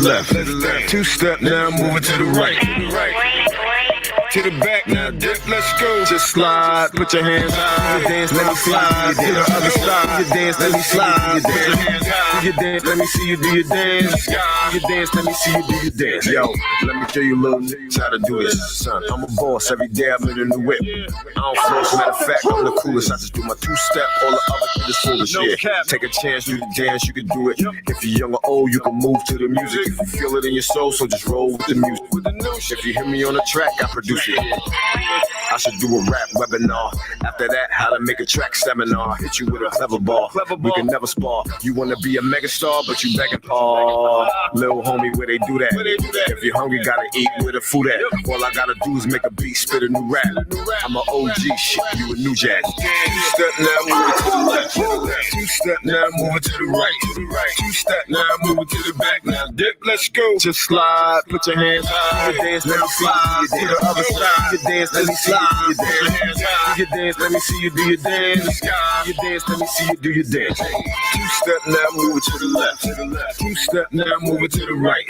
left. Two-step now, moving to the right. To the back, now dip, let's go. Just slide, put your hands high. You dance, let me slide. To the other side. You dance, let me slide. Put your hands high. You dance, let me see you do your dance. You dance, let me see you do your dance. Yo, let me show you a little niggas how to do this. Son, I'm a boss, every day I'm in the whip. I don't floss, matter of fact, I'm the coolest. I just do my two-step, all the other shit is foolish. Yeah, take a chance, do the dance, you can do it. If you're young or old, you can move to the music. If you feel it in your soul, so just roll with the music. If you hear me on the track, I produce it. I should do a rap webinar. After that, how to make a track seminar. Hit you with a clever ball. We can never spar. You wanna be a megastar, but you begging paw. Little homie, where they do that? If you're hungry, gotta eat where the food at. All I gotta do is make a beat, spit a new rap. I'm an OG, shit, you a new jack. Two-step now, moving to the left. Two-step now, moving to the right. Two-step now, moving to the back. Now dip, let's go. Just slide, put your hands high. You dance, let me slide. To the other side. You dance, let me slide. You dance, let me see you do your dance. You dance, let me see you do your dance. Two-step now, moving to the left. Two-step now, moving to the right.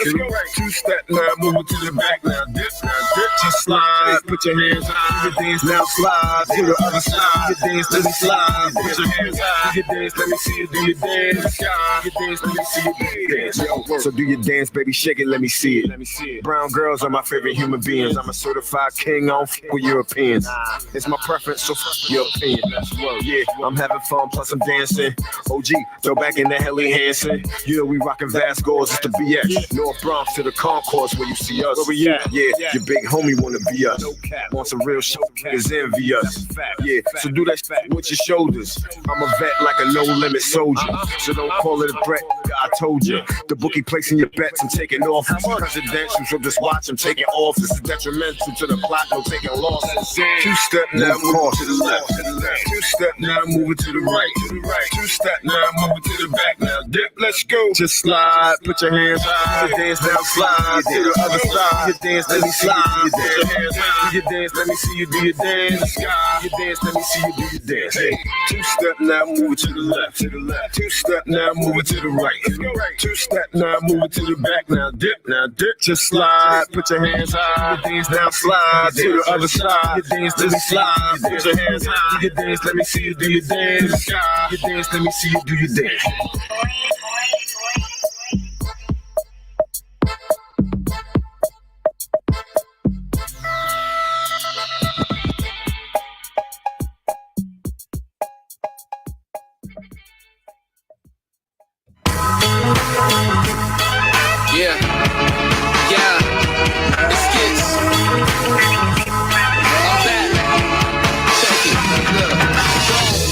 Two-step now, moving to the back. Now dip, just slide. Put your hands high. You dance, now slide. To the other side. You dance, let me slide. Put your hands high. You dance, let me see you do your dance. You dance, let me see you do your dance. So do your dance, baby, shake it, let me see it. Brown girls are my favorite human beings. I'm a certified king, I don't f with Europeans. It's my preference, so f your opinion. Yeah, I'm having fun, plus I'm dancing. OG, throw back in the Helly Hansen. You know we rockin' Vascos, it's the BX. North Bronx to the concourse where you see us. Where we at? Yeah, your big homie wanna be us. Want some real shit, niggas envy us. Yeah, so do that with your shoulders. I'm a vet like a no-limit soldier. So don't call it a threat, I told you. The bookie placing your bets and taking off. It's presidential, so just watch him take it off. This is detrimental to the plot, no taking losses. Two-step now, moving to the left. Two-step now, moving to the right. Two-step now, moving to the back. Now dip, let's go. Just slide, put your hands high. You dance, now slide. To the other side. You dance, let me slide. Put your hands high. You dance, let me see you do your dance. You dance, let me see you do your dance. Two-step now, moving to the left. Two-step now, moving to the right. Two-step now, moving to the back. Now dip, just slide. Put your hands high. You dance, now slide. To the other side. You dance, let me slide. Put your hands high. You dance, let me see you do your dance. You dance, let me see you do your dance. Yeah, it's Skits. I'm back. Check it. Look.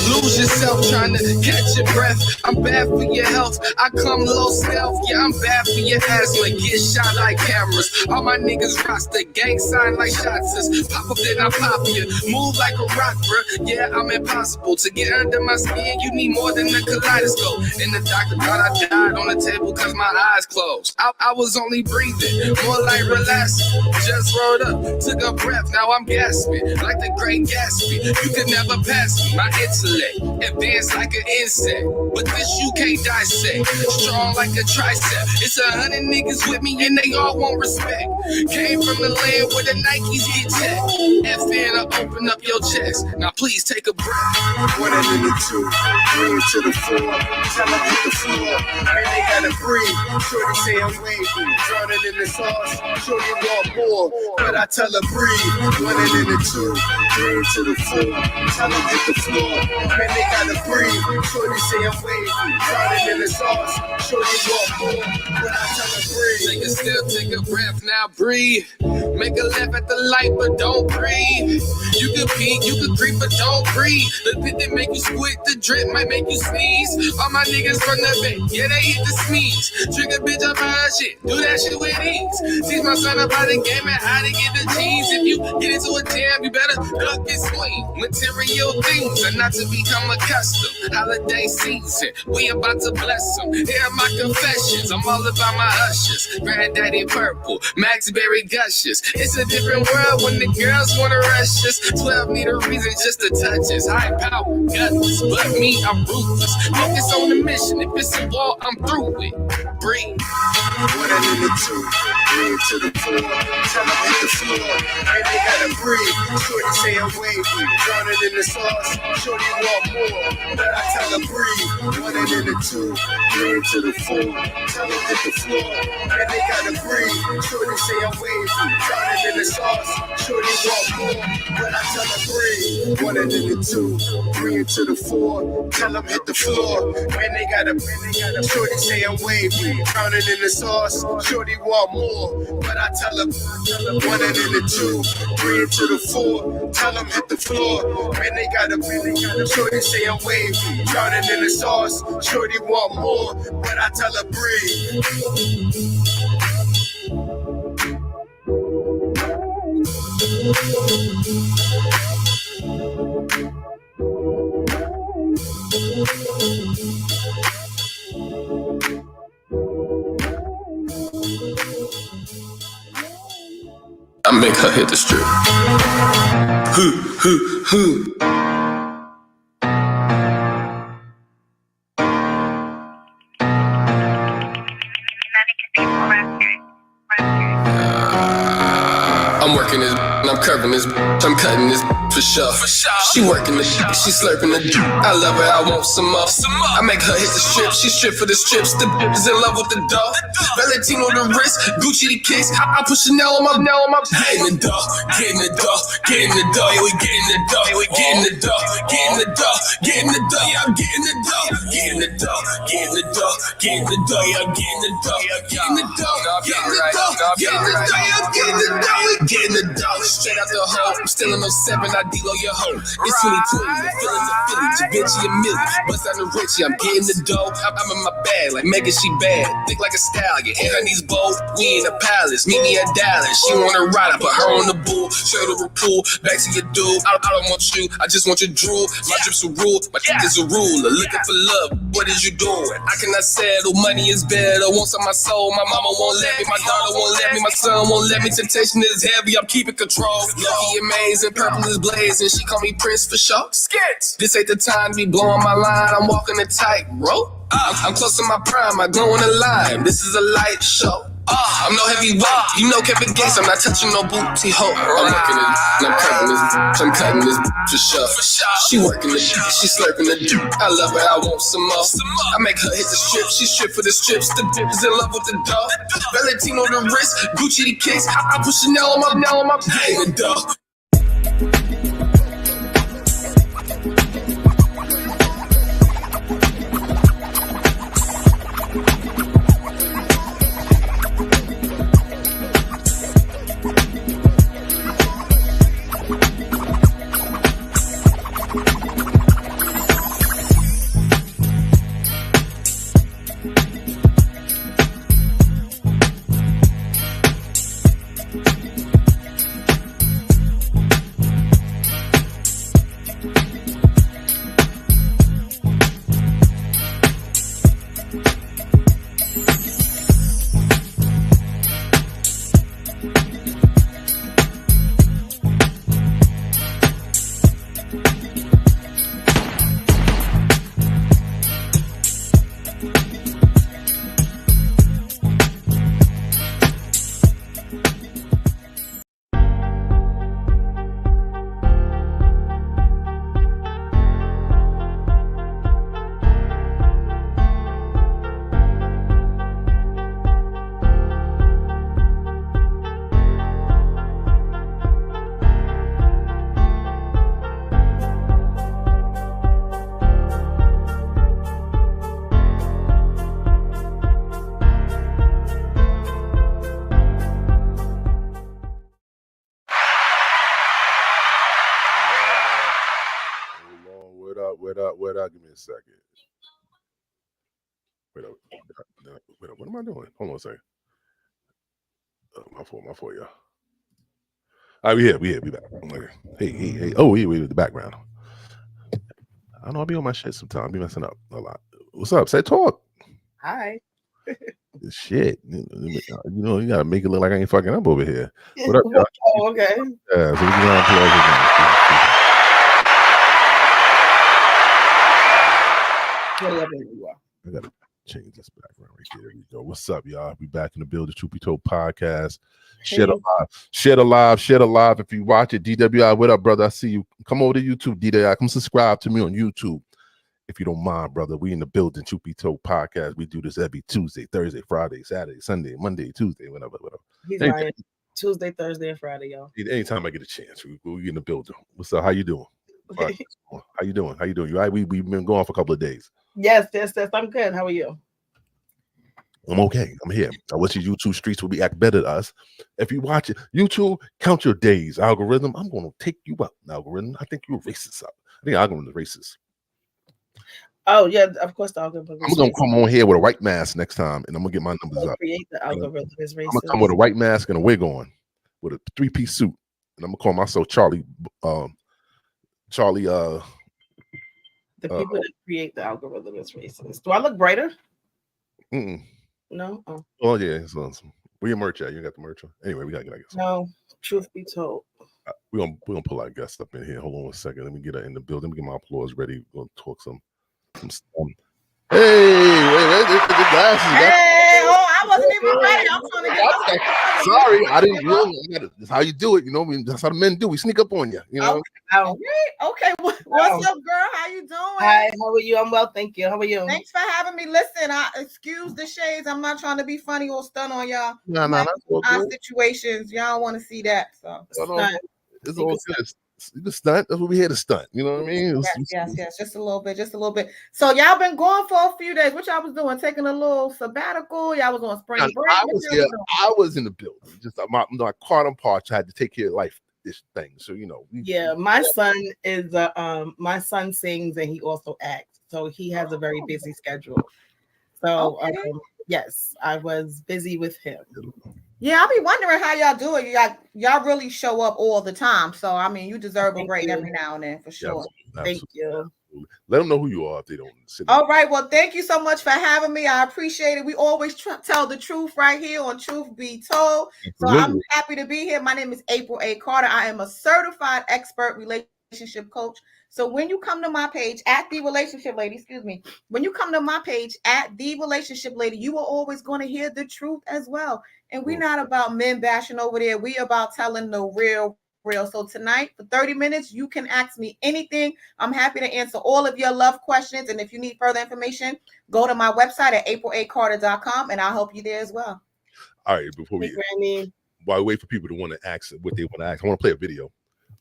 Don't lose yourself trying to catch your breath. I'm bad for your health. I come low stealth. Yeah, I'm bad for your asthma. Get shot like cameras. All my niggas roster. Gang sign like shots. Pop up, then I pop you. Move like a rock, bruh. Yeah, I'm impossible. To get under my skin, you need more than a kaleidoscope. And the doctor thought I died on the table cause my eyes closed. I was only breathing, more like relaxing. Just rolled up, took a breath, now I'm gasping. Like the great Gatsby, you could never pass me. My intellect, advanced like an insect. But this you can't dissect. Strong like a tricep. It's 100 niggas with me and they all want respect. Came from the land where the Nikes get checked. FN to open up your chest. Now please take a breath. 1 into the 2, 3 to the 4. Tell them hit the floor. Man, they gotta breathe. Shorty say I'm wavy. Drown it in the sauce. Shorty want more, but I tell her breathe. 1 into the 2, 3 to the 4. Tell them hit the floor. Man, they gotta breathe. Shorty say I'm wavy. Drown it in the sauce. Shorty want more, but I tell her breathe. Take a step, take a breath, now breathe. Make a left at the light, but don't breathe. You can peek, you can creep, but don't breathe. The pit that make you squid, the drip might make you sneeze. All my niggas from the bay, yeah, they hit the sneeze. Trick a bitch up her shit, do that shit with ease. Teach my son about the game and how to get the G's. If you get into a jam, you better duck and swing. Material things are not to become accustomed. Holiday season, we about to bless them. Hear my confessions, I'm all about my ushers. Granddaddy purple, Max Berry gushes. It's a different world when the girls wanna rush us. 12 need a reason just to touch us. High power, gutless, but me, I'm ruthless. Focus on the mission, if it's a war, I'm through it. Breathe. One and then the two, three into the four. Tell them hit the floor, and they gotta breathe. Shorty say I'm wavy, drowning in the sauce. Shorty want more, but I tell her breathe. One and then the two, three into the four. Tell them hit the floor, and they gotta breathe. Shorty say I'm wavy, drowning in the sauce. Shorty want more, but I tell her breathe. One and then the two, three into the four. Tell them hit the floor, and they gotta. Shorty say I'm wavy, drowning in the sauce. Shorty want more, but I tell her one and then the two, three into the four. Tell them hit the floor, and they gotta. Shorty say I'm wavy, drowning in the sauce. Shorty want more, but I tell her breathe. I make her hit the strip. I'm working this, and I'm curving this, I'm cutting this for sure. She working the, she slurping the. I love her, I want some more. I make her hit the strip, she strip for the strips. The is in love with the dough. Valentino the wrist, Gucci the kicks. I put Chanel on my. Get in the dough, get in the dough, get in the dough. Yeah, we get in the dough, yeah, we get in the dough, get in the dough, get in the dough. Yeah, I'm getting the dough, get in the dough, get in the dough, get in the dough. Yeah, I'm getting the dough, get in the dough, get in the dough, get in the dough. Yeah, I'm getting the dough, get in the dough. Straight out the hole, I'm still in 07. I D-Lo your hoe. It's 2020, I'm feeling the Philly, Javinci and Millie. Bust out the Richie, I'm getting the dough. I'm in my bag, like Megan, she bad. Thick like a stallion, and her knees bold. We in the palace, meet me at Dallas. She wanna ride, I put her on the bull. Straight over pool, back to your dude. I don't want you, I just want your drool. My drips a rule, my dick is a ruler. Looking for love, what is you doing? I cannot settle, money is better. Wants on my soul, my mama won't let me. My daughter won't let me, my son won't let me. Temptation is heavy, I'm keeping control. Lucky amazing, purple is blazing. She call me Prince for sure. Skits. This ain't the time to be blowing my line. I'm walking a tightrope. I'm close to my prime. I glow in the line. This is a light show. I'm no heavyweight. You know Kevin Gates. I'm not touching no booty hole. I'm working it. And I'm cutting this. I'm cutting this for sure. She working it. She slurping the. I love her. I want some more. I make her hit the strip. She strip for the strips. The dip is in love with the dough. Valentino the wrist. Gucci the kicks. I put Chanel on my. Hey, the dough. Wait up. Give me a second. Wait up. What am I doing? Hold on a second. My fault, y'all. All right, we back. Okay. Hey. Oh, we in the background. I know I'll be on my shit sometime. I'll be messing up a lot. What's up? Say talk. Hi. Shit. You know, you gotta make it look like I ain't fucking up over here. What up, y'all? Oh, okay. Yeah, so we can go on to everything. What up, everyone? I got it. Change this background right here. There we go. What's up, y'all? We back in the building. Truth Be Told podcast. Share the live. If you watch it, DWI, what up, brother? I see you. Come over to YouTube, DWI. Come subscribe to me on YouTube. If you don't mind, brother, we in the building. Truth Be Told podcast. We do this every Tuesday, Thursday, Friday, Saturday, Sunday, Monday, Tuesday, whatever. He's lying. Tuesday, Thursday, and Friday, y'all. Anytime I get a chance, we in the building. What's up? How you doing? Right. How you doing? You all right? We've been going for a couple of days. Yes. I'm good. How are you? I'm okay. I'm here. I wish your YouTube streets would be act better to us. If you watch it, YouTube, count your days. Algorithm, I'm going to take you up. Algorithm, I think you're racist. I think algorithm is racist. Oh, yeah, of course the algorithm is I'm going to come on here with a white mask next time, and I'm going to get my numbers up. Create the algorithm is racist. I'm going to come with a white mask and a wig on with a 3-piece suit, and I'm going to call myself Charlie. The people that create the algorithm is racist. Do I look brighter? Mm-mm. No. Oh. Oh yeah. So, where your merch at? You got the merch on? Anyway, we gotta get. No. Truth be told, we're gonna pull our guest up in here. Hold on a second. Let me get her in the building. Let me get my applause ready. We're gonna talk some stuff. Hey, wait, the glasses. Hey, I wasn't even ready. I'm trying to get. Sorry, I didn't know. That's how you do it. You know, that's how the men do. We sneak up on you. You know. Okay. What's up, girl? How you doing? Hi. How are you? I'm well, thank you. How are you? Thanks for having me. Listen, excuse the shades. I'm not trying to be funny or stun on y'all. No, that's all good. Situations, y'all want to see that. So it's all good. You can stunt. That's what we here to stunt. You know what I mean? Yes. Just a little bit. So y'all been gone for a few days. What y'all was doing? Taking a little sabbatical? Y'all was on spring break? I was in the building. Just my quantum parts. I had to take care of this thing. So you know. My son is my son sings and he also acts. So he has a very busy schedule. So yes, I was busy with him. Yeah, I'll be wondering how y'all do it. Y'all really show up all the time. So I mean, you deserve a break every now and then for sure. Thank you. Let them know who you are if they don't. All right. Well, thank you so much for having me. I appreciate it. We always tell the truth right here on Truth Be Told. So I'm happy to be here. My name is April A. Carter. I am a certified expert relationship coach. So when you come to my page at The Relationship Lady, when you come to my page at The Relationship Lady, you are always going to hear the truth as well. And we're not about men bashing over there. We about telling the real. So tonight for 30 minutes, you can ask me anything. I'm happy to answer all of your love questions. And if you need further information, go to my website at april-a-carter.com and I'll help you there as well. All right, before while we wait for people to want to ask what they want to ask, I want to play a video.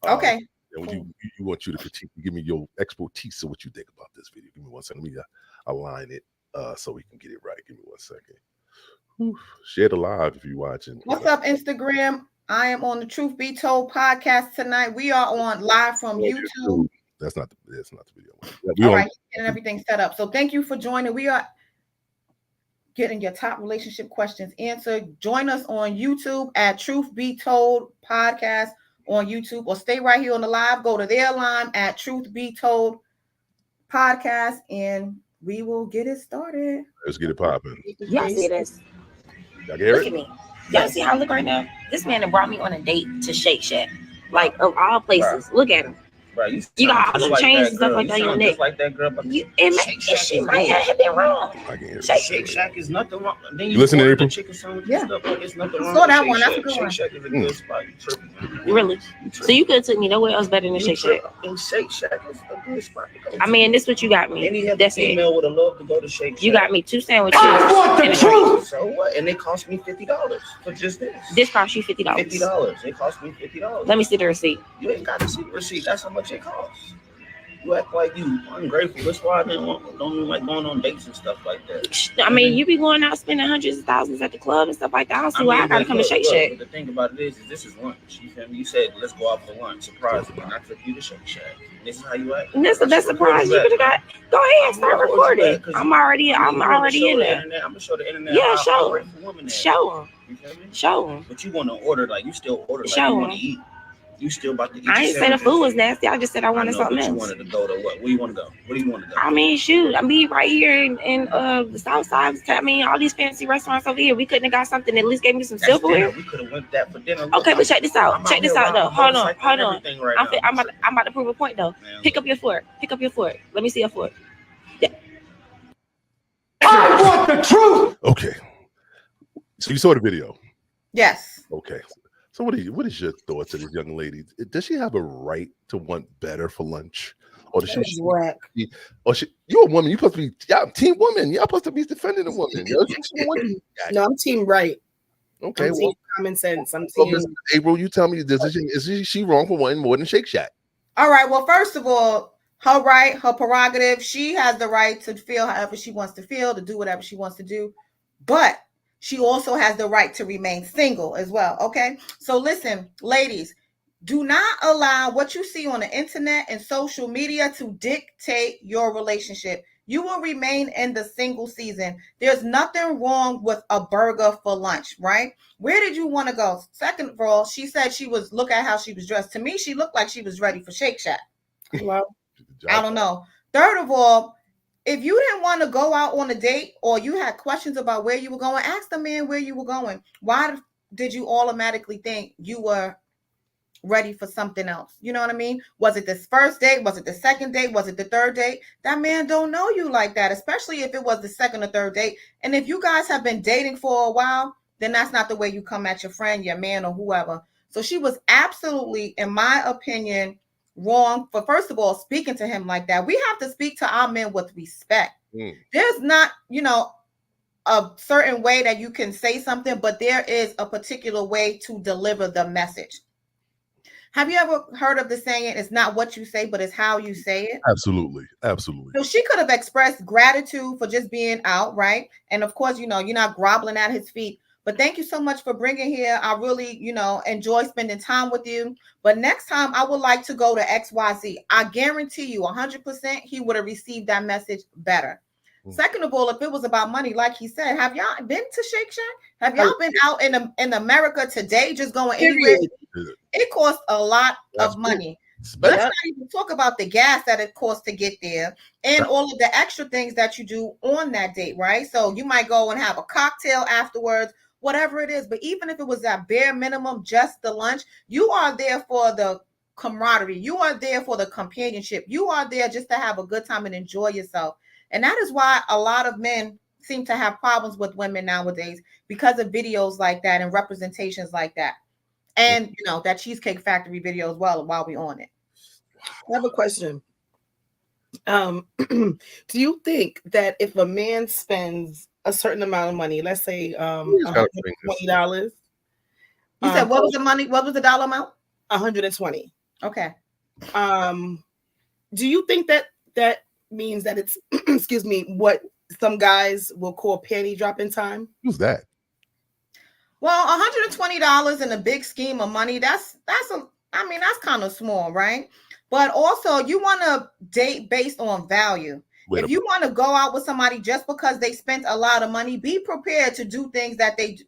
Okay. You want you to critique, give me your expertise of what you think about this video. Give me 1 second. Let me align it so we can get it right. Give me 1 second. Whew. Share the live if you're watching. What's up, Instagram? I am on the Truth Be Told podcast tonight. We are on live from YouTube. That's not the video. All right, getting everything set up. So thank you for joining. We are getting your top relationship questions answered. Join us on YouTube at Truth Be Told podcast on YouTube, or stay right here on the live. Go to their line at Truth Be Told podcast, and we will get it started. Let's get it popping. Y'all see this? Y'all hear Look at me. Y'all see how I look right now? This man that brought me on a date to Shake Shack. Like, of all places. Look at him. Bro, you got all the chains and stuff like that on your neck. Like that girl, but Shit might have been wrong. Shake Shack is nothing wrong. Then you listen to April? Chicken sandwich and stuff, like it's nothing wrong. Saw that one. That's a good one. Shake Shack is a good spot. You tripping? Really? So you could have took me nowhere else better than Shake Shack. And Shake Shack is a good spot. I mean, this is what you got me. That's it. Female would have loved to go to Shake Shack. You got me 2 sandwiches. I want the truth. So what? And it cost me $50 for just this. This cost you $50. $50. It cost me $50. Let me see the receipt. You ain't got to see the receipt. That's how much it costs. You act like you ungrateful. That's why I don't like going on dates and stuff like that. I mean, you be going out spending hundreds of thousands at the club and stuff like that. I don't see why I gotta come to Shake Shack. The thing about it is this is lunch. You feel me? You said let's go out for lunch. Surprise me. And I took you to Shake Shack. This is how you act. And that's the best surprise you could have got. Go ahead, start recording. I'm already in there. I'm gonna show the internet. Yeah, show them. Show them. You feel me? Show them. But you want to order like you still order like you want to eat. You still about to eat. I ain't say the food was nasty. I just said I wanted something else. You wanted to go to what? Where you want to go? Where do you want to go? I mean, shoot. I mean, right here in the South Side. I mean, all these fancy restaurants over here. We couldn't have got something that at least gave me some silverware. We could have went that for dinner. Okay, but check this out. Check this out, though. Hold on. I'm about to prove a point, though. Pick up your fork. Let me see your fork. I want talk the truth. Okay. So you saw the video. Yes. Okay. So what is your thoughts of this young lady? Does she have a right to want better for lunch? Or does you're a woman, you're supposed to be team woman. You're supposed to be defending a woman. No, I'm team right. Okay. I'm team common sense. I'm well, team April, you tell me, is she wrong for wanting more than Shake Shack? All right. Well, first of all, her right, her prerogative. She has the right to feel however she wants to feel, to do whatever she wants to do. But she also has the right to remain single as well. Okay. So listen, ladies, do not allow what you see on the internet and social media to dictate your relationship. You will remain in the single season. There's nothing wrong with a burger for lunch, right? Where did you want to go? Second of all, she said look at how she was dressed. To me, she looked like she was ready for Shake Shack. Well, I don't know. Third of all, if you didn't want to go out on a date or you had questions about where you were going, ask the man where you were going. Why did you automatically think you were ready for something else? You know what I mean? Was it this first date? Was it the second date? Was it the third date? That man don't know you like that, especially if it was the second or third date. And if you guys have been dating for a while, then that's not the way you come at your friend, your man, or whoever. So she was absolutely, in my opinion, wrong for, first of all, speaking to him like that. We have to speak to our men with respect. There's not, a certain way that you can say something, but there is a particular way to deliver the message. Have you ever heard of the saying, it's not what you say, but it's how you say it? Absolutely. Absolutely. So she could have expressed gratitude for just being out, right? And of course, you're not groveling at his feet. But thank you so much for bringing here. I really, enjoy spending time with you. But next time I would like to go to XYZ. I guarantee you 100% he would have received that message better. Second of all, if it was about money, like he said, have y'all been to Shake Shack? Have y'all been out in America today, just going anywhere? It costs a lot of money. Let's not even talk about the gas that it costs to get there and all of the extra things that you do on that date, right? So you might go and have a cocktail afterwards, whatever it is. But even if it was that bare minimum, just the lunch, you are there for the camaraderie. You are there for the companionship. You are there just to have a good time and enjoy yourself. And that is why a lot of men seem to have problems with women nowadays, because of videos like that and representations like that. And, that Cheesecake Factory video as well, while we're on it. I have a question. Do you think that if a man spends a certain amount of money, let's say $120, you said what was the money? What was the dollar amount? 120. Okay. Do you think that means that it's excuse me, what some guys will call panty dropping time? Who's that? Well, $120 in a big scheme of money, that's kind of small, right? But also you want to date based on value. If you want to go out with somebody just because they spent a lot of money, be prepared to do things that they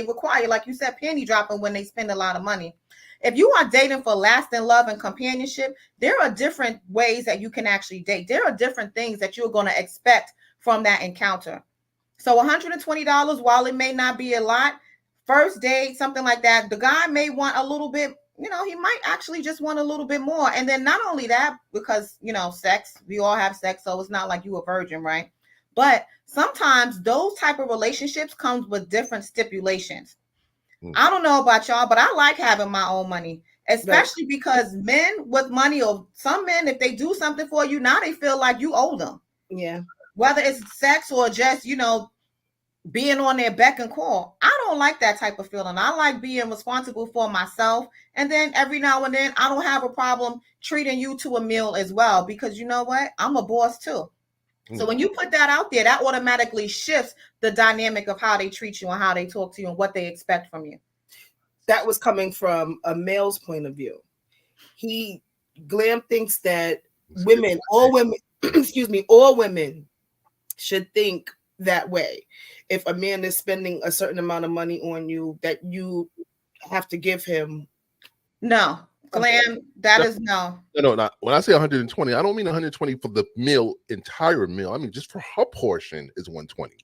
require. Like you said, panty dropping when they spend a lot of money. If you are dating for lasting love and companionship, there are different ways that you can actually date. There are different things that you're going to expect from that encounter. So $120, while it may not be a lot, first date, something like that, the guy may want a little bit, he might actually just want a little bit more. And then not only that, because, sex, we all have sex, so it's not like you a virgin, right? But sometimes those type of relationships comes with different stipulations. I don't know about y'all, but I like having my own money, especially because men with money, or some men, if they do something for you, now they feel like you owe them. Yeah. Whether it's sex or just, being on their beck and call. I don't like that type of feeling. I like being responsible for myself. And then every now and then, I don't have a problem treating you to a meal as well, because you know what? I'm a boss too. So when you put that out there, that automatically shifts the dynamic of how they treat you and how they talk to you and what they expect from you. That was coming from a male's point of view. Glam thinks that all women should think that way. If a man is spending a certain amount of money on you, that you have to give him. No. Glam, that is no. No, not when I say 120, I don't mean 120 for the entire meal. I mean just for her portion is 120.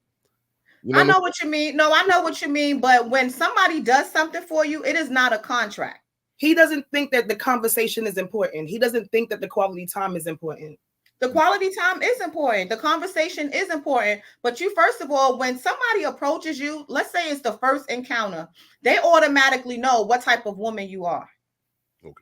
I know what you mean. No, I know what you mean. But when somebody does something for you, it is not a contract. He doesn't think that the conversation is important. He doesn't think that the quality time is important. The quality time is important. The conversation is important. But you, first of all, when somebody approaches you, let's say it's the first encounter, they automatically know what type of woman you are. Okay.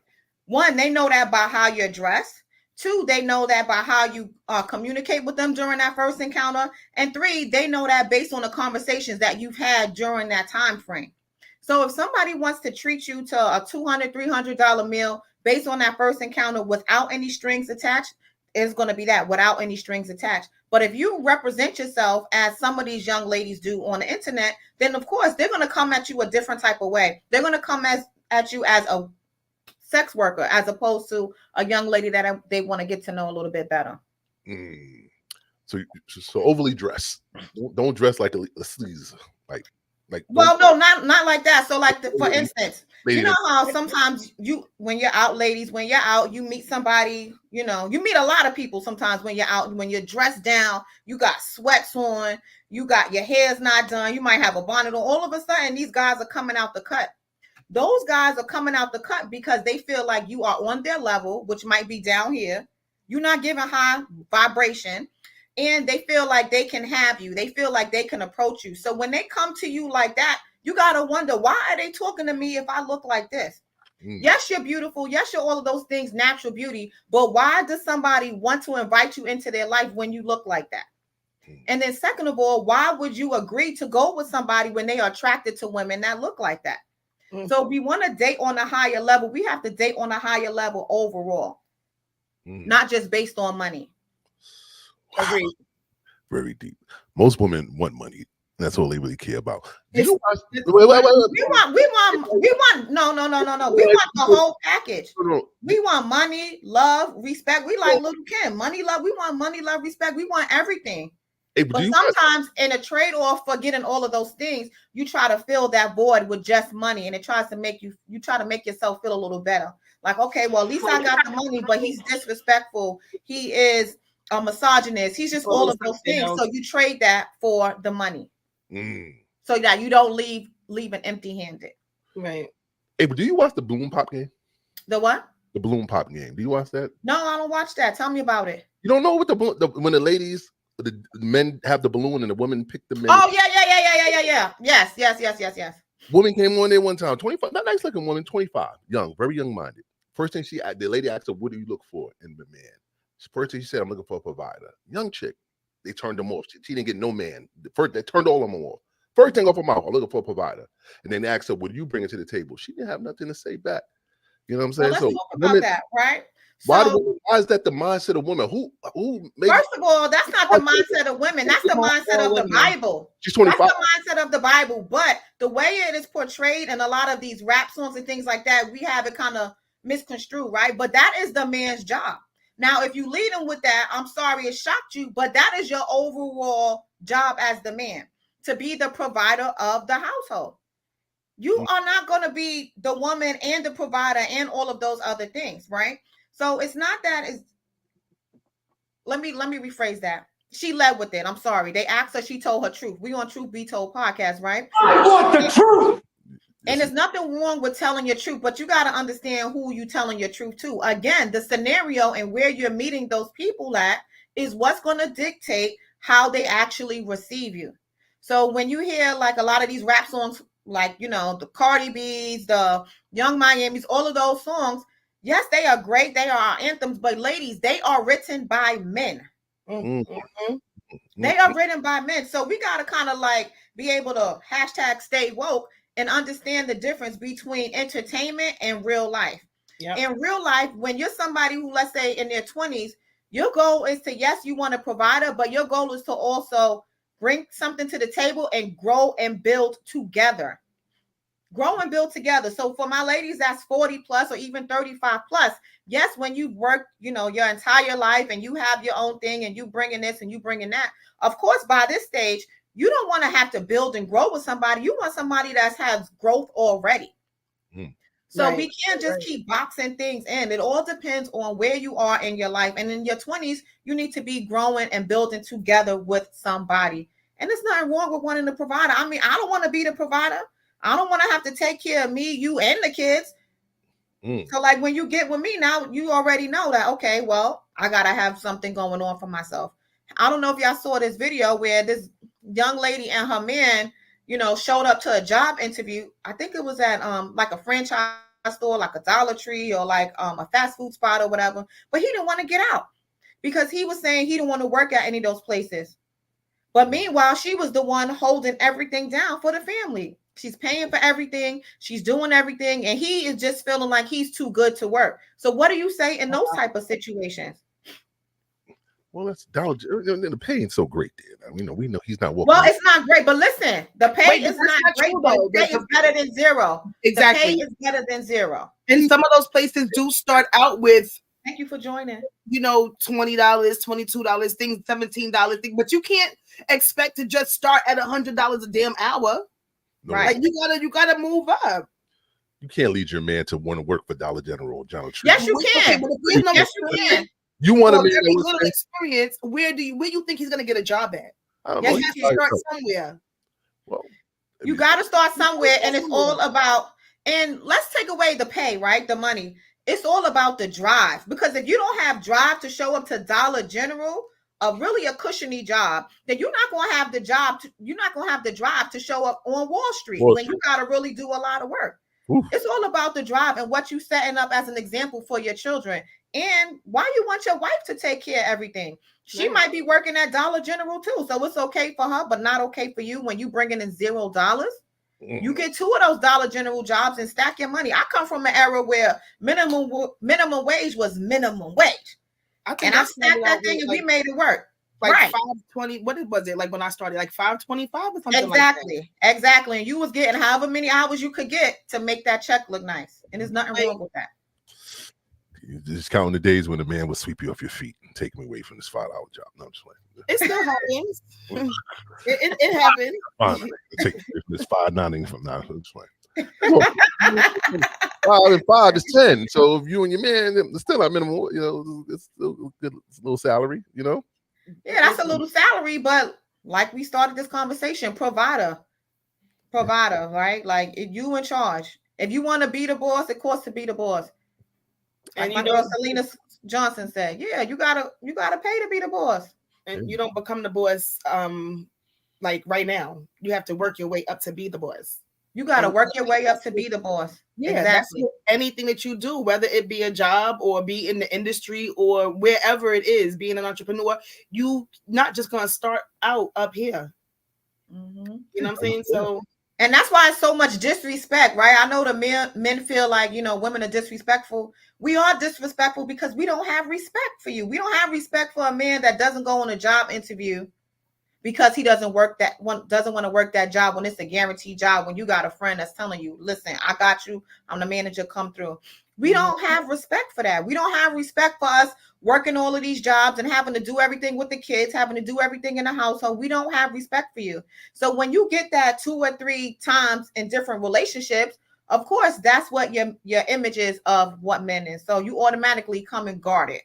One, they know that by how you're dressed. Two, they know that by how you communicate with them during that first encounter. And three, they know that based on the conversations that you've had during that time frame. So if somebody wants to treat you to a $200, $300 meal based on that first encounter without any strings attached, it's going to be that, without any strings attached. But if you represent yourself as some of these young ladies do on the internet, then of course they're going to come at you a different type of way. They're going to come at you as a sex worker, as opposed to a young lady that they want to get to know a little bit better. So overly dressed. Don't dress like a sleaze. Well, no, not like that. So like, for instance, you know how sometimes when you're out, ladies, when you're out, you meet somebody, you meet a lot of people sometimes when you're out, when you're dressed down, you got sweats on, you got your hair's not done, you might have a bonnet on. All of a sudden, these guys are coming out the cut. Those guys are coming out the cut because they feel like you are on their level, which might be down here. You're not giving high vibration. And they feel like they can have you. They feel like they can approach you. So when they come to you like that, you got to wonder, why are they talking to me if I look like this? Yes, you're beautiful. Yes, you're all of those things, natural beauty. But why does somebody want to invite you into their life when you look like that? And then second of all, why would you agree to go with somebody when they are attracted to women that look like that? So if we want to date on a higher level, we have to date on a higher level overall, not just based on money. Agreed. Very deep. Most women want money. That's all they really care about. We want no. We want the whole package. We want money, love, respect. We like Little Kim. Money, love. We want money, love, respect. We want everything. But sometimes in a trade-off for getting all of those things, you try to fill that void with just money, and it tries to make you try to make yourself feel a little better. Like, okay, well, at least I got the money, but he's disrespectful. He is a misogynist. He's just all of those things. So you trade that for the money, so that you don't leave an empty-handed. Right. Hey, but do you watch the balloon pop game? The what? The balloon pop game. Do you watch that? No, I don't watch that. Tell me about it. You don't know what when the ladies, the men have the balloon and the women pick the men. Oh yeah. Yes. Woman came on there one time, 25, not nice looking woman, 25, young, very young minded. First thing the lady asked her, "What do you look for in the man?" First thing she said, "I'm looking for a provider." Young chick. They turned them off. She didn't get no man. First, they turned all of them off. First thing off her mouth, "I'm looking for a provider." And then they asked her, "What do you bring to the table?" She didn't have nothing to say back. You know what I'm saying? Well, let's talk about that, right? Why is that the mindset of women? Who first of all, that's not the mindset of women. That's the mindset of the Bible. She's 25. That's the mindset of the Bible. But the way it is portrayed in a lot of these rap songs and things like that, we have it kind of misconstrued, right? But that is the man's job. Now, if you lead him with that, I'm sorry it shocked you, but that is your overall job as the man, to be the provider of the household. You are not going to be the woman and the provider and all of those other things, right? So it's not that is. Let me rephrase that. She led with it. I'm sorry. They asked her. She told her truth. We on Truth Be Told podcast, right? I want the truth. And there's nothing wrong with telling your truth, but you got to understand who you telling your truth to. Again, the scenario and where you're meeting those people at is what's going to dictate how they actually receive you. So when you hear like a lot of these rap songs, like, the Cardi B's, the Young Miami's, all of those songs, yes, they are great. They are our anthems, but ladies, they are written by men. They are written by men. So we got to kind of like be able to #stay woke and understand the difference between entertainment and real life. Yep. In real life, when you're somebody who, let's say in their 20s, your goal is to, yes, you want a provider, but your goal is to also bring something to the table and grow and build together. Grow and build together. So for my ladies, that's 40 plus or even 35 plus. Yes, when you've worked, your entire life and you have your own thing and you bringing this and you bringing that, of course, by this stage, you don't want to have to build and grow with somebody. You want somebody that has growth already. So we can't just keep boxing things in. It all depends on where you are in your life. And in your 20s, you need to be growing and building together with somebody. And there's nothing wrong with wanting to provide. I mean, I don't want to be the provider. I don't want to have to take care of me, you, and the kids. So like when you get with me now, you already know that, okay, well, I gotta have something going on for myself. I don't know if y'all saw this video where this young lady and her man, showed up to a job interview. I think it was at like a franchise store, like a Dollar Tree or like a fast food spot or whatever. But he didn't want to get out because he was saying he didn't want to work at any of those places. But meanwhile, she was the one holding everything down for the family. She's paying for everything. She's doing everything. And he is just feeling like he's too good to work. So what do you say in those type of situations? Well, that's Dollar. The pay ain't so great there. We know he's not walking. Well, it's not great, but listen, the pay is not great, but the pay is better than zero. Exactly. The pay is better than zero. And some of those places do start out with, thank you for joining, $20, $22 things, $17 things, but you can't expect to just start at $100 a damn hour. No, right? Like you gotta move up. You can't lead your man to want to work for Dollar General or Dollar Tree. Yes, you can. Yes, you can. You want to make a little experience. Where do you think he's gonna get a job at? Yes, you have to start somewhere. Well, you got to start somewhere, and it's all about. And let's take away the pay, right? The money. It's all about the drive, because if you don't have drive to show up to Dollar General, really a cushiony job, then you're not going to have the job. You're not going to have the drive to show up on Wall Street when you got to really do a lot of work. Oof. It's all about the drive and what you setting up as an example for your children, and why you want your wife to take care of everything. She might be working at Dollar General too, so it's okay for her, but not okay for you when you bringing in $0. You get 2 of those Dollar General jobs and stack your money. I come from an era where minimum wage was minimum wage, and I stacked that thing and we made it work. Like $5.20. What was it like when I started? Like $5.25 or something. Exactly. And you was getting however many hours you could get to make that check look nice, and there's nothing wrong with that. You just counting the days when the man would sweep you off your feet and take me away from this $5 job. No, I'm just playing. It still happens. it happens. Fine, take this $5.90 from now. I'm just playing. 5 and 5 is 10. So if you and your man, it's still not minimal. It's still a good little salary. Yeah, that's a little salary, but like we started this conversation, provider, right? Like if you in charge. If you want to be the boss, it costs to be the boss. And my girl Selena Johnson said, "Yeah, you gotta pay to be the boss, and you don't become the boss like right now. You have to work your way up to be the boss. You gotta work your way up to be the boss. Yeah, exactly. Anything that you do, whether it be a job or be in the industry or wherever it is, being an entrepreneur, you not just gonna start out up here. Mm-hmm. You know what I'm saying? So." And that's why it's so much disrespect, right? I know the men feel like, women are disrespectful. We are disrespectful because we don't have respect for you. We don't have respect for a man that doesn't go on a job interview because he doesn't want to work that job when it's a guaranteed job, when you got a friend that's telling you, listen, I got you. I'm the manager, come through. We don't have respect for that. We don't have respect for us working all of these jobs and having to do everything with the kids, having to do everything in the household. We don't have respect for you. So when you get that 2 or 3 times in different relationships, of course, that's what your image is of what men is. So you automatically come and guard it.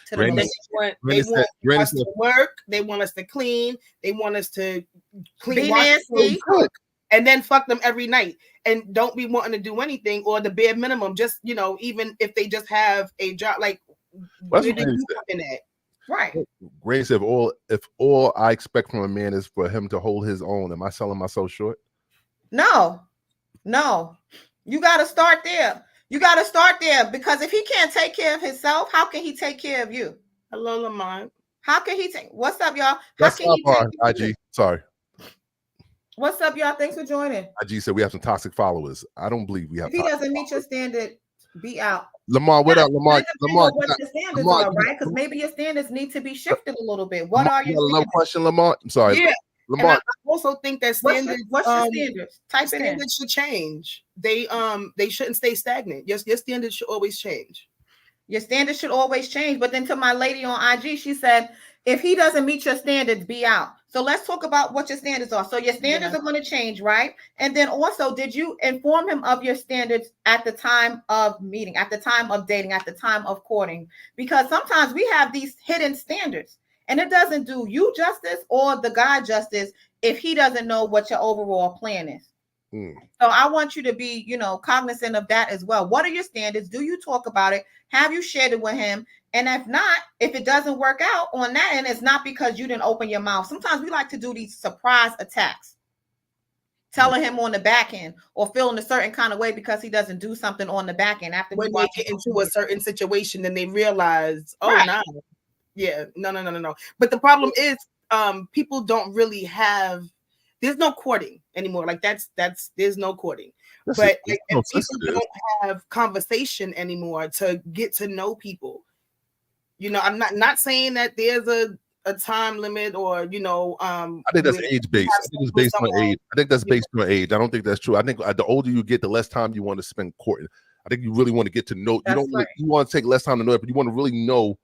To they want us to work. They want us to clean. They want us to clean, be nasty, cook, and then fuck them every night. And don't be wanting to do anything or the bare minimum. Just even if they just have a job, like where do you come in at? Right. Granny said, if all I expect from a man is for him to hold his own, am I selling myself short? No. You got to start there. Because if he can't take care of himself, how can he take care of you? Hello, Lamont. How can he take? What's up, y'all? That's IG. Sorry. What's up, y'all? Thanks for joining. IG said we have some toxic followers. I don't believe we have. If he doesn't meet your standard, be out. Lamar, what up, Lamar? What your standards are, right? Because maybe your standards need to be shifted a little bit. What are your standards? Question, Lamar. I'm sorry. Yeah. Lamar. And I also think that standards. What's your standards? Type it in. Standards should change. They shouldn't stay stagnant. Your standards should always change. Your standards should always change. But then to my lady on IG, she said, if he doesn't meet your standards, be out. So let's talk about what your standards are. So your standards are going to change, right? And then also, did you inform him of your standards at the time of meeting, at the time of dating, at the time of courting? Because sometimes we have these hidden standards, and it doesn't do you justice or the guy justice if he doesn't know what your overall plan is. So I want you to be, cognizant of that as well. What are your standards? Do you talk about it? Have you shared it with him? And if not, if it doesn't work out on that end, it's not because you didn't open your mouth. Sometimes we like to do these surprise attacks, telling him on the back end or feeling a certain kind of way because he doesn't do something on the back end after when they get into a certain situation, then they realize, oh, right. no. Yeah, no. But the problem is, people don't really have. There's no courting anymore. Like there's no courting. But like, if people don't have conversation anymore to get to know people, I'm not saying that there's a time limit or I think that's age based. I think it's based on age. I think that's based on age. I don't think that's true. I think the older you get, the less time you want to spend courting. I think you really want to get to know. You don't. Right. You want to take less time to know it, but you want to really know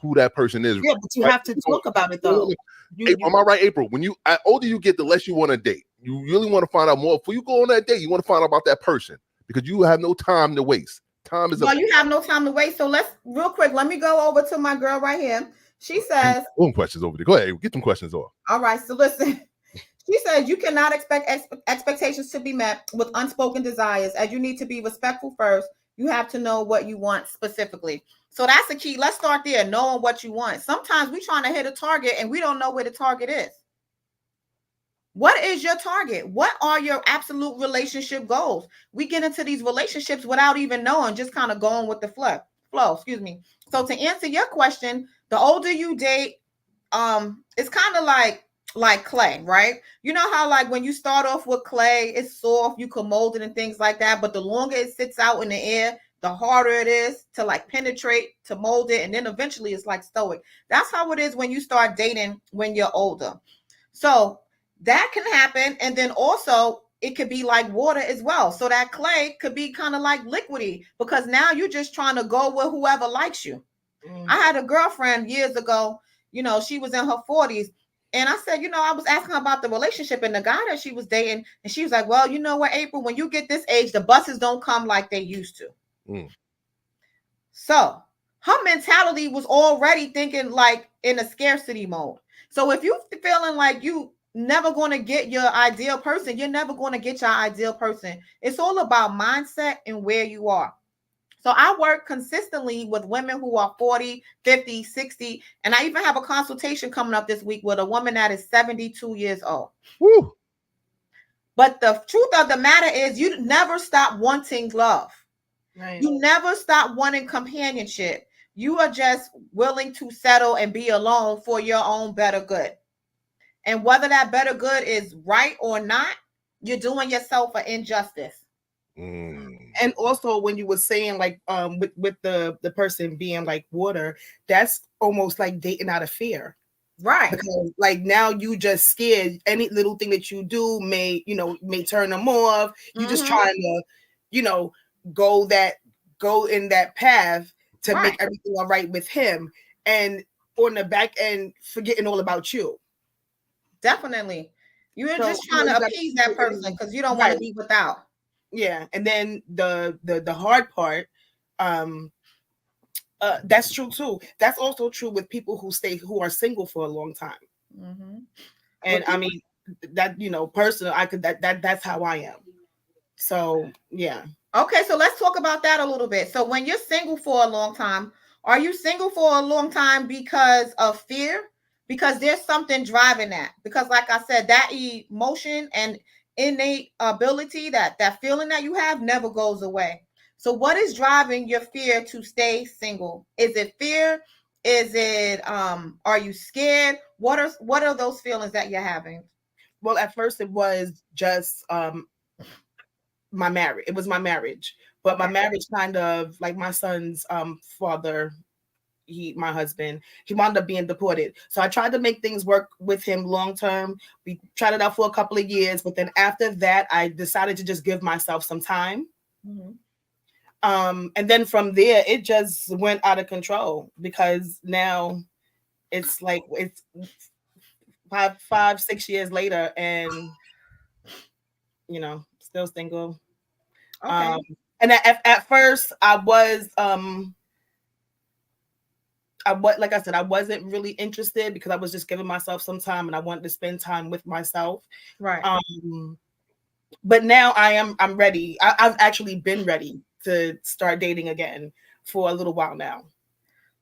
who that person is. Yeah, but you have to talk about it though. Am I right, April? When older you get, the less you want to date. You really want to find out more. Before you go on that date, you want to find out about that person because you have no time to waste. Time is. Well, you have no time to waste. So let's real quick. Let me go over to my girl right here. She says, questions over there. Go ahead, get some questions off. All right. So listen. She says you cannot expect expectations to be met with unspoken desires, as you need to be respectful first. You have to know what you want specifically. So that's the key. Let's start there, knowing what you want. Sometimes we're trying to hit a target and we don't know where the target is. What is your target? What are your absolute relationship goals? We get into these relationships without even knowing, just kind of going with the flow. So to answer your question, the older you date, it's kind of like clay, right? You know how like when you start off with clay, it's soft, you can mold it and things like that. But the longer it sits out in the air, the harder it is to like penetrate, to mold it. And then eventually it's like stoic. That's how it is when you start dating when you're older. So that can happen. And then also it could be like water as well. So that clay could be kind of like liquidy because now you're just trying to go with whoever likes you. I had a girlfriend years ago, she was in her 40s. And I said, I was asking her about the relationship and the guy that she was dating. And she was like, well, you know what, April, when you get this age, the buses don't come like they used to. So her mentality was already thinking like in a scarcity mode. So if you're feeling like you never going to get your ideal person, you're never going to get your ideal person. It's all about mindset and where you are. So I work consistently with women who are 40, 50, 60. And I even have a consultation coming up this week with a woman that is 72 years old. Woo. But the truth of the matter is you never stop wanting love. Right. You never stop wanting companionship. You are just willing to settle and be alone for your own better good. And whether that better good is right or not, you're doing yourself an injustice. And also when you were saying like with the person being like water, that's almost like dating out of fear. Right. Because like now you just scared any little thing that you do may turn them off. You just trying to, go in that path to make everything all right with him. And on the back end, forgetting all about you. Definitely. You're just trying to appease that person because you don't want to be without. Yeah, and then the hard part, that's true too. That's also true with people who are single for a long time. And I mean that personally, that's how I am. So yeah. Okay, so let's talk about that a little bit. So when you're single for a long time, are you single for a long time because of fear? Because there's something driving that. Because like I said, that emotion and innate ability, that feeling that you have never goes away. So what is driving your fear to stay single? Is it fear? Is it are you scared? What are those feelings that you're having? Well, at first it was just my marriage. It was my marriage. But my marriage kind of like my son's father, my husband, he wound up being deported. So I tried to make things work with him long term. We tried it out for a couple of years, but then after that, I decided to just give myself some time. And then from there, it just went out of control because now it's like it's 5-6 years later, and still single. Okay. And at first, I was like I said, I wasn't really interested because I was just giving myself some time and I wanted to spend time with myself. Right. But now I'm ready. I've actually been ready to start dating again for a little while now.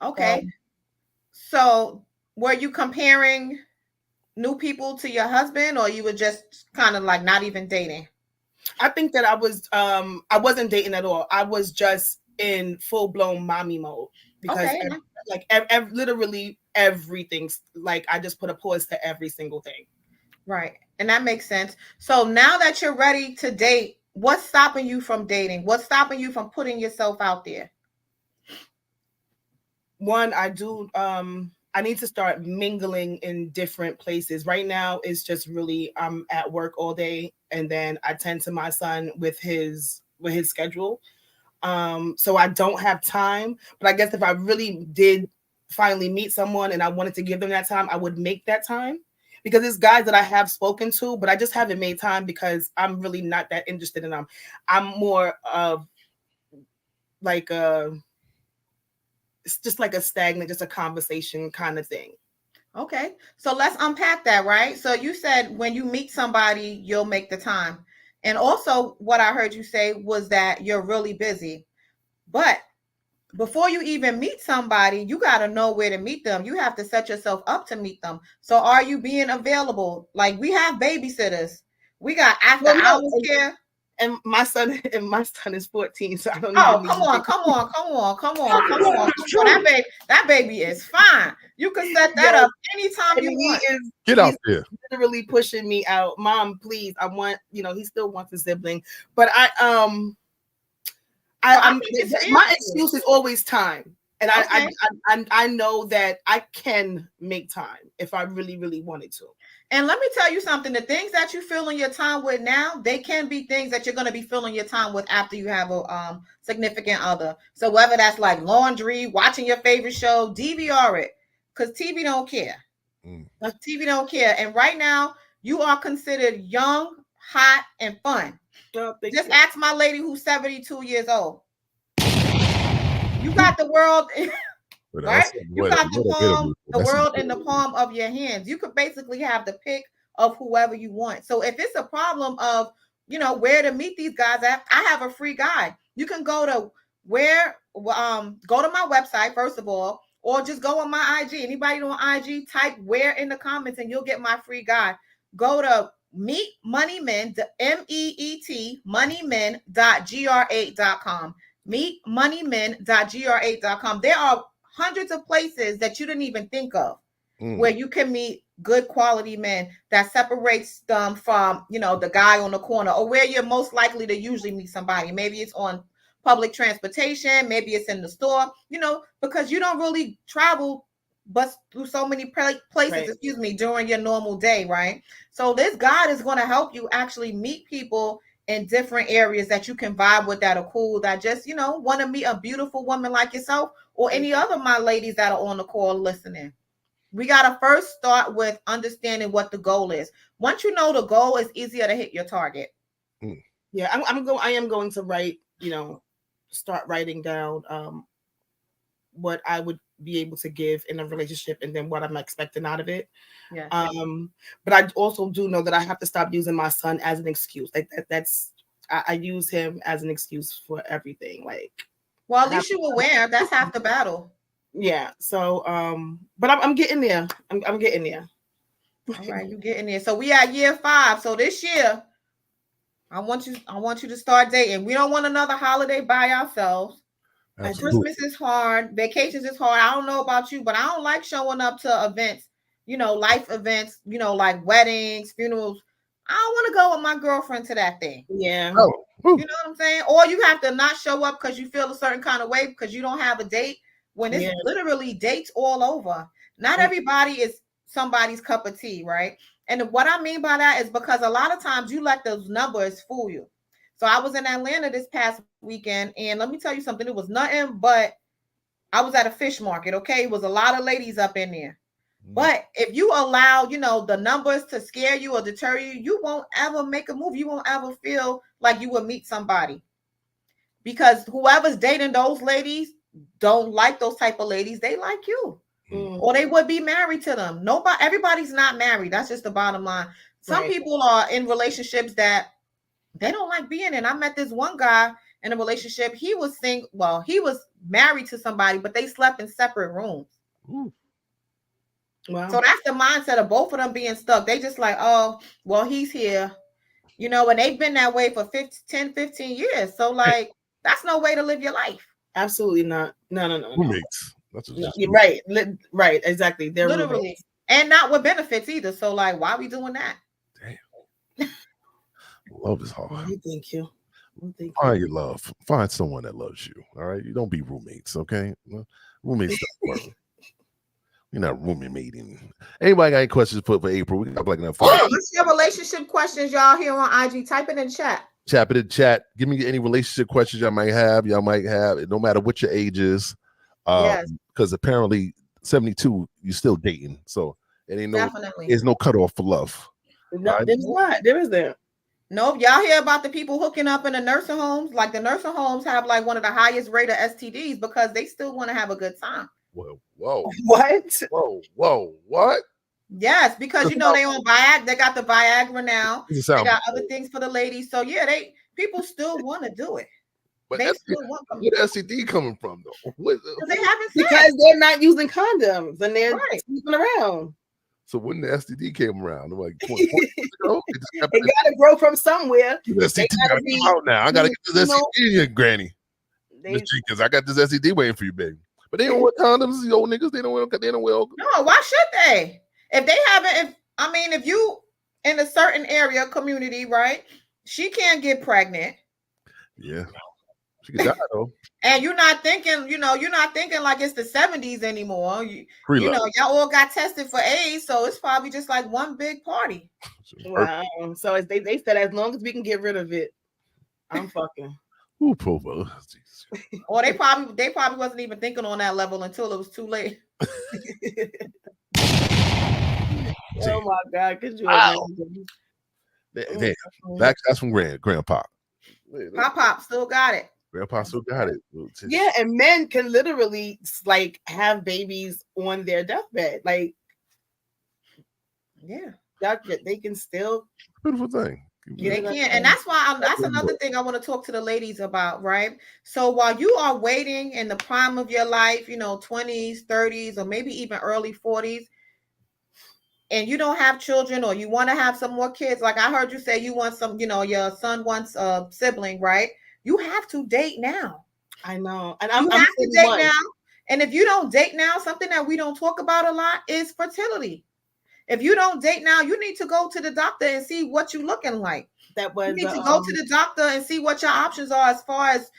Okay. So were you comparing new people to your husband, or you were just kind of like not even dating? I think that I wasn't dating at all. I was just in full blown mommy mode because Okay. literally everything's like I just put a pause to every single thing. Right. And that makes sense. So now that you're ready to date, what's stopping you from dating? What's stopping you from putting yourself out there? One, I need to start mingling in different places. Right now it's just really I'm at work all day and then I tend to my son with his schedule. So I don't have time, but I guess if I really did finally meet someone and I wanted to give them that time, I would make that time. Because there's guys that I have spoken to, but I just haven't made time because I'm really not that interested in them. I'm more of like it's just like a stagnant, just a conversation kind of thing. Okay. So let's unpack that, right? So you said when you meet somebody, you'll make the time. And also what I heard you say was that you're really busy. But before you even meet somebody, you got to know where to meet them. You have to set yourself up to meet them. So are you being available? Like we have babysitters. We got after hours care. And my son is 14, so I don't Oh, even come on. That baby is fine. You can set that up anytime you want. Get out there. Literally pushing me out. Mom, please. I want, he still wants a sibling. But my excuse is always time. And I know that I can make time if I really, really wanted to. And let me tell you something, the things that you fill in your time with now, they can be things that you're going to be filling your time with after you have a significant other. So whether that's like laundry, watching your favorite show, DVR it, because TV don't care. TV don't care. And right now, you are considered young, hot, and fun. Just ask my lady who's 72 years old. You got the world... Right? You got the world in the palm of your hands. You could basically have the pick of whoever you want. So if it's a problem of, where to meet these guys at, I have a free guide. You can go to go to my website, first of all, or just go on my IG. Anybody on IG, type where in the comments and you'll get my free guide. Go to Meet Money Men, MEET, moneymen.gr8.com. meetmoneymen.gr8.com. There are hundreds of places that you didn't even think of where you can meet good quality men that separates them from, the guy on the corner, or where you're most likely to usually meet somebody. Maybe it's on public transportation, maybe it's in the store, because you don't really travel but through so many places, during your normal day, right? So this guide is going to help you actually meet people in different areas that you can vibe with, that are cool, that just, want to meet a beautiful woman like yourself, or any other my ladies that are on the call listening. We got to first start with understanding what the goal is. Once you know the goal, it's easier to hit your target. Yeah, I am going to write, start writing down what I would be able to give in a relationship and then what I'm expecting out of it. Yeah. But I also do know that I have to stop using my son as an excuse. Like I use him as an excuse for everything. Like, well, at least you're aware. That's half the battle. Yeah. So, but I'm getting there. I'm getting there. All right, you getting there. So we at year 5. So this year, I want you to start dating. We don't want another holiday by ourselves. Christmas is hard. Vacations is hard. I don't know about you, but I don't like showing up to events, life events, like weddings, funerals. I don't want to go with my girlfriend to that thing. Yeah. You know what I'm saying? Or you have to not show up because you feel a certain kind of way because you don't have a date, when it's literally dates all over. Not everybody is somebody's cup of tea, right? And what I mean by that is because a lot of times you let those numbers fool you. So I was in Atlanta this past weekend, and let me tell you something. It was nothing but I was at a fish market, okay? It was a lot of ladies up in there. But if you allow, the numbers to scare you or deter you, you won't ever make a move. You won't ever feel like you would meet somebody. Because whoever's dating those ladies don't like those type of ladies. They like you. Or they would be married to them. Everybody's not married. That's just the bottom line. Some people are in relationships that They don't like being in. I met this one guy in a relationship. He was single. Well, he was married to somebody, but they slept in separate rooms. Ooh. Wow. So that's the mindset of both of them being stuck. They just like, oh, well, he's here, you know, and they've been that way for 10, 15 years. So like, that's no way to live your life. Absolutely not. No. Roommates. That's what You're right. Right. Exactly. They're Literally. roommates. And not with benefits either. So like, why are we doing that? Damn. Love is hard. Well, thank you. Find your love. Find someone that loves you. All right. You don't be roommates. Okay. Roommates don't work. You're not roommating. Anybody got any questions to put for April? We got like enough. What's your relationship questions, y'all, here on IG? Type it in chat. Tap it in chat. Give me any relationship questions y'all might have. Y'all might have it, no matter what your age is. Yes. Because apparently 72, you're still dating. So it ain't there's no cutoff for love. No, right? there's not. There is there. Nope. Y'all hear about the people hooking up in the nursing homes? Like the nursing homes have like one of the highest rate of STDs because they still want to have a good time. Whoa. What? Whoa. What? Yes, because you know they on Viagra. They got the Viagra now. They got other things for the ladies. So yeah, people still want to do it. But they still want them. Where the STD coming from though? They haven't sex. Because they're not using condoms and they're sleeping around. So when the STD came around, like 20 years ago, it gotta grow from somewhere. The STD gotta come out now. I gotta get this STD in your granny. Because I got this STD waiting for you, baby. But they don't wear condoms, these old niggas. They don't wear. No, why should they? If they haven't, if you in a certain area, community, right? She can't get pregnant. Yeah. She could die though. And you're not thinking like it's the 70s anymore. You know, y'all all got tested for AIDS, so it's probably just like one big party. Wow. So they said as long as we can get rid of it, I'm fucking. Ooh, Provo. Or they probably wasn't even thinking on that level until it was too late. Oh my God, could you imagine? That's from Grandpa. Pop still got it. Grandpa still got it. Yeah, and men can literally like have babies on their deathbed. Like, yeah, they can still. Beautiful thing. They can, and that's why that's another thing I want to talk to the ladies about, right? So while you are waiting in the prime of your life, 20s, 30s, or maybe even early 40s, and you don't have children or you want to have some more kids, like I heard you say you want some, your son wants a sibling, right? You have to date now. I know. And you have to date now. And if you don't date now, something that we don't talk about a lot is fertility. If you don't date now, you need to go to the doctor and see what you're looking like. You need to go to the doctor and see what your options are as far as,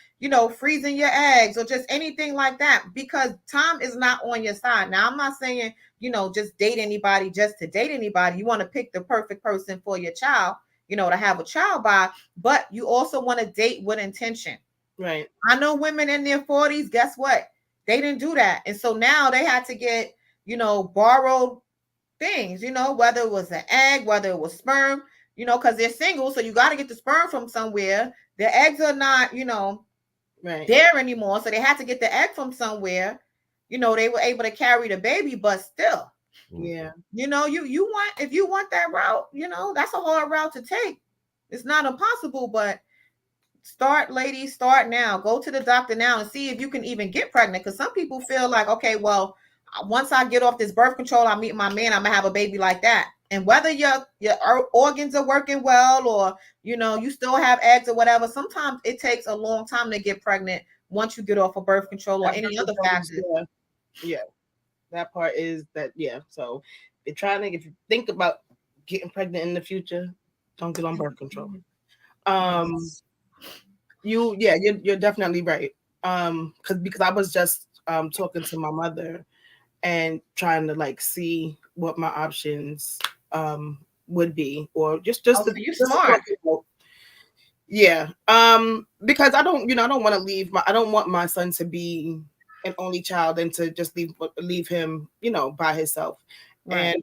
freezing your eggs or just anything like that, because time is not on your side. Now, I'm not saying, just date anybody just to date anybody. You want to pick the perfect person for your child, to have a child by, but you also want to date with intention. Right. I know women in their 40s, guess what? They didn't do that. And so now they had to get, borrowed things, whether it was an egg, whether it was sperm, because they're single. So you got to get the sperm from somewhere. Their eggs are not, there anymore. So they had to get the egg from somewhere. They were able to carry the baby, but still. Yeah. If you want that route, that's a hard route to take. It's not impossible, but start now. Go to the doctor now and see if you can even get pregnant. Because some people feel like, okay, well, once I get off this birth control, I meet my man, I'm gonna have a baby like that. And whether your organs are working well or you still have eggs or whatever, sometimes it takes a long time to get pregnant once you get off of birth control or any other factors. Yeah. That part is that, yeah. So if you think about getting pregnant in the future, don't get on birth control. You're definitely right. Because I was just talking to my mother and trying to see what my options would be, or just you're smart. Yeah. Because I don't want to I don't want my son to be an only child and to just leave him, by himself. Right.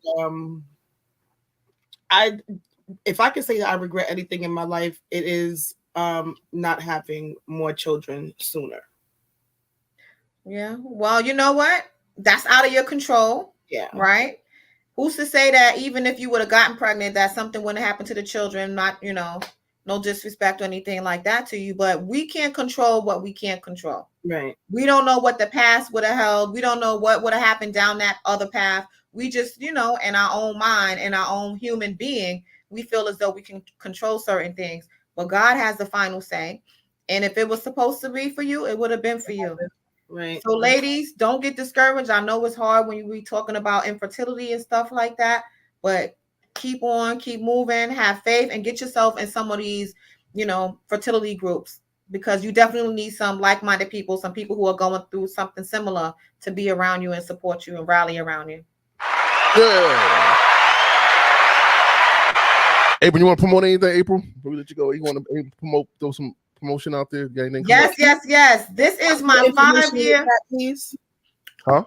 And if I could say that I regret anything in my life, it is not having more children sooner. Yeah. Well, you know what? That's out of your control. Yeah. Right. Who's to say that even if you would have gotten pregnant, that something wouldn't happen to the children? Not, No disrespect or anything like that to you, but we can't control what we can't control. Right. We don't know what the past would have held. We don't know what would have happened down that other path. We just, in our own mind, in our own human being, we feel as though we can control certain things. But God has the final say. And if it was supposed to be for you, it would have been for you. Right. So ladies, don't get discouraged. I know it's hard when we talking about infertility and stuff like that, but keep on, keep moving, have faith, and get yourself in some of these, fertility groups, because you definitely need some like-minded people, some people who are going through something similar to be around you and support you and rally around you. Yeah. April, you want to promote anything, April? Before we let you go, you want to promote, throw some promotion out there? Yes. This is my 5-year. Please. Huh?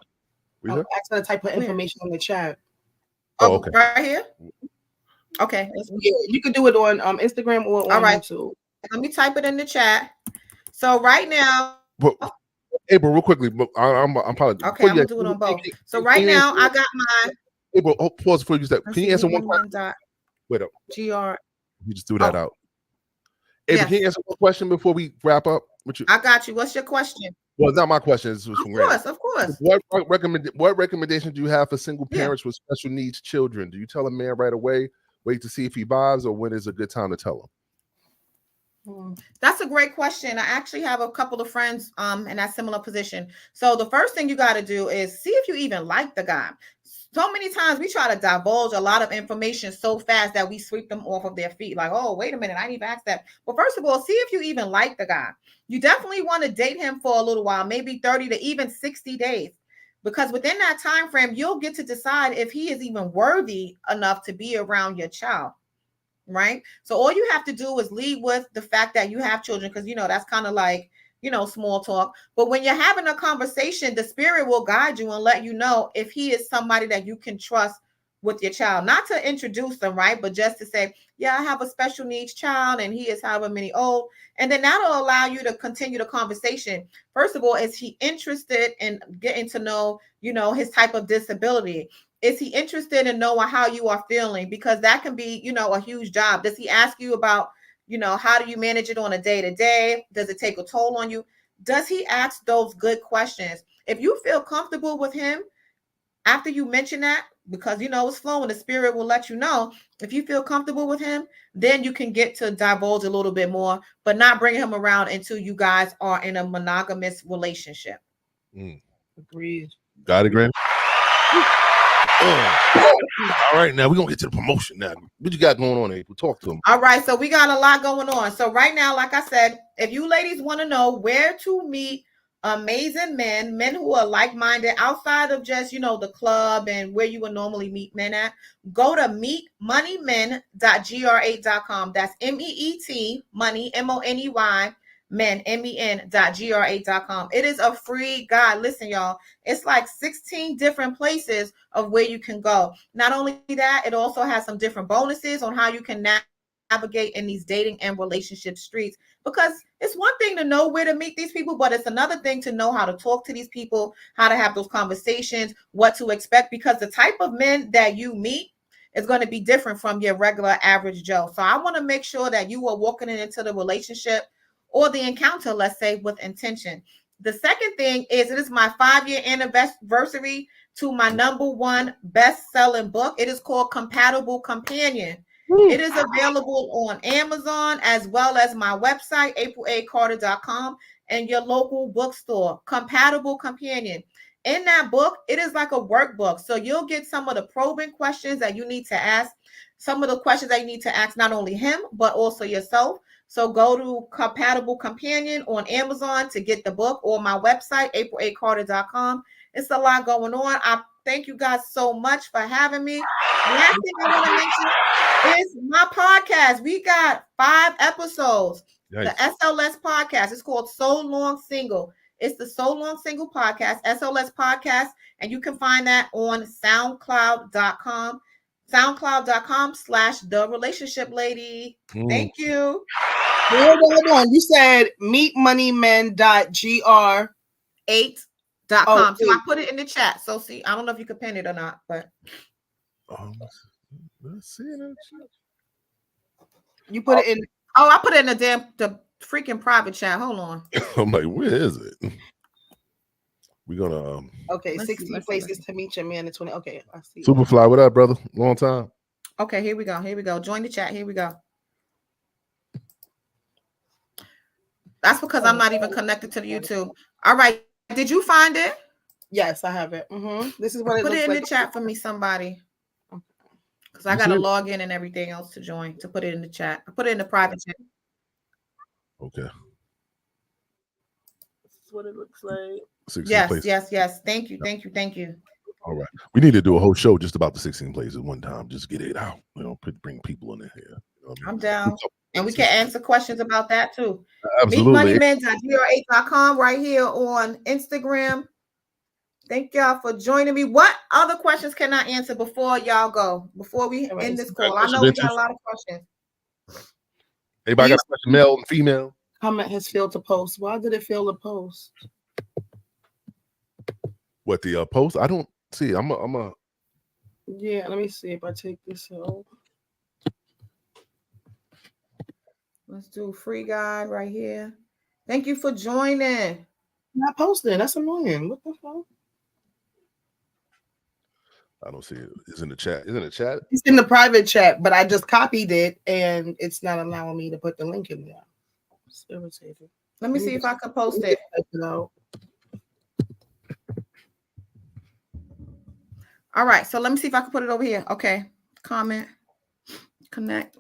I'm asking to type of information on the chat. Oh, okay. Right here. Okay. Yeah, you can do it on Instagram or on YouTube. Let me type it in the chat. So right now, April, real quickly, I'm probably okay. I'm gonna do it on both. So right now, I got my April. Pause before you use that. Can you answer one question? Wait up. GR. You just threw that out. April, can you answer one question before we wrap up? I got you. What's your question? Well, it's not my question. It's from Of course. What recommendations do you have for single parents with special needs children? Do you tell a man right away, wait to see if he vibes, or when is a good time to tell him? That's a great question. I actually have a couple of friends in that similar position. So the first thing you got to do is see if you even like the guy. So many times we try to divulge a lot of information so fast that we sweep them off of their feet. Like, oh, wait a minute, I didn't even ask that. But first of all, see if you even like the guy. You definitely want to date him for a little while, maybe 30 to even 60 days. Because within that time frame, you'll get to decide if he is even worthy enough to be around your child. Right? So all you have to do is lead with the fact that you have children, because, that's kind of like, small talk. But when you're having a conversation, the spirit will guide you and let you know if he is somebody that you can trust with your child. Not to introduce them, right? But just to say, yeah, I have a special needs child and he is however many old. And then that'll allow you to continue the conversation. First of all, is he interested in getting to know, his type of disability? Is he interested in knowing how you are feeling? Because that can be, a huge job. Does he ask you about, how do you manage it on a day-to-day? Does it take a toll on you? Does he ask those good questions? If you feel comfortable with him, after you mention that, because it's flowing, the spirit will let you know. If you feel comfortable with him, then you can get to divulge a little bit more, but not bring him around until you guys are in a monogamous relationship. Agreed. Got it, Granny? All right, now we're gonna get to the promotion now. What you got going on, April? Talk to them. All right, so we got a lot going on. So right now, like I said, if you ladies want to know where to meet amazing men who are like-minded outside of just the club and where you would normally meet men at, go to meetmoneymen.gr8.com. That's MEET money MONEY men.gr8.com. It is a free guide. Listen, y'all, it's like 16 different places of where you can go. Not only that, it also has some different bonuses on how you can navigate in these dating and relationship streets, because it's one thing to know where to meet these people, but it's another thing to know how to talk to these people, how to have those conversations, what to expect, because the type of men that you meet is going to be different from your regular average Joe. So I want to make sure that you are walking into the relationship or the encounter, let's say, with intention. The second thing is, it is my 5-year anniversary to my #1 best-selling book. It is called Compatible Companion. It is available on Amazon as well as my website, april-a-carter.com, and your local bookstore. Compatible Companion. In that book, it is like a workbook. So you'll get some of the probing questions that you need to ask, some of the questions that you need to ask not only him, but also yourself. So go to Compatible Companion on Amazon to get the book, or my website, april-a-carter.com. It's a lot going on. I thank you guys so much for having me. Last thing I want to mention is my podcast. We got 5 episodes. Nice. The SLS podcast. It's called So Long Single. It's the So Long Single podcast, SLS podcast, and you can find that on SoundCloud.com. SoundCloud.com/TheRelationshipLady. Thank you. Hold on. You said meetmoneymen.gr8.com. So I put it in the chat. So see, I don't know if you can pin it or not, but let's see that. You put it in. Oh, I put it in the freaking private chat. Hold on. I'm like, where is it? We're gonna Okay, Let's 16 see. places to meet your man in 20. Okay, I see. Superfly, what up, brother? Long time. Okay, here we go. Here we go. Join the chat. Here we go. That's because I'm not even connected to the YouTube. All right. Did you find it? Yes, I have it. This is what it Put looks it in like. the chat for me, somebody. Because I got to log in and everything else to join, to put it in the chat. I put it in the private chat. Okay. This is what it looks like. 16 Yes, places. yes. Thank you. All right. We need to do a whole show just about the 16 places one time. Just get it out. Bring people in here. You know what I mean? I'm down. And we can answer questions about that too. Absolutely. MeetMoneyMen.gr8.com right here on Instagram. Thank y'all for joining me. What other questions can I answer before y'all go? Before we end this call? I know we got a lot of questions. Anybody got a question, male and female? Comment has failed to post. Why did it fail to post? What, the post? I don't see. I'm a. Yeah, let me see if I take this out. Let's do free guide right here. Thank you for joining. Not posting. That's annoying. What the fuck? I don't see it. It's in the chat. Is it in the chat? It's in the private chat, but I just copied it and it's not allowing me to put the link in there. It's irritating. Let me see if I can post it. All right, so let me see if I can put it over here. Okay, comment, connect.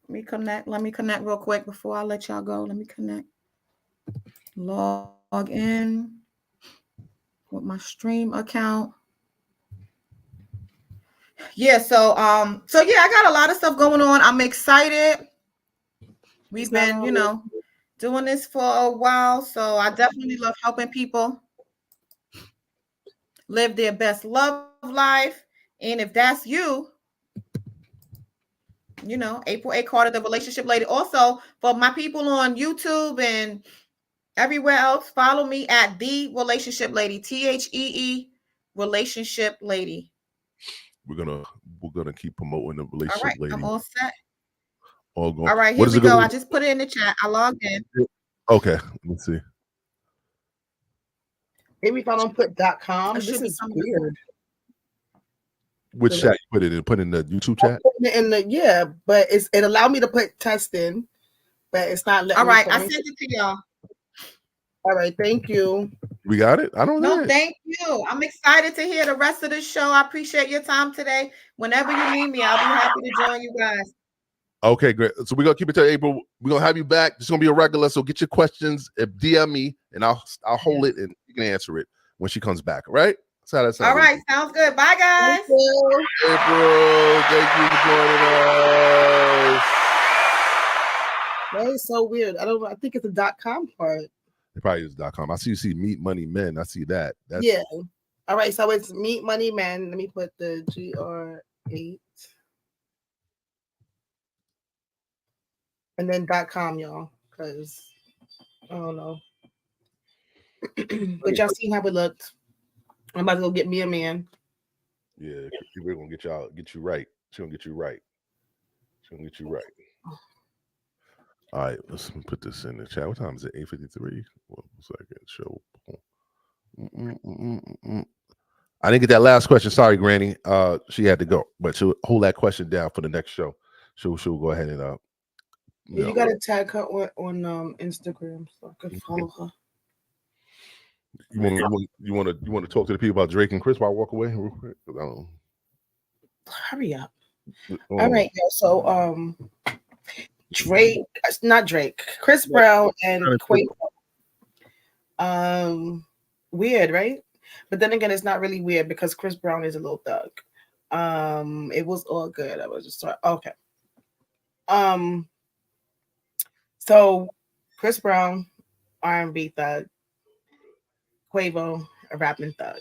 Let me connect real quick before I let y'all go. Let me connect. Log in with my stream account. Yeah, so yeah, I got a lot of stuff going on. I'm excited. We've been, doing this for a while, so I definitely love helping people live their best love life. And if that's you, April A. Carter, the relationship lady. Also, for my people on YouTube and everywhere else, follow me at the relationship lady, THEE relationship lady. We're gonna keep promoting the relationship lady. I'm all set. All right, here we go. I just put it in the chat. I logged in. Okay, let me see. Maybe if I don't put .com, this is weird. Which chat you put it in? Put in the YouTube chat? But it allowed me to put test in, but it's not letting me. All right, I sent it to y'all. All right, thank you. We got it? I don't know. No, thank you. I'm excited to hear the rest of the show. I appreciate your time today. Whenever you need me, I'll be happy to join you guys. Okay, great. So we're gonna keep it to April. We're gonna have you back. It's gonna be a regular. So get your questions, DM me, and I'll hold it and you can answer it when she comes back. All right? That's how that sounds. All right, sounds good. Bye, guys. Thank you. April, thank you for joining us. That is so weird. I don't know. I think it's a .com part. It probably is .com. I see you see Meet Money Men. I see that. Yeah. All right. So it's Meet Money Men. Let me put the GR8. And then .com, y'all. Because I don't know. But y'all seen how it looked. I'm about to go get me a man. Yeah, we're gonna get you right. She's gonna get you right. All right, let's put this in the chat. What time is it? 8:53. 1 second. Show. I didn't get that last question. Sorry, Granny. She had to go, but she'll hold that question down for the next show. She'll go ahead and you gotta tag her on Instagram so I can follow her. You want to talk to the people about Drake and Chris while I walk away real quick? Hurry up. All right, so Chris Brown and Quavo. Weird, right? But then again, it's not really weird because Chris Brown is a little thug. It was all good. I was just okay. So Chris Brown, R&B thug, Quavo, a rapping thug.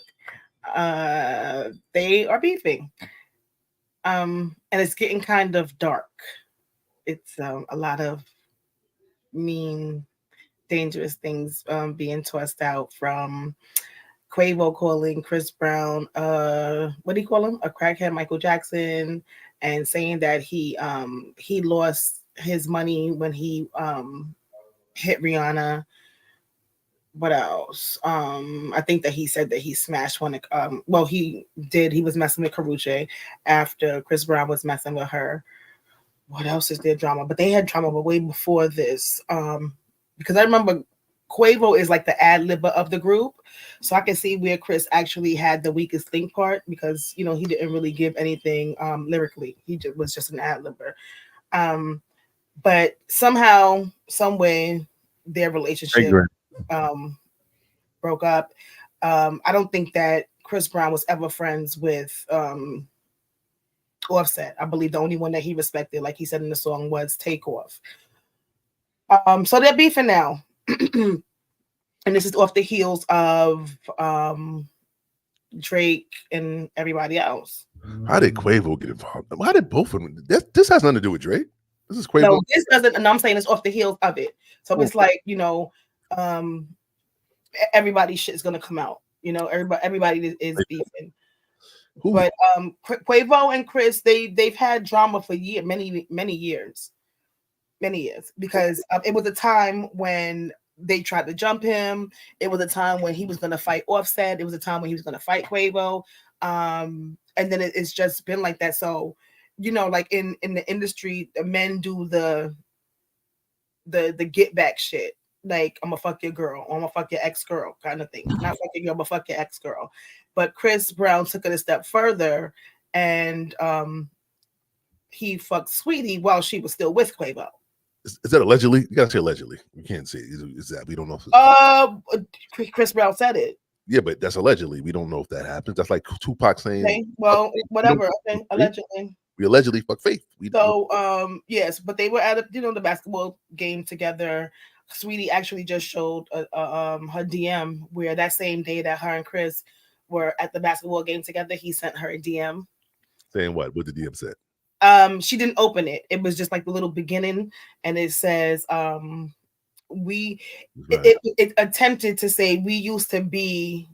They are beefing. And it's getting kind of dark. It's a lot of mean, dangerous things being tossed out from Quavo calling Chris Brown, what do you call him? A crackhead, Michael Jackson, and saying that he lost his money when he hit Rihanna. What else? I think that he said that he smashed one. Well, he did. He was messing with Karrueche after Chris Brown was messing with her. What else is their drama? But they had drama way before this. Because I remember Quavo is like the ad libber of the group, so I can see where Chris actually had the weakest think part because he didn't really give anything lyrically. He was just an ad libber. But somehow, some way, their relationship broke up. I don't think that Chris Brown was ever friends with Offset. I believe the only one that he respected, like he said in the song, was Takeoff. So they're beefing now. And this is off the heels of Drake and everybody else. How did Quavo get involved? How did both of them? This has nothing to do with Drake. This is Quavo. No, this doesn't. And I'm saying it's off the heels of it. So it's like everybody's shit is gonna come out. Everybody is beefing. Who? But Quavo and Chris, they've had drama for many years, because it was a time when they tried to jump him. It was a time when he was gonna fight Offset. It was a time when he was gonna fight Quavo. And then it's just been like that. So, like in the industry, the men do the get back shit. Like, I'm gonna fuck your girl, or I'm gonna fuck your ex-girl kind of thing. Not fuck your girl, but fuck your ex-girl. But Chris Brown took it a step further, and he fucked Sweetie while she was still with Quavo. Is that allegedly? You gotta say allegedly. We can't say is that. We don't know. If Chris Brown said it. Yeah, but that's allegedly. We don't know if that happens. That's like Tupac saying. Okay, well, whatever. Okay, allegedly. We allegedly fuck Faith. Yes, but they were at the basketball game together. Sweetie actually just showed her DM where that same day that her and Chris were at the basketball game together, he sent her a DM. Saying what? What did the DM say? She didn't open it. It was just like the little beginning, and it says, it attempted to say we used to be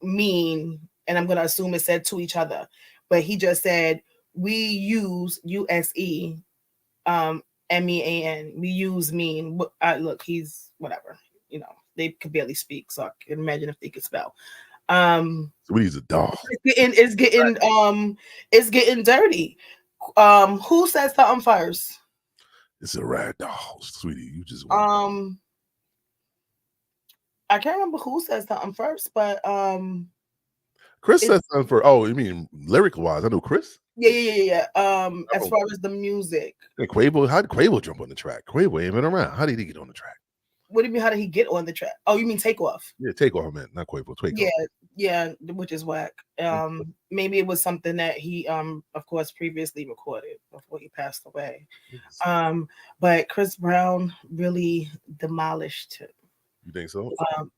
mean, and I'm gonna assume it said to each other, but he just said we use USE MEAN. We use mean. Look, he's whatever. They could barely speak, so I can imagine if they could spell. Sweetie's a dog. It's getting dirty. Who says something first? It's a rag doll, Sweetie. You just I can't remember who says something first, but Chris says something for. Oh, you mean lyrical wise? I know Chris. Yeah. As far as the music, and Quavo, how did Quavo jump on the track? Quavo ain't been around. How did he get on the track? What do you mean? How did he get on the track? Oh, you mean Takeoff? Yeah, Takeoff, man, not Quavo. Takeoff. Yeah, which is whack. Maybe it was something that he, of course, previously recorded before he passed away. But Chris Brown really demolished him. You think so?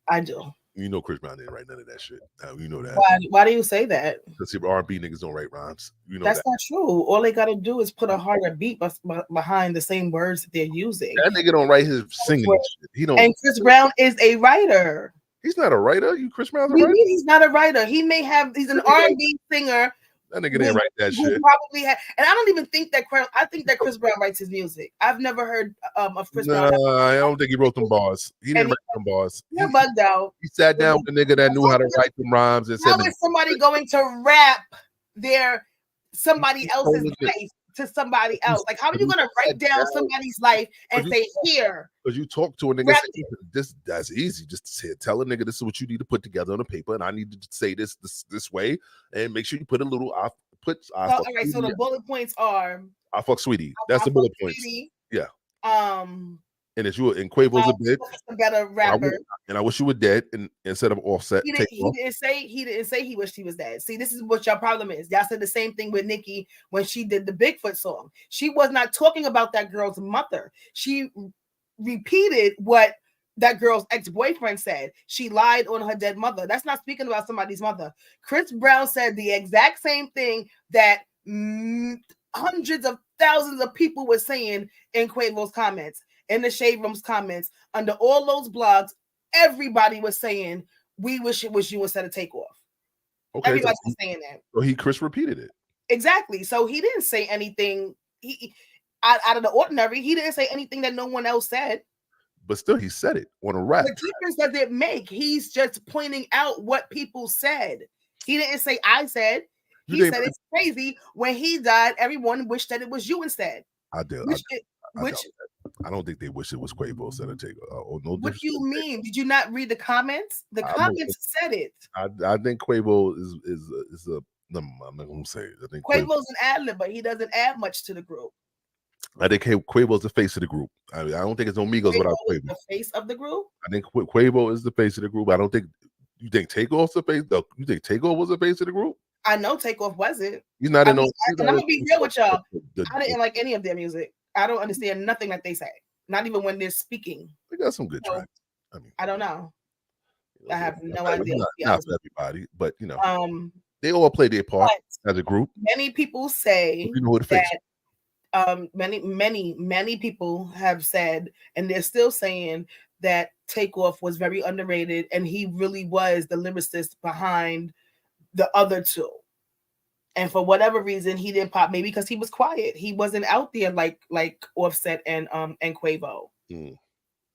I do. You know Chris Brown didn't write none of that shit. You know that. Why do you say that? Because R&B niggas don't write rhymes. You know that's not true. All they gotta do is put a harder beat behind the same words that they're using. That nigga don't write his singing shit. He don't. And Chris Brown is a writer. He's not a writer. Chris Brown's a writer? He's not a writer. He's an R&B singer. That nigga didn't write that shit. Probably had, and I don't even think that. I think that Chris Brown writes his music. I've never heard of Chris Brown. I don't think he wrote them bars. He didn't write them bars. You're bugged out. He sat down with a nigga that knew how to write them rhymes and said, "How is somebody going to rap somebody else's life to somebody else? Like, how are you going to write down somebody's life and say here?" Because you talk to a nigga, that's easy. Just tell a nigga this is what you need to put together on a paper, and I need to say this way, and make sure you put a little. All right. So the bullet points are: I fuck Sweetie. That's the bullet points. Yeah. And it's you and Quavo's a bitch. A better rapper. I wish you were dead instead of Offset. He didn't say he wished he was dead. See, this is what your problem is. Y'all said the same thing with Nicki when she did the Bigfoot song. She was not talking about that girl's mother. She repeated what that girl's ex-boyfriend said. She lied on her dead mother. That's not speaking about somebody's mother. Chris Brown said the exact same thing that hundreds of thousands of people were saying in Quavo's comments, in the Shade Room's comments, under all those blogs. Everybody was saying, "We wish it was you instead of Takeoff." Okay, everybody was saying that. So Chris repeated it. Exactly. So he didn't say anything. out of the ordinary. He didn't say anything that no one else said. But still, he said it on a rap. The difference does it make? He's just pointing out what people said. He didn't say I said. He said it's crazy. When he died, everyone wished that it was you instead. I do. I don't think they wish it was Quavo instead of Takeoff. No, what do you mean? Did you not read the comments? The comments said it. I think Quavo is a. I'm not gonna say it. I think Quavo's an ad-lib, but he doesn't add much to the group. I think Quavo's the face of the group. I don't think it's no Migos without Quavo. The face of the group. I think Quavo is the face of the group. I don't think you think Takeoff's the face. You think Takeoff was the face of the group? I know Takeoff wasn't. He's not in no. I'm gonna be real with y'all. I didn't like any of their music. I don't understand nothing that they say. Not even when they're speaking. They got some good tracks. I don't know. I have no idea. Not for everybody, but they all play their part as a group. Many people say that many people have said, and they're still saying that Takeoff was very underrated, and he really was the lyricist behind the other two. And for whatever reason, he didn't pop. Maybe because he was quiet. He wasn't out there like Offset and Quavo.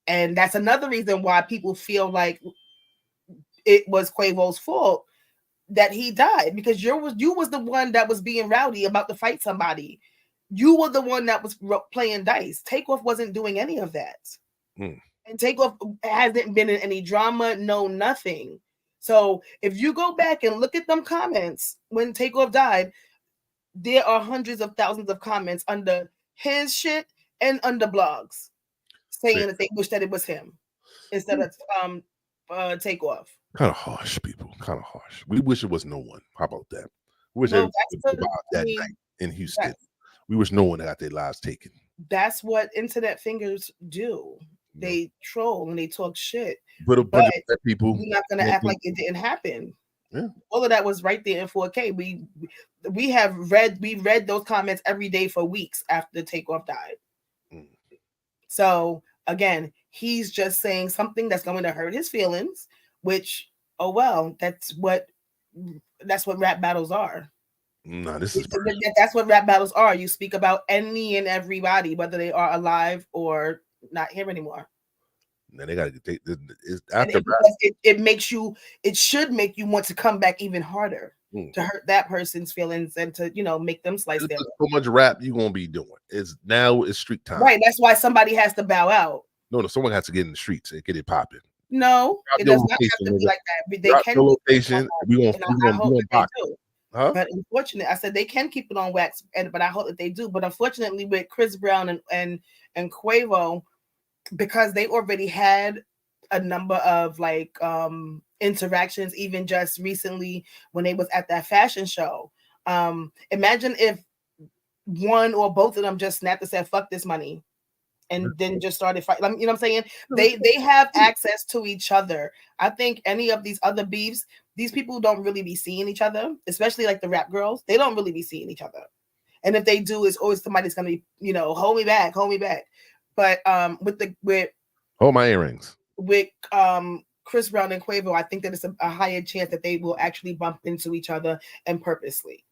And that's another reason why people feel like it was Quavo's fault that he died, because you was the one that was being rowdy about to fight somebody. You were the one that was playing dice. Takeoff wasn't doing any of that. And Takeoff hasn't been in any drama, no nothing. So if you go back and look at them comments when Takeoff died, there are hundreds of thousands of comments under his shit and under blogs saying that they wish that it was him instead of Takeoff. Kind of harsh, people. Kind of harsh. We wish it was no one. How about that? We wish everyone that night in Houston. We wish no one got their lives taken. That's what internet fingers do. They troll and they talk shit. But a bunch of people. We're not gonna act like it didn't happen. Yeah. All of that was right there in 4K. We read those comments every day for weeks after Takeoff died. So again, he's just saying something that's going to hurt his feelings, which, oh well, that's what rap battles are. No, that's what rap battles are. You speak about any and everybody, whether they are alive or not here anymore. Now they gotta take this after it should make you want to come back even harder to hurt that person's feelings and to make them slice their so much rap you gonna be doing. It's street time. Right. That's why somebody has to bow out. No, someone has to get in the streets and get it popping. No, it does not have to be like that. They can location. We gonna box. Huh? But unfortunately, I said they can keep it on wax, but I hope that they do. But unfortunately, with Chris Brown and Quavo, because they already had a number of interactions, even just recently when they was at that fashion show. Imagine if one or both of them just snapped and said, "Fuck this money," and then just started fighting. You know what I'm saying? They have access to each other. I think any of these other beefs, these people don't really be seeing each other, especially like the rap girls. They don't really be seeing each other. And if they do, it's always somebody's gonna be, hold me back. But with hold my earrings. With Chris Brown and Quavo, I think that it's a higher chance that they will actually bump into each other and purposely.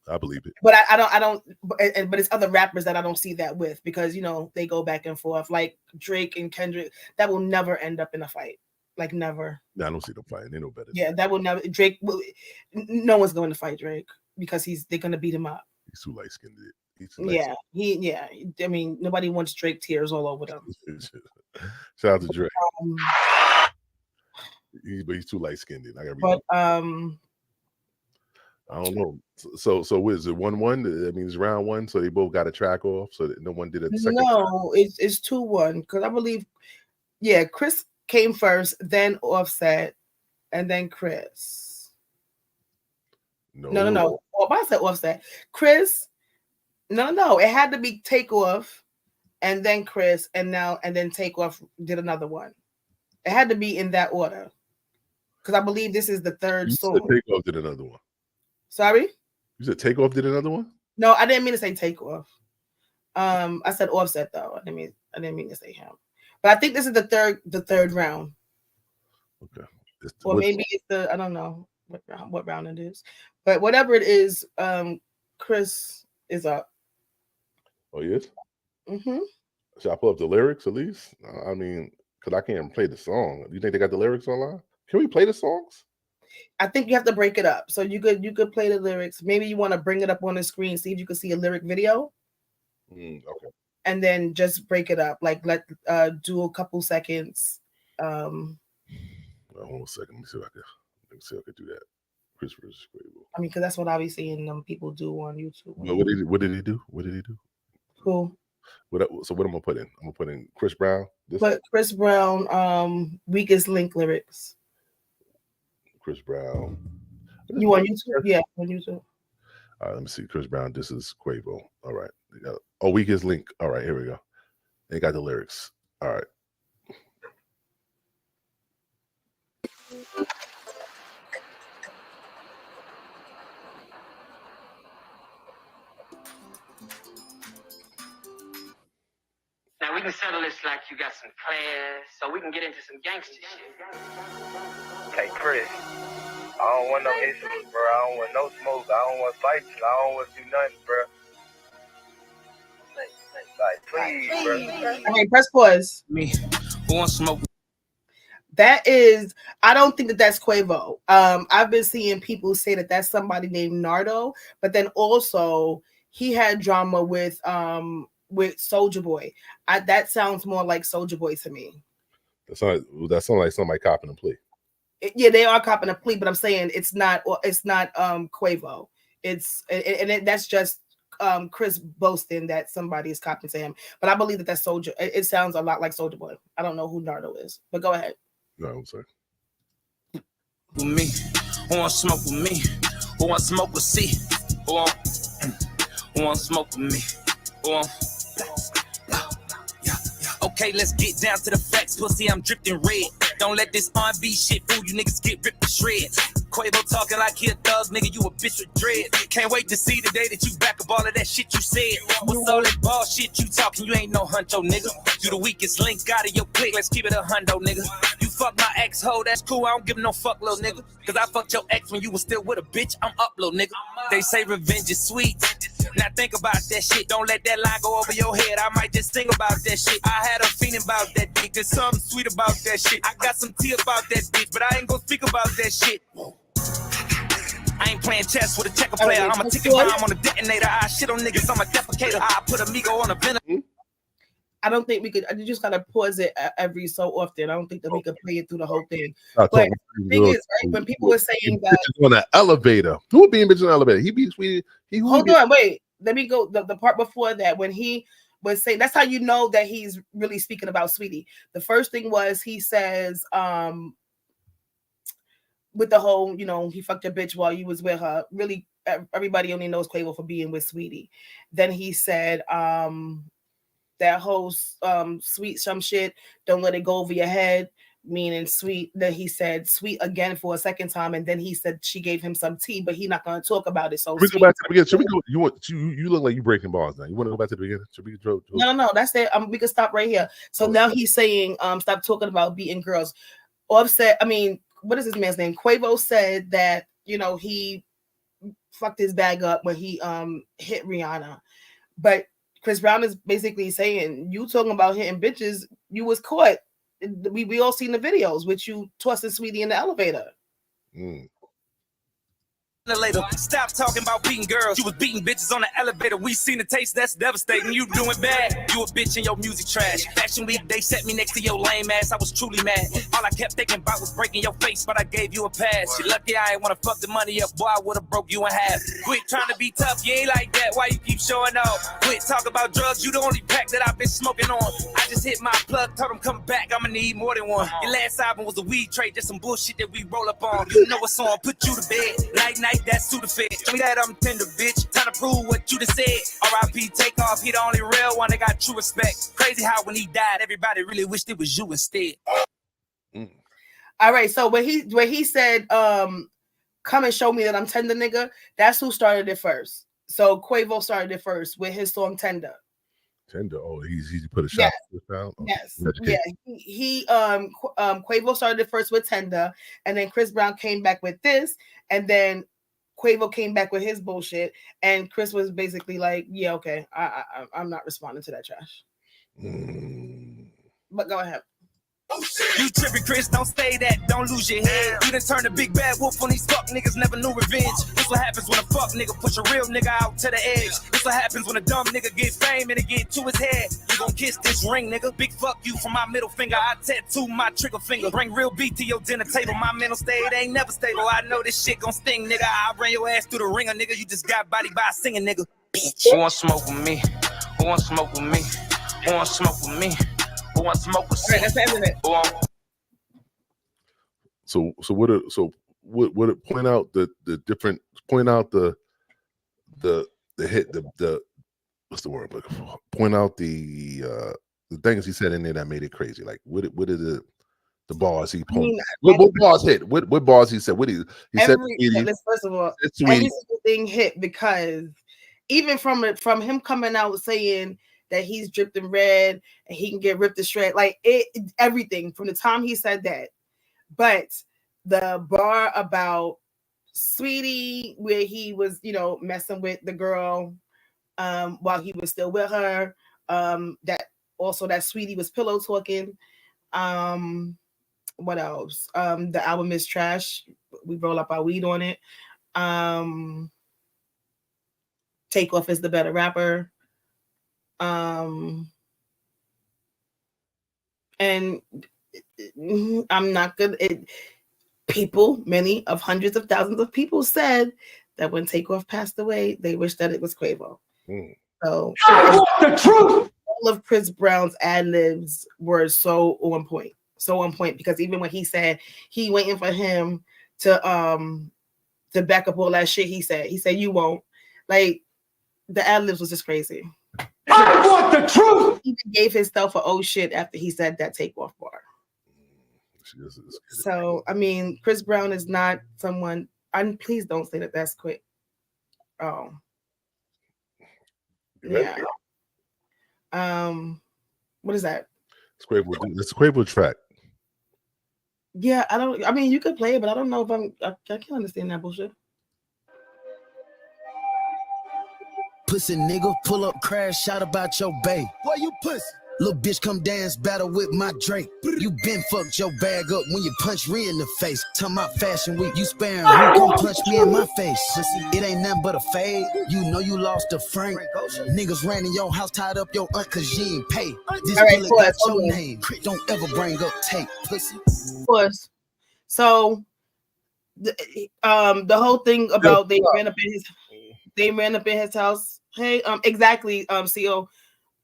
I believe it. But I don't. But it's other rappers that I don't see that with, because they go back and forth, like Drake and Kendrick. That will never end up in a fight. Like never. No, I don't see them fighting. They know better. Yeah, that will never. Drake will. No one's going to fight Drake because they're going to beat him up. He's too light skinned. I mean, nobody wants Drake tears all over them. Shout out to Drake. But he's too light skinned. I don't know. So what is it? 1-1? That means round one. So they both got a track off. So that no one did a second. No, it's 2-1 because I believe, Chris came first, then Offset, and then Chris. No. Oh, I said Offset. Chris. No. It had to be Takeoff, and then Chris, and then Takeoff did another one. It had to be in that order because I believe this is the third song. Takeoff did another one. Sorry? You said Takeoff did another one? No, I didn't mean to say Takeoff. I said Offset though. I didn't mean to say him. But I think this is the third round. Okay. Or maybe it's I don't know what round it is. But whatever it is, Chris is up. Oh, yes. Mm-hmm. Should I pull up the lyrics at least? I mean, because I can't play the song. Do you think they got the lyrics online? Can we play the songs? I think you have to break it up. So you could play the lyrics. Maybe you want to bring it up on the screen, see if you can see a lyric video. Okay. And then just break it up. Like do a couple seconds. Hold on a second. Let me see if I can do that. Chris versus Quavo. I mean, because that's what I be seeing people do on YouTube. What did he do? Who? So what I'm gonna put in? I'm gonna put in Chris Brown. But Chris Brown, weakest link lyrics. Chris Brown. You on YouTube? Yeah, on YouTube. All right, let me see. Chris Brown. This is Quavo. All right. Weakest link. All right, here we go. They got the lyrics. All right. Now we can settle this like you got some class, so we can get into some gangster shit. Hey Chris, I don't want no issues, bro. I don't want no smoke. I don't want fights. I don't want to do nothing, bro. Like, please, bro. Okay, press pause. Me, who wants smoke? That is, I don't think that's Quavo. I've been seeing people say that that's somebody named Nardo, but then also he had drama with Soulja Boy. That sounds more like Soulja Boy to me. That sounds like somebody copping a plea. Yeah, they are copping a plea, but I'm saying it's not Quavo. That's just Chris boasting that somebody is copping to him. But I believe that's Soulja. It sounds a lot like Soulja Boy. I don't know who Nardo is, but go ahead. No, I'm sorry. With me, who want smoke with me? Who want smoke with C? Who want smoke with me? Who want? Okay, let's get down to the facts, pussy. I'm dripping red. Don't let this R&B shit fool you niggas, get ripped to shreds. Quavo talking like he a thug, nigga, you a bitch with dread. Can't wait to see the day that you back up all of that shit you said. What's all that ball shit you talking? You ain't no huncho, nigga. You the weakest link out of your clique, let's keep it a hundo, nigga. You fuck my ex-hoe, that's cool, I don't give no fuck, little nigga. Cause I fucked your ex when you was still with a bitch, I'm up, little nigga. They say revenge is sweet. Now think about that shit, don't let that line go over your head. I might just think about that shit. I had a feeling about that dick, there's something sweet about that shit. I got some tea about that bitch, but I ain't gonna speak about that shit. I ain't playing chess with a checker player. I'm a ticket bomb on a detonator. I shit on niggas, I'm a defecator. I put amigo on a venom. I don't think we could. You just gotta pause it every so often. I don't think that we could play it through the whole thing. But the thing is, right, when people were saying that on the elevator, who would be in bitch on the elevator? He be sweet. Hold on, wait. Let me go. The part before that, when he was saying, that's how you know that he's really speaking about Sweetie. The first thing was he says, with the whole, he fucked your bitch while you was with her. Really, everybody only knows Quavo for being with Sweetie. Then he said, that whole sweet some shit, don't let it go over your head, meaning sweet. Then he said sweet again for a second time, and then he said she gave him some tea, but he's not going to talk about it. So we go back to the beginning. Should we go? You look like you breaking balls now. You want to go back to the beginning? Should we go? No, that's it. We can stop right here. So now he's saying, stop talking about beating girls. Offset. I mean, what is this man's name? Quavo said that he fucked his bag up when he hit Rihanna, but Chris Brown is basically saying, you talking about hitting bitches, you was caught. We all seen the videos with you tossing Sweetie in the elevator. Later. Stop talking about beating girls. You was beating bitches on the elevator. We seen the taste, that's devastating. You doing bad. You a bitch in your music trash. Fashion week, they set me next to your lame ass. I was truly mad. All I kept thinking about was breaking your face, but I gave you a pass. You lucky I ain't wanna fuck the money up, boy. I would've broke you in half. Quit trying to be tough, you ain't like that. Why you keep showing off? Quit talking about drugs, you the only pack that I've been smoking on. I just hit my plug, told him come back, I'ma need more than one. Your last album was a weed trade, just some bullshit that we roll up on. You know what's on, put you to bed. Night, that's Sudafed. Tell me that I'm tender, bitch. Trying to prove what you just said. R.I.P. Takeoff, he the only real one that got true respect. Crazy how when he died, everybody really wished it was you instead. All right, so when he said, come and show me that I'm tender, nigga, that's who started it first. So Quavo started it first with his song Tender. Tender. Oh, he put a shot. Yes. Yeah. He Quavo started it first with Tender, and then Chris Brown came back with this, and then Quavo came back with his bullshit, and Chris was basically like, "Yeah, okay, I'm not responding to that trash." But go ahead. You trippin', Chris, don't stay that, don't lose your head. You done turned a big bad wolf on these fuck niggas, never knew revenge. This what happens when a fuck nigga push a real nigga out to the edge. This what happens when a dumb nigga get fame and it get to his head. You gon' kiss this ring, nigga. Big fuck you from my middle finger. I tattoo my trigger finger. Bring real beat to your dinner table. My mental state ain't never stable. I know this shit gon' sting, nigga. I ran your ass through the ringer, nigga. You just got body by a singing, nigga. Bitch. Who want smoke with me? Who want smoke with me? Who want smoke with me? Who want smoke with me? All right, that's the end of it. So what it point out the different, point out the hit, the what's the word? Point out the things he said in there that made it crazy. Like what are the bars he pulled? What bars hit? What bars he said? What he said? First of all, every single thing hit, because even from him coming out saying that he's dripped in red and he can get ripped to shred, like everything from the time he said that. But the bar about Sweetie, where he was, messing with the girl while he was still with her, that Sweetie was pillow talking. What else? The album is trash. We roll up our weed on it. Takeoff is the better rapper. And I'm not good. Many of hundreds of thousands of people said that when Takeoff passed away, they wish that it was Quavo. So I want the truth. All of Chris Brown's ad-libs were so on point, because even when he said he waiting for him to back up all that shit, he said you won't. Like, the ad-libs was just crazy. I want the truth. He even gave himself a oh shit after he said that Takeoff bar. So I mean, Chris Brown is not someone. And please don't say that that's quick. Oh, yeah. What is that? It's a Quavo track. Yeah, I mean, you could play it, but I don't know if I can't understand that bullshit. Pussy nigga, pull up, crash, shout about your bae. Why you pussy? Little bitch come dance, battle with my Drake. You been fucked your bag up when you punch Rhea in the face. Tell my fashion week, you sparing who come punch me in my face. It ain't nothing but a fade. You know you lost a Frank. Niggas ran in your house, tied up your aunt cause you ain't pay. This bullet got your name. Don't ever bring up tape, pussy. So the whole thing about they ran up in his house. Hey, exactly, CO.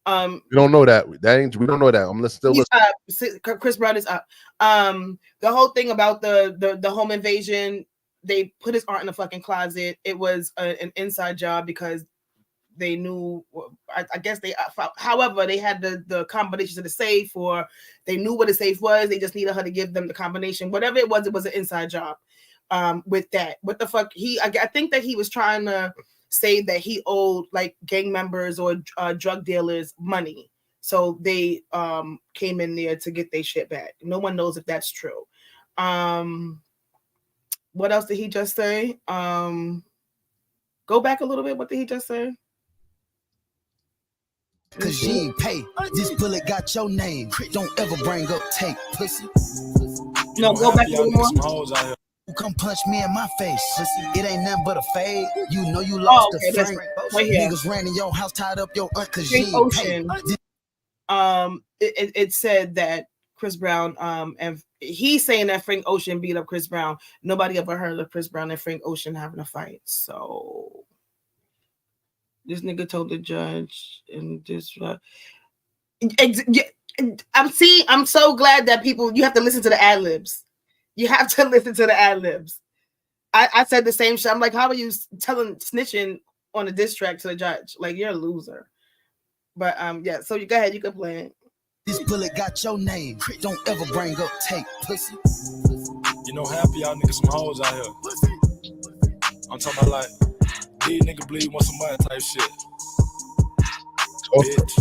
We don't know that. We don't know that. I'm still listening. Chris Brown is up. The whole thing about the home invasion, they put his art in the fucking closet. It was an inside job because they knew. I guess they. However, they had the combination of the safe, or they knew what the safe was. They just needed her to give them the combination. Whatever it was an inside job. With that, what the fuck? I think that he was trying to say that he owed like gang members or drug dealers money, so they came in there to get their shit back. No one knows if that's true. What else did he just say? Go back a little bit. What did he just say? Cause you ain't pay. This bullet got your name. Don't ever bring up tape, pussy. No, go back a little more. Come punch me in my face. It ain't nothing but a fade. You know you lost the Frank. Right. Niggas ran in your house, tied up your aunt cause you ain't pay. It said that Chris Brown, and he's saying that Frank Ocean beat up Chris Brown. Nobody ever heard of Chris Brown and Frank Ocean having a fight. So this nigga told the judge, and this I'm so glad that you have to listen to the ad-libs. You have to listen to the ad-libs. I said the same shit. I'm like, how are you snitching on a diss track to the judge? Like, you're a loser. But yeah, so you go ahead, you can play it. This bullet got your name. Don't ever bring up tape, pussy. You know, half of y'all niggas some hoes out here. I'm talking about like, these niggas bleed want some money type shit. Bitch.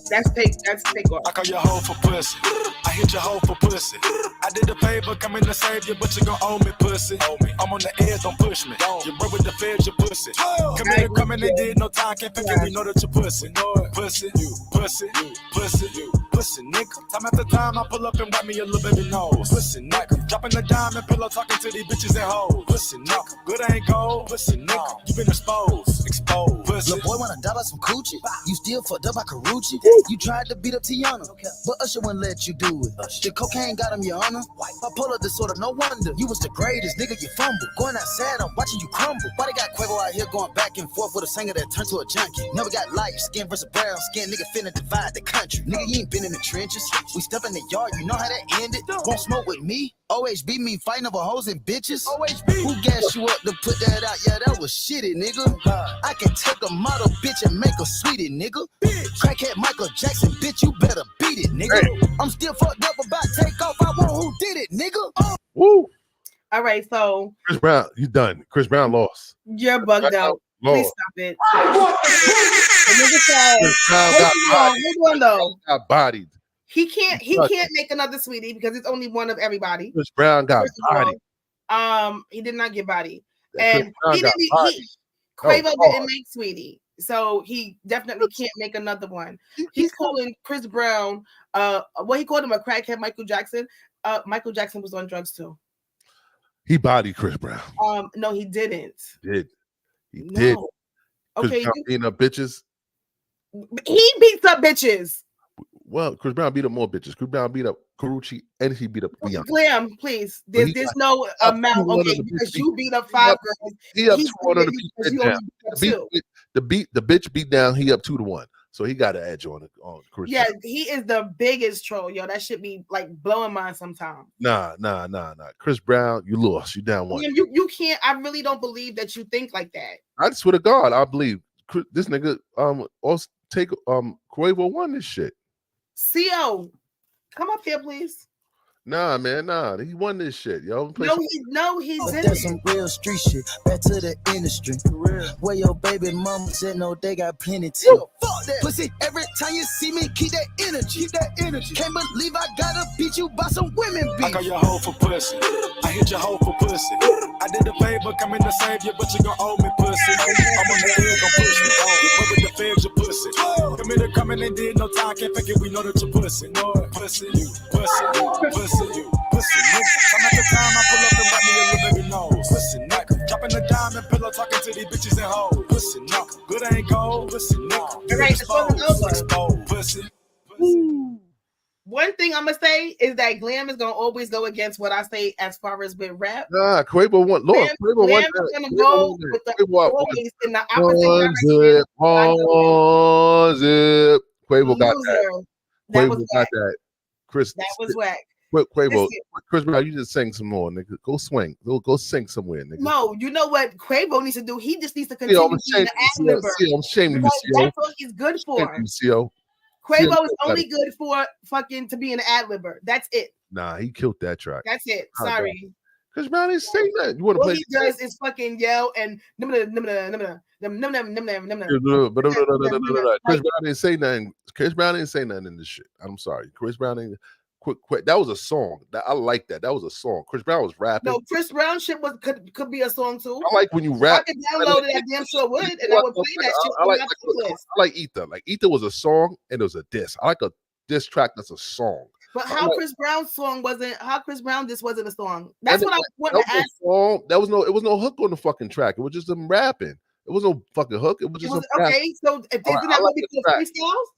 That's takeoff. I call your hoe for pussy. I hit your hoe for pussy. I did a favor, coming to save you, but you gon' owe me, pussy. I'm on the edge, don't push me. You broke with the feds, you pussy. Come in and did no time, can't forget, we know that you pussy. Pussy, you, pussy, you, pussy, you, pussy, nigga. Time after time, I pull up and wipe me a little baby nose. Pussy, nigga. Dropping the diamond pillow, talking to these bitches and hoes. Pussy, nigga. Good ain't gold. Pussy, nigga. You been exposed. Pussy. Little boy wanna die by some coochie. You still fucked up by Karuchi. You tried to beat up Tiana, but Usher wouldn't let you do it. The cocaine got him, your honor. Bipolar disorder, no wonder. You was the greatest, nigga, you fumble. Going outside, I'm watching you crumble. Why they got Quavo out here going back and forth with a singer that turned to a junkie? Never got light skin versus brown skin, nigga finna divide the country. Nigga, you ain't been in the trenches. We step in the yard, you know how that ended. Won't smoke with me. OHB mean fighting over hoes and bitches. OHB. Who gassed you up to put that out? Yeah, that was shitty, nigga. I can take a model bitch and make her sweetie, nigga. Crackhead Michael Jackson, bitch, you better beat it, nigga. I'm still fucked up about takeoff. I want who did it, nigga. Woo. All right, so Chris Brown, you done. Chris Brown lost. You're bugged out. Please stop it. The nigga said, Chris Brown got bodied. hold on though. Got bodied. He can't make another sweetie because it's only one of everybody. Chris Brown got bodied. He did not get bodied. Yeah, And Quavo didn't make sweetie. So he definitely can't make another one. He's calling Chris Brown he called him a crackhead Michael Jackson. Michael Jackson was on drugs too. He bodied Chris Brown. No, he didn't. He did. Okay. Chris Brown beating up bitches. He beats up bitches. Well, Chris Brown beat up more bitches. Chris Brown beat up Karuchi and he beat up Beyonce. Glam, please. There's no amount. Okay, because you beat up 5 girls. He up 200 the bitch beat down. He up 2-1. So he got an edge on Chris. Yeah, Brown. he is the biggest troll, yo. That should be like blowing mine sometimes. Nah. Chris Brown, you lost. You down 1. You can't. I really don't believe that you think like that. I swear to God, I believe this nigga also take Quavo won this shit. CO, come up here, please. Nah, man, he won this shit, yo. No, he didn't. That's some real street shit. Back to the industry. Where your baby mama said no, they got plenty too. Fuck that pussy. Every time you see me, keep that energy. Can't believe I gotta beat you by some women. I call your hoe for pussy. I hit your hoe for pussy. I did a favor, coming to save you, but you gon' owe me pussy. I'm on the edge, don't push me. You put with the feds, you pussy. Coming and did no time, can't forget, we know that you pussy. Pussy, you, pussy, you, pussy, you, pussy, nigga. Time after time, I pull up and wipe me a little baby nose. Pussy, nigga. Dropping the diamond pillow, talking to these bitches and hoes. Pussy, nigga. Good ain't gold. Pussy, nigga. All right, the song is over. Pussy. One thing I'm gonna say is that Glam is gonna always go against what I say as far as with rap. Nah, Quavo won. Look, Quavo won. Glam is gonna go with the always in the opposite direction. Quavo got that. That Quavo got that. Chris, that was whack. Quavo, Chris Brown, you just sing some more, nigga. Go swing. Go sing somewhere, nigga. No, you know what Quavo needs to do? He just needs to continue being the ad-libber. I'm ashamed of you, that's what he's good for. Quavo is only good for fucking to be an ad-libber. That's it. Nah, he killed that track. That's it. Sorry. Chris Brown didn't say that. You want to play? All he does is fucking yell and Chris Brown didn't say nothing. Chris Brown didn't say nothing in this shit. I'm sorry. Chris Brown didn't. Quick. That was a song. I like that. That was a song. Chris Brown was rapping. No, Chris Brown shit could be a song too. I like when you rap. I could download it. I damn sure would, and I would play that shit. I like Ether. Like Ether was a song and it was a diss. I like a diss track that's a song. But how Chris Brown's song wasn't? How Chris Brown this wasn't a song? That's what I want to ask. It was no hook on the fucking track. It was just them rapping. It was no fucking hook. It was just okay. So if they did not want to be freestyles.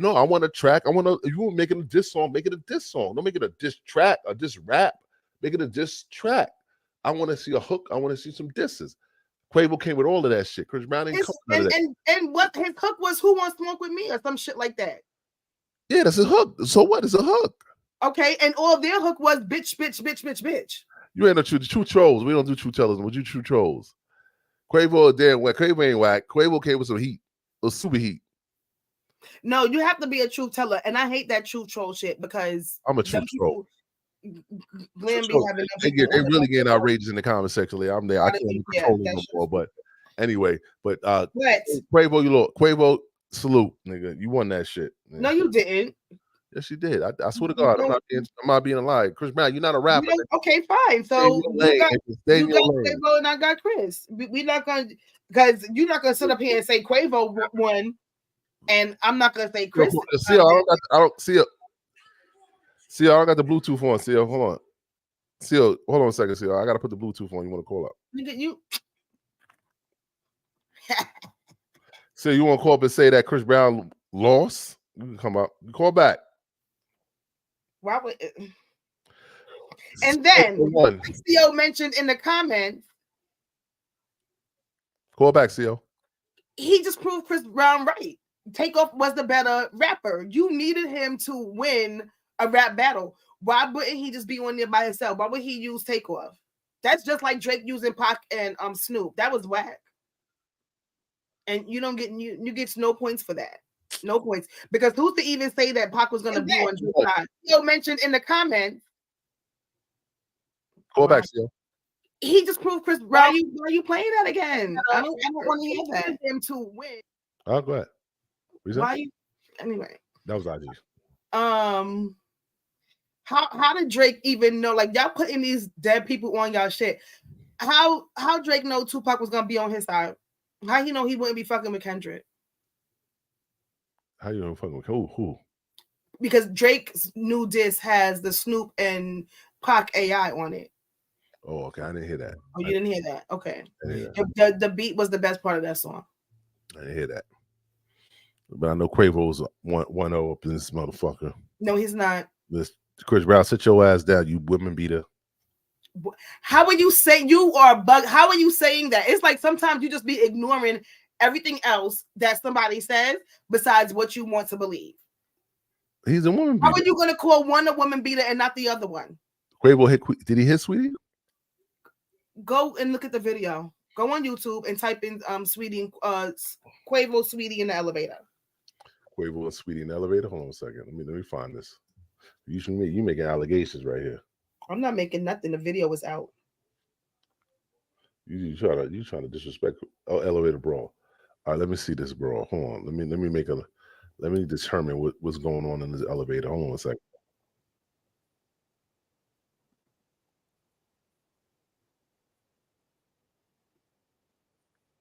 No, I want a track. If you were making a diss song, make it a diss song. Don't make it a diss track, a diss rap. Make it a diss track. I want to see a hook. I want to see some disses. Quavo came with all of that shit. Chris Brown didn't come with that. And what his hook was, "Who Wants to Smoke with Me" or some shit like that. Yeah, that's a hook. So what? It's a hook. Okay, and all their hook was bitch. You ain't no true trolls. We don't do true tellers. We do true trolls. Quavo damn whack. Quavo ain't whack. Quavo came with some heat. It was super heat. No, you have to be a truth teller, and I hate that truth troll shit because I'm a truth troll. They really getting outrageous in the comment section. I'm there. I can't control them no more. But anyway, Quavo, you look. Quavo, salute, nigga. You won that shit. Man. No, you didn't. Yes, she did. I swear to God, I'm not being a lie. Chris Brown, you're not a rapper. Okay, fine. So you got Quavo and I got Chris. We're not gonna, because you're not gonna sit up here and say Quavo won, and I'm not gonna say Chris. See, I don't see it. See, I don't got the Bluetooth on. See, hold on. See, hold on a second. See, I gotta put the Bluetooth on. You want to call up? You. See, you want to call up and say that Chris Brown lost? You can come up. You call back. Why would? And then CO mentioned in the comments. Call back, CO. He just proved Chris Brown right. Takeoff was the better rapper. You needed him to win a rap battle. Why wouldn't he just be on there by himself? Why would he use Takeoff? That's just like Drake using Pac and Snoop. That was whack. And you don't get you get no points for that. No points. Because who's to even say that Pac was going to be on Drake's side? CO mentioned in the comments. Call back, CO. He just proved Chris Brown. Why are you playing that again? I don't want to hear that. Him to win. Oh, go ahead. Why? Anyway, that was IG. How did Drake even know? Like, y'all putting these dead people on y'all shit. How Drake know Tupac was gonna be on his side? How he know he wouldn't be fucking with Kendrick? How you know fucking with who? Because Drake's new disc has the Snoop and Pac AI on it. Oh, okay. I didn't hear that. Oh, you didn't hear that? Okay. That. The beat was the best part of that song. I didn't hear that. But I know Quavo's 1-0 up in this motherfucker. No, he's not. This Chris Brown, sit your ass down, you women beater. How are you saying you are bug? How are you saying that? It's like sometimes you just be ignoring everything else that somebody says besides what you want to believe. He's a woman beater. How are you going to call one a woman beater and not the other one? Quavo did he hit Sweetie? Go and look at the video. Go on YouTube and type in Sweetie, Quavo Sweetie in the elevator. Quavo and Sweetie in the elevator. Hold on a second. Let me find this. You making allegations right here. I'm not making nothing. The video was out. You trying to disrespect elevator brawl. All right, let me see this brawl. Hold on. Let me determine what's going on in this elevator. Hold on a second.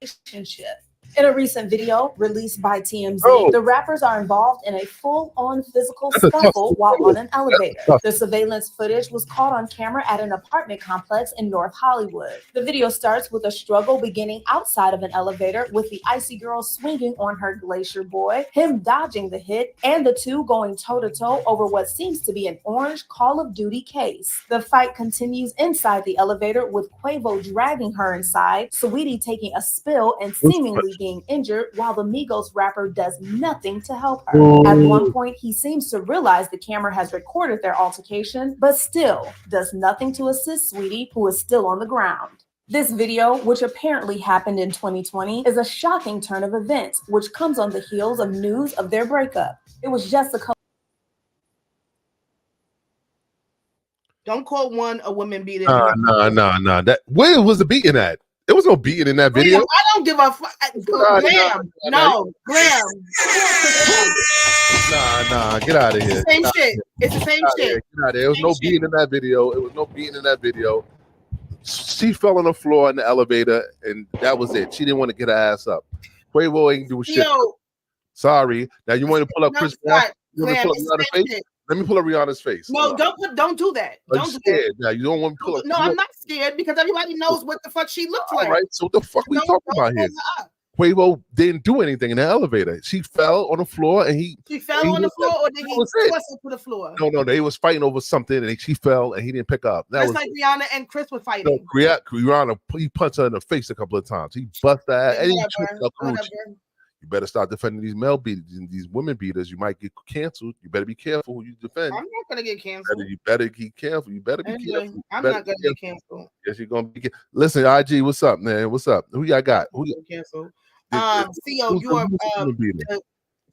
Relationship. In a recent video released by TMZ, the rappers are involved in a full-on physical scuffle while on an elevator. The surveillance footage was caught on camera at an apartment complex in North Hollywood. The video starts with a struggle beginning outside of an elevator with the icy girl swinging on her glacier boy, him dodging the hit, and the two going toe-to-toe over what seems to be an orange Call of Duty case. The fight continues inside the elevator with Quavo dragging her inside, Sweetie taking a spill and seemingly being injured while the Migos rapper does nothing to help her. At one point, he seems to realize the camera has recorded their altercation, but still does nothing to assist Sweetie, who is still on the ground. This video, which apparently happened in 2020, is a shocking turn of events, which comes on the heels of news of their breakup. It was just a couple. Don't call one a woman beating. Nah. Where was the beating at? There was no beating in that video. I don't give a fuck. Glam. Nah. Get out of here. Same shit. It's the same shit. Get out of here. There was no beating in that video. She fell on the floor in the elevator, and that was it. She didn't want to get her ass up. Quavo ain't do shit. Sorry. Now you want to pull up Chris Brown? You want to pull up Rihanna's face? Let me pull up Rihanna's face. No, don't do that. Don't do that. Now you don't want to pull up. No, I'm not scared because everybody knows what the fuck she looks like. All right, so what the fuck we talking about here? Quavo didn't do anything in the elevator. She fell on the floor, and She fell on the floor, or did he toss her to the floor? No, they was fighting over something, and she fell, and he didn't pick up. That's like Rihanna and Chris were fighting. No, Rihanna, he punched her in the face a couple of times. He bust her ass. You better start defending these male beaters and these women beaters. You might get canceled. You better be careful who you defend. I'm not gonna get canceled. You better be careful. Careful. I'm not gonna get canceled. Yes, you're gonna be. Listen, IG, what's up, man? What's up? Who y'all got? Who you canceled? CO, you are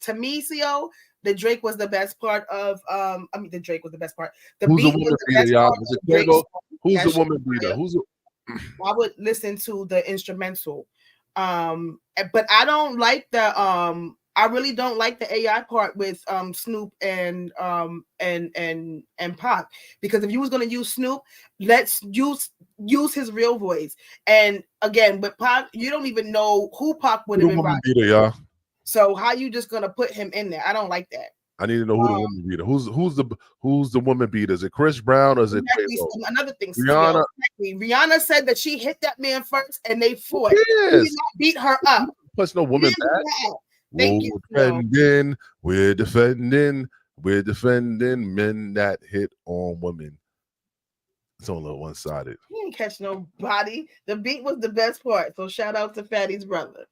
to me, CO. The Drake was the best part of. The Drake was the best part. The beat was the best part. Who's the woman beater? I would listen to the instrumental. But I don't like the I really don't like the AI part with Snoop and Pac, because if you was gonna use Snoop, let's use his real voice. And again, with Pac, you don't even know who Pac would have been rocking. Y'all. So how you just gonna put him in there? I don't like that. I need to know who the woman beater. Who's the woman beater? Is it Chris Brown or is it Quavo? Another thing, Rihanna? Rihanna said that she hit that man first and they fought. Yes. He did not beat her up. Plus no woman back. Thank you. We're defending men that hit on women. It's only one-sided. He didn't catch nobody. The beat was the best part. So shout out to Fatty's brother.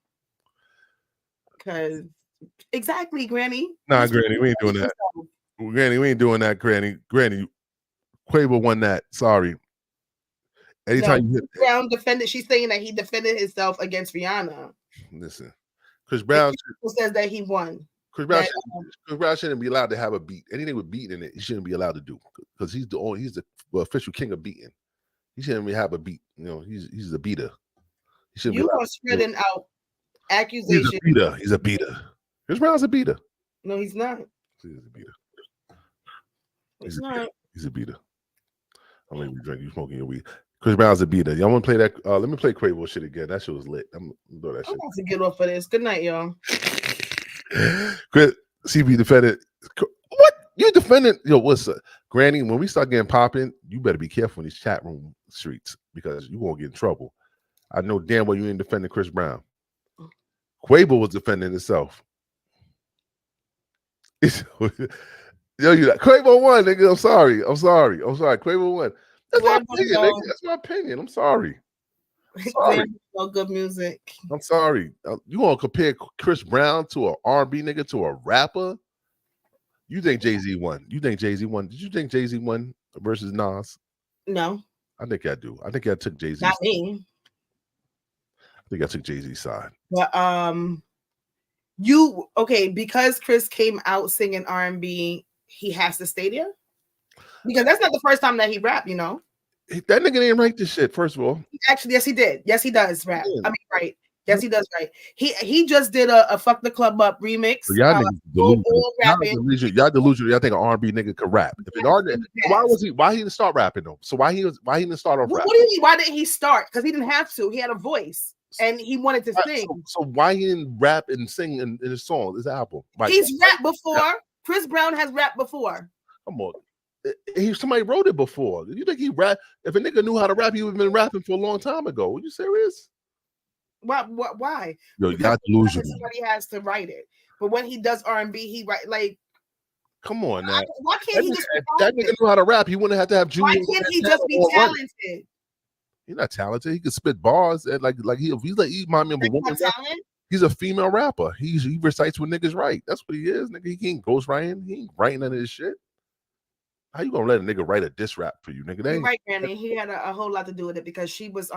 Because exactly, Granny. Nah, Granny, we ain't doing that. Granny, we ain't doing that, Granny. Granny, Quavo won that. Sorry. Anytime you hit Brown defended, she's saying that he defended himself against Rihanna. Listen, Chris Brown says that he won. Chris Brown shouldn't be allowed to have a beat. Anything with beat in it, he shouldn't be allowed to do, because he's the official king of beating. He shouldn't even have a beat. You know, he's a beater. He shouldn't. You are spreading out accusations. He's a beater. Chris Brown's a beater. No, he's not. He's a beater. He's not. He's a beater. I'm letting you drink. You smoking your weed. Chris Brown's a beater. Y'all want to play that? Let me play Quavo shit again. That shit was lit. I'm gonna do that shit. I'm about to get off of this. Good night, y'all. Chris, CB defended. What? You defended? Yo, what's up? Granny, when we start getting popping, you better be careful in these chat room streets, because you won't get in trouble. I know damn well you ain't defending Chris Brown. Quavo was defending himself. Yo, Quavo won, nigga. I'm sorry. Quavo won. That's my opinion, nigga. That's my opinion. I'm sorry. No good music. I'm sorry. You want to compare Chris Brown to an R&B nigga to a rapper? You think Jay-Z won? Did you think Jay-Z won versus Nas? No. I think I do. I think I took Jay-Z. Not me. I think I took Jay-Z's side. But because Chris came out singing R&B, he has to stay there? Because that's not the first time that he rapped, you know. That nigga didn't write this shit, first of all. Actually, yes, he did. Yes, he does rap. Yeah. I mean, right. Yes, he does, right. He just did a Fuck the Club Up remix. So y'all delusional. Y'all delusional. Y'all think an R&B nigga could rap. If an R&B, why he didn't start rapping though? So why he didn't start off rapping? What do you mean? Why didn't he start? Because he didn't have to. He had a voice and he wanted to sing. So why he didn't rap and sing in his song, his album? Like, he's rapped before. Chris Brown has rapped before. Come on. Somebody wrote it before. You think he rap? If a nigga knew how to rap, he would have been rapping for a long time ago. Are you serious? Why? Yo, you got delusional. Somebody has to write it. But when he does R&B, he write like. Come on now. Why can't he just? That nigga knew how to rap. He wouldn't have to have Junior. Why can't he just be talented? He's not talented. He can spit bars and like he's like he remind me of a woman. He's a female rapper. He recites what niggas write. That's what he is, nigga. He ain't ghostwriting. He ain't writing none of this shit. How you gonna let a nigga write a diss rap for you, nigga? You're right, Granny. He had a whole lot to do with it, because she was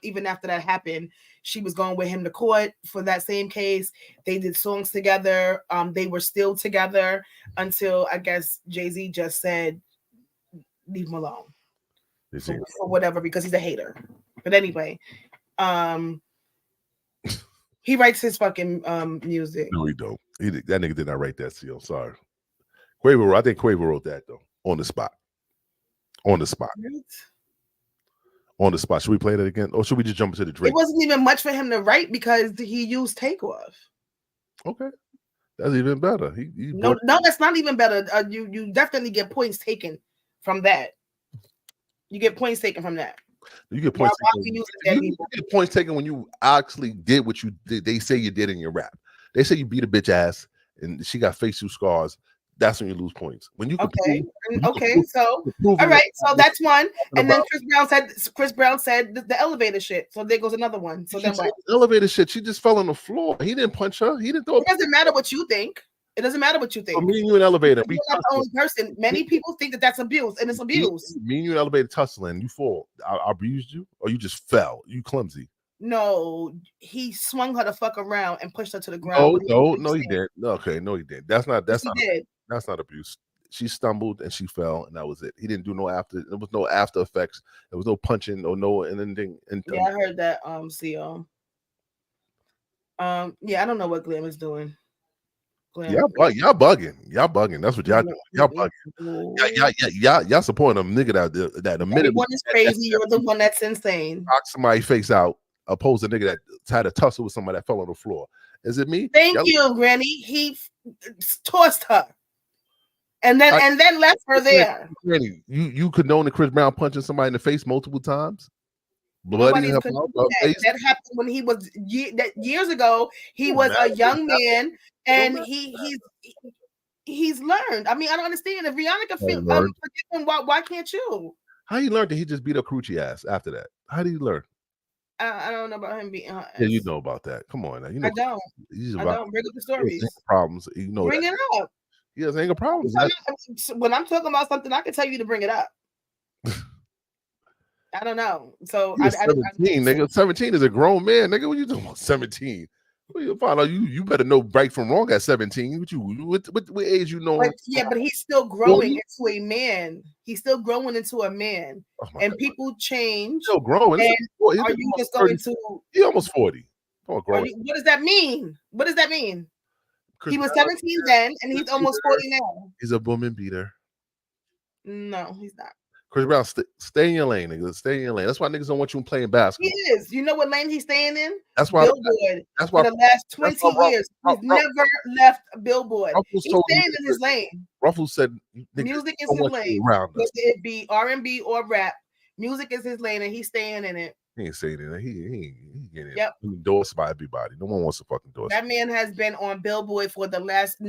even after that happened, she was going with him to court for that same case. They did songs together. They were still together until I guess Jay-Z just said, "Leave him alone," or whatever, because he's a hater. But anyway, he writes his fucking music. No, he don't. That nigga did not write that. See, I'm sorry. Quavo, I think Quavo wrote that though. On the spot. Should we play that again? Or should we just jump into the Drake? It wasn't even much for him to write because he used takeoff. Okay. That's even better. No, that's not even better. You definitely get points taken from that. You get points taken from that. You get points taken when you actually did what you did. They say you did in your rap. They say you beat a bitch ass and she got facial scars. That's when you lose points. When you so all right, so that's one. And then Chris Brown said the elevator shit. So there goes another one. So then what? Elevator shit. She just fell on the floor. He didn't punch her. He didn't throw. It doesn't matter what you think. It doesn't matter what you think. Me and you in elevator. You're not the only person. Many people think that that's abuse, and it's abuse. Me and you in elevator tussling. You fall. I abused you, or you just fell. You clumsy. No, he swung her the fuck around and pushed her to the ground. No, he didn't. Okay, no, he didn't. That's not abuse. She stumbled and she fell, and that was it. He didn't do no after. There was no after effects. There was no punching or no anything. Yeah, I heard that. CO. Yeah, I don't know what Glam is doing. Glam. Y'all bugging. Y'all bugging. That's what y'all doing. Y'all bugging. Y'all supporting a nigga that the minute everyone is crazy. You're the one that's insane. knock somebody face out, opposed to a nigga that had a tussle with somebody that fell on the floor. Is it me? Thank you, Granny. He tossed her. And then left her there. Granny, you condone Chris Brown punching somebody in the face multiple times? Bloody in her mouth, that happened when he was years ago. He was a young man, and he's learned. I mean, I don't understand. If Rihanna can feel forgive him, why can't you? How he learned that he just beat up Carucci ass after that? How did he learn? I don't know about him beating her ass. Yeah, you know about that. Come on now. You know I don't. Bring up the stories. Problems. You know bring that. It up. He has anger problems. When I'm talking about something, I can tell you to bring it up. I don't know. So 17, nigga. 17 is a grown man, nigga. What you doing? 17. You find out you better know right from wrong at 17. What age you know? But he's still growing into a man. He's still growing into a man. And people change. Still growing. And are you just going to? He almost 40. What does that mean? What does that mean? He was 17 then, and he's almost 40 now. He's a woman beater. No, he's not. Chris Brown, stay in your lane, nigga. Stay in your lane. That's why niggas don't want you playing basketball. He is. You know what lane he's staying in? That's why. Billboard. That's why for the last 20 years, he's never left Billboard. He's staying in his lane. Ruffles said, "Music is his lane. Whether it be R&B or rap, music is his lane, and he's staying in it." He ain't saying that. He getting endorsed by everybody. No one wants to fucking endorse. That man has been on Billboard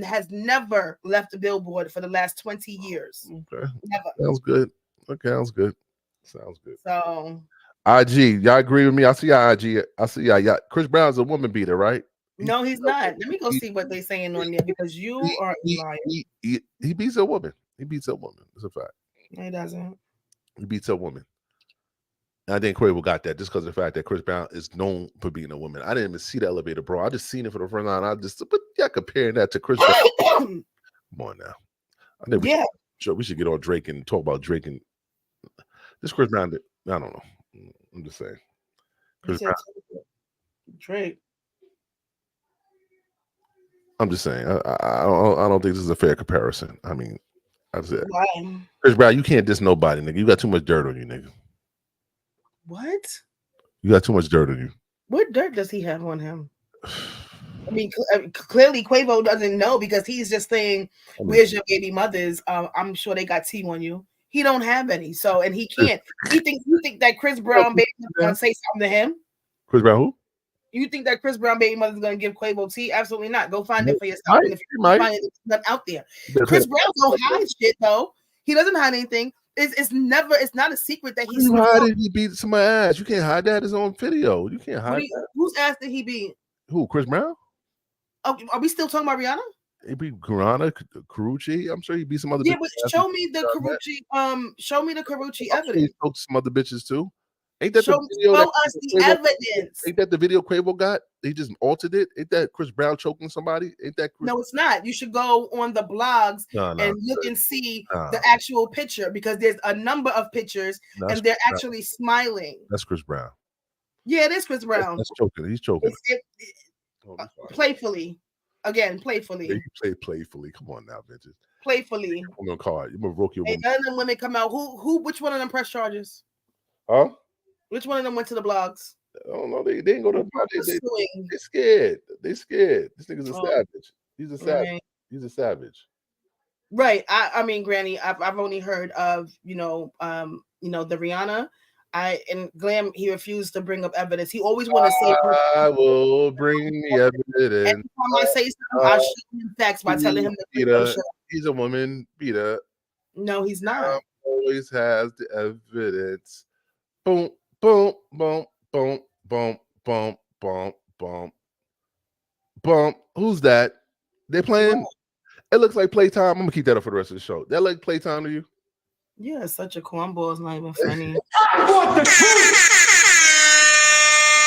has never left the Billboard for the last 20 years. Okay. Never. Sounds good. Okay, sounds good. Sounds good. So IG, y'all agree with me? I see y'all IG. I see y'all. Chris Brown's a woman beater, right? No, he's not. Let me go see what they're saying on there because you are a liar. He beats a woman. He beats a woman. It's a fact. No, he doesn't. He beats a woman. And I think Quavo got that just because of the fact that Chris Brown is known for being a woman. I didn't even see the elevator, bro. I just seen it for the first time. But yeah, comparing that to Chris Brown. Come on now. I think we should get on Drake and talk about Drake and this Chris Brown. I don't know. I'm just saying. Chris Brown. Drake. I'm just saying. I don't think this is a fair comparison. I mean, I said, why? Chris Brown, you can't diss nobody, nigga. You got too much dirt on you, nigga. What? You got too much dirt on you. What dirt does he have on him? I mean, clearly Quavo doesn't know because he's just saying, "Where's your baby mothers?" I'm sure they got tea on you. He don't have any, so and he can't. You think that Chris Brown baby mother's gonna say something to him? Chris Brown who? You think that Chris Brown baby mother's gonna give Quavo tea? Absolutely not. Go find it for yourself. If you find it, it's not out there. Chris Brown don't hide shit though. He doesn't hide anything. It's not a secret that he's hiding. He beat somebody's ass. You can't hide that. It's on video. You can't hide that. Whose ass did he beat? Who? Chris Brown? Oh, are we still talking about Rihanna? He beat Rihanna, Carucci. I'm sure he beat some other. Yeah, but show me the Carucci. Show me the Carucci evidence. He spoke to some other bitches too. Ain't that show us the evidence? Ain't that the video Quavo got? He just altered it. Ain't that Chris Brown choking somebody? Ain't that? No, it's not. You should go on the blogs and look and see the actual picture because there's a number of pictures and they're actually smiling. That's Chris Brown. Yeah, it is Chris Brown. That's choking. He's choking. Playfully. Again, playfully. You play playfully. Come on now, bitches. Playfully. I'm gonna call it. You're gonna broke your woman. None of them women come out. Which one of them press charges? Huh? Which one of them went to the blogs? I don't know. They didn't go to the blogs. They scared. They scared. This nigga's a savage. He's a savage. Right. He's a savage. Right. I mean, Granny, I've only heard of, the Rihanna. And Glam, he refused to bring up evidence. He always want to say, I will bring the evidence. Every time I say something, I'll show him facts by telling him he's a woman beater. No, he's not. Always has the evidence. Boom, boom, boom, boom, boom, boom, boom, boom, boom. Who's that? They playing? It looks like playtime. I'm gonna keep that up for the rest of the show. That like playtime to you? Yeah, it's such a cornball. It's not even funny. I want the truth.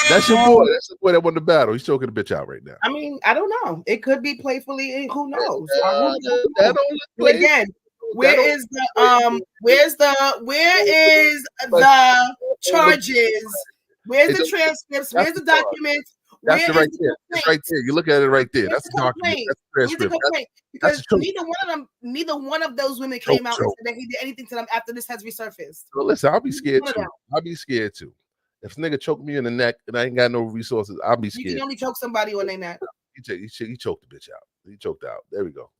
That's your boy. That's the boy that won the battle. He's choking the bitch out right now. I mean, I don't know. It could be playfully. Who knows? That don't look again. Where is the charges? Where's the transcripts? Where's the documents? That's it right there. It's right there. You look at it right there. That's the document. That's the transcript. Because neither one of those women came out and said that he did anything to them after this has resurfaced. Well, listen, I'll be scared too. I'll be scared too. If a nigga choke me in the neck and I ain't got no resources, I'll be scared. You can only choke somebody on their neck. He choked the bitch out. He choked out. There we go.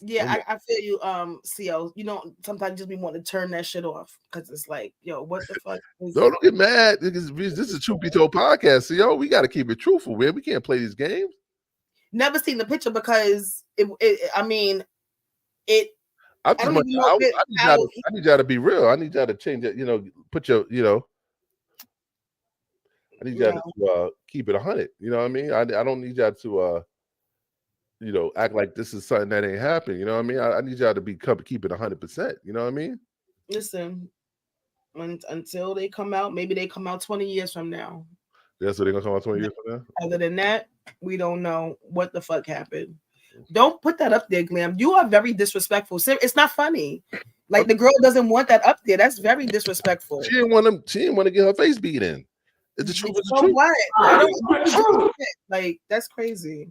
Yeah, I feel you, CO. You know, sometimes you just be wanting to turn that shit off because it's like, yo, what the fuck? Don't get mad. This is a Truth Be Told podcast, CO. We got to keep it truthful, man. We can't play these games. Never seen the picture because I need y'all to be real. I need y'all to change it. You know, put your, I need y'all to keep it 100. You know what I mean? I don't need y'all to act like this is something that ain't happened. You know what I mean? I need y'all to keep it 100%. You know what I mean? Listen, until they come out, maybe they come out 20 years from now. That's what they're gonna come out 20 years from now. Other than that, we don't know what the fuck happened. Don't put that up there, Glam. You are very disrespectful. It's not funny. Like the girl doesn't want that up there. That's very disrespectful. She didn't want to get her face beat in. It's the truth. So what? I don't like that's crazy.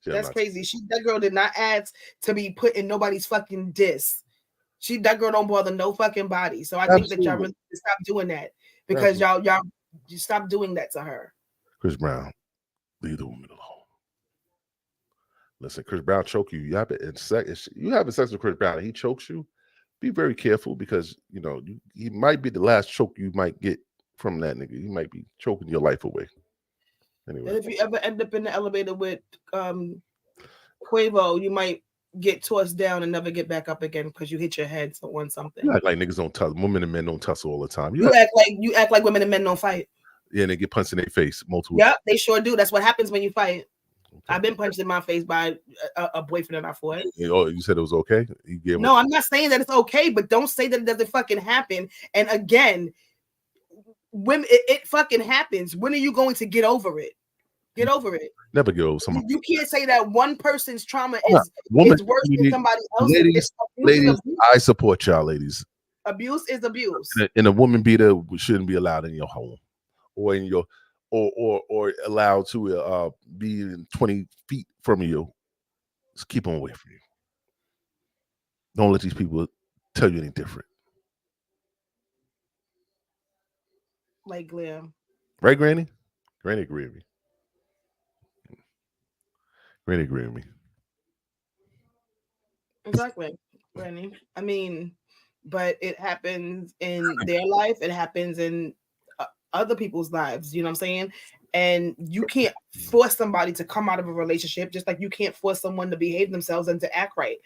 That's crazy. That girl did not ask to be put in nobody's fucking diss. That girl don't bother no fucking body. So I think that y'all really stop doing that because y'all stop doing that to her. Chris Brown, leave the woman alone. Listen, Chris Brown choke you. You having sex with Chris Brown and he chokes you. Be very careful because he might be the last choke you might get from that nigga. He might be choking your life away. Anyway. And if you ever end up in the elevator with Quavo, you might get tossed down and never get back up again because you hit your head on something. You act like niggas don't tussle. Women and men don't tussle all the time. You act like women and men don't fight. Yeah, and they get punched in their face multiple. Yep, they sure do. That's what happens when you fight. Okay. I've been punched in my face by a boyfriend that I fought. Oh, you said it was okay? No, I'm not saying that it's okay, but don't say that it doesn't fucking happen. And again, women, it fucking happens. When are you going to get over it? Get over it. Never get over someone. You can't say that one person's trauma is worse than somebody else's. Ladies, I support y'all, ladies. Abuse is abuse. And a woman beater shouldn't be allowed in your home or in your or allowed to be 20 feet from you. Just keep them away from you. Don't let these people tell you anything different. Like Glam. Right, Granny? Granny agree with me. Granny agree with me. Exactly, Granny. I mean, but it happens in their life. It happens in other people's lives. You know what I'm saying? And you can't force somebody to come out of a relationship, just like you can't force someone to behave themselves and to act right.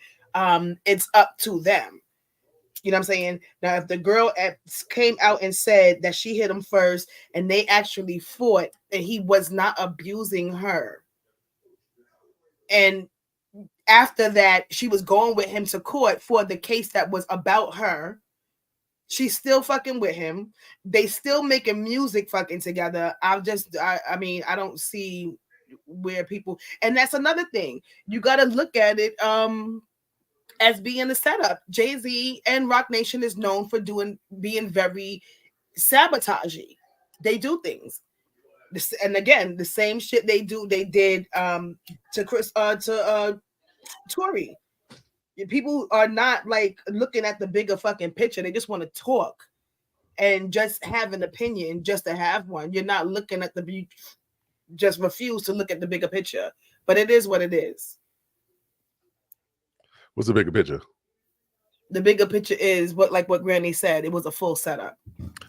It's up to them. You know what I'm saying? Now, if the girl came out and said that she hit him first and they actually fought and he was not abusing her, and after that, she was going with him to court for the case that was about her, she's still fucking with him. They still making music fucking together. I don't see where people, and that's another thing. You got to look at it as being a setup. Jay-Z and Roc Nation is known for being very sabotagey. They do things. And again, the same shit they did to Tory. People are not like looking at the bigger fucking picture. They just want to talk and just have an opinion just to have one. You're not looking at just refuse to look at the bigger picture. But it is what it is. What's the bigger picture? The bigger picture is what Granny said. It was a full setup.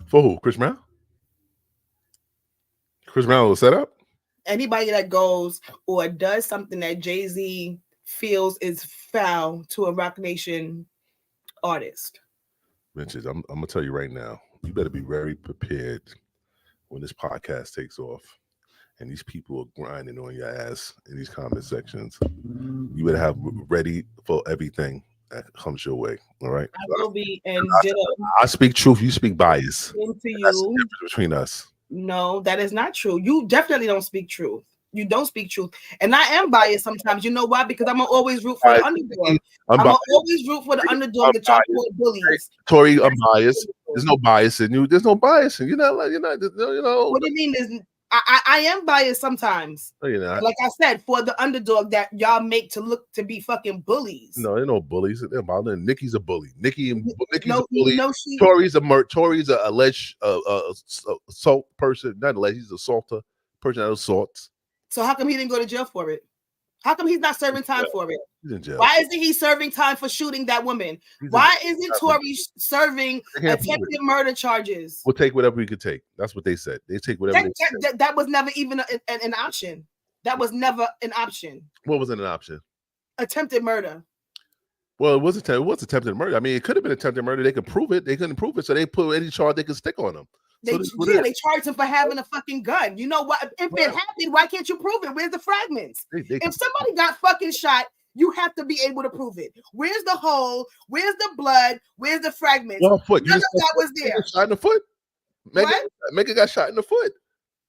For who? Chris Brown? Chris Brown was set up? Anybody that goes or does something that Jay-Z feels is foul to a Roc Nation artist. Vintage, I'm going to tell you right now, you better be very prepared when this podcast takes off and these people are grinding on your ass in these comment sections. You better have ready for everything that comes your way. All right? I will be. And I speak truth. You speak bias. Into you. That's the difference between us. No, that is not true. You definitely don't speak truth. You don't speak truth. And I am biased sometimes. You know why? Because I'm always root for the underdog. I'm always root for the underdog that y'all call bullies. Tori, I'm biased. There's no bias in you. There's no bias in you. What do you mean? I am biased sometimes. No, you're not. Like I said, for the underdog that y'all make to look to be fucking bullies. No, they're no bullies. They're about them. Nikki's a bully. Nikki's a bully. No, Tori's a alleged assault person. Not alleged. He's an assaulter. Person that assaults. So how come he didn't go to jail for it? How come he's not serving time for it? He's in jail. Why isn't he serving time for shooting that woman? Why isn't Tory serving attempted murder charges? We'll take whatever we could take. That's what they said. They take whatever. That was never even an option. That was never an option. What wasn't an option? Attempted murder. Well, it was attempted murder. I mean, it could have been attempted murder. They could prove it. They couldn't prove it, so they put any charge they could stick on them. They charged him for having a fucking gun. You know what? If it happened, why can't you prove it? Where's the fragments? If somebody got fucking shot, you have to be able to prove it. Where's the hole? Where's the blood? Where's the fragments? Well, foot. None of that was there. Shot in the foot. Megan got shot in the foot.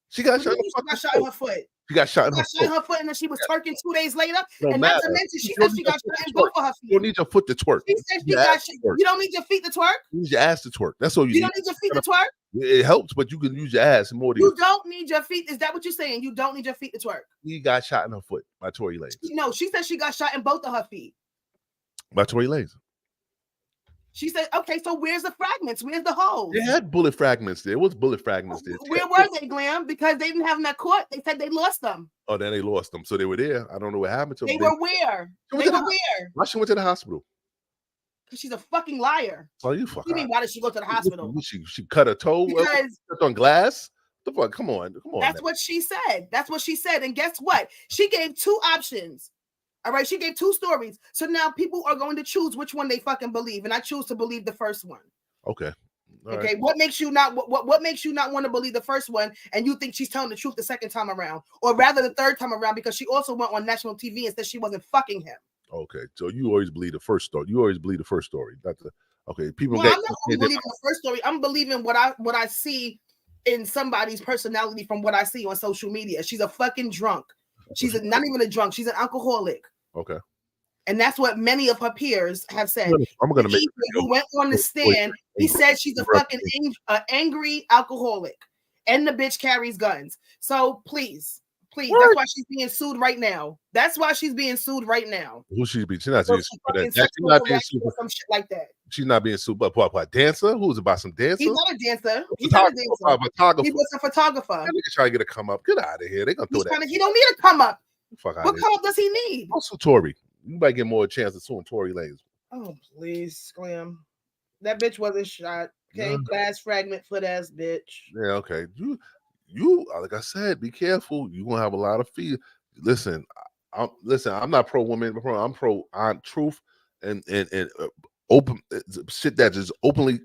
She got shot in her foot. She got shot in her foot, and then she was twerking 2 days later. And not to mention, she said she got shot in both of her feet. You don't need your foot to twerk. She said she got shot. You don't need your feet to twerk. You need your ass to twerk. That's all you need. You don't need your feet to twerk. It helps, but you can use your ass more. You don't need your feet. Is that what you're saying? You don't need your feet to twerk. He got shot in her foot by Tory Lanez. No, she said she got shot in both of her feet. By Tory Lanez. She said, okay, so where's the fragments? Where's the holes? They had bullet fragments there. It was bullet fragments there. Where were they, Glam? Because they didn't have them at court. They said they lost them. Oh, then they lost them. So they were there. I don't know what happened to them. They were where? They were where? Why she went to the hospital? Because she's a fucking liar. Oh, you fucking. You mean why did she go to the hospital? She cut her toe. Because on glass. The fuck? Come on. That's what she said. That's what she said. And guess what? She gave 2 options. All right, she gave 2 stories. So now people are going to choose which one they fucking believe, and I choose to believe the first one. Okay. All okay. Right. What makes you not want to believe the first one, and you think she's telling the truth the second time around, or rather the third time around, because she also went on national TV and said she wasn't fucking him. Okay, so you always believe the first story. You always believe the first story. Okay. People. I'm not believing the first story. I'm believing what I see in somebody's personality from what I see on social media. She's a fucking drunk. She's not even a drunk. She's an alcoholic. Okay. And that's what many of her peers have said. I'm gonna make who went on the stand. He said she's a fucking angry alcoholic, and the bitch carries guns. So please, that's why she's being sued right now. That's why she's being sued right now. Who she's being? She's not being sued for that. She's not being sued for some shit like that. She's not being sued, but what? Dancer? Who's about some dancer? He's not a dancer. He's not a dancer. Photographer. He was a photographer. That nigga trying to get a come up. Get out of here. They gonna throw that. He don't need a come up. Fuck what come up does he need? Also, Tory. You might get more chance of suing Tory Lanez. Oh, please, Glam. That bitch wasn't shot. Okay, glass fragment foot ass bitch. Yeah, okay. You like I said, be careful. You're gonna have a lot of fear. Listen, I'm not pro woman, I'm pro on truth and open shit that is openly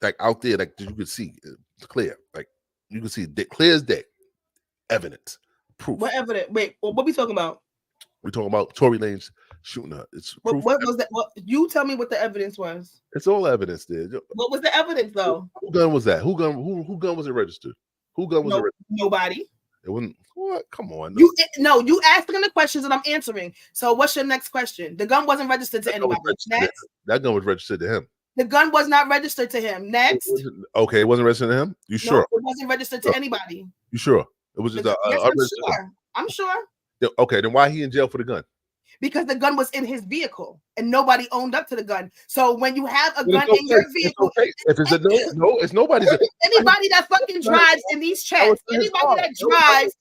like out there, like you can see clear, like you can see clear as day, evidence, proof. What evidence? Wait, what we talking about? We're talking about Tory Lanez shooting her. It's proof. What was that? You tell me what the evidence was. It's all evidence there. What was the evidence though? Who gun was that? Who gun was it registered? Who gun was it registered? Nobody. It wasn't. What? Come on. You asking the questions and I'm answering. So what's your next question? The gun wasn't registered to anybody. Next. That gun was registered to him. The gun was not registered to him. Next. It wasn't registered to him. You sure? No, it wasn't registered to anybody. You sure? It was just I'm sure. Okay, then why he in jail for the gun? Because the gun was in his vehicle and nobody owned up to the gun. So when you have a gun in your vehicle, if it's it's nobody's. Anybody that fucking drives in these chats, anybody that drives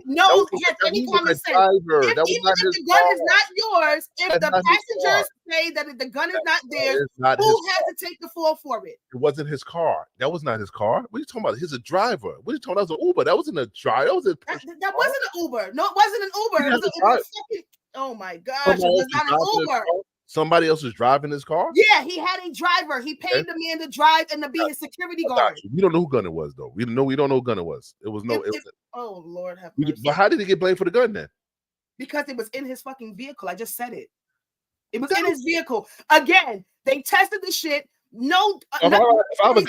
knows has any common sense. Even if the gun is not yours, if the passengers say that the gun is not theirs, who has to take the fall for it? It wasn't his car. That was not his car. What are you talking about? He's a driver. What are you talking about? That was an Uber. That wasn't a driver. That wasn't an Uber. No, it wasn't an Uber. It was a oh my gosh, it was not an Uber. Somebody else was driving his car? Yeah, he had a driver. He paid the man to drive and to be his security guard. We don't know who gun it was, though. We don't know who gun it was. It was oh, Lord have mercy. But how did he get blamed for the gun then? Because it was in his fucking vehicle. I just said it. It was in his vehicle. Again, they tested the shit. No, none of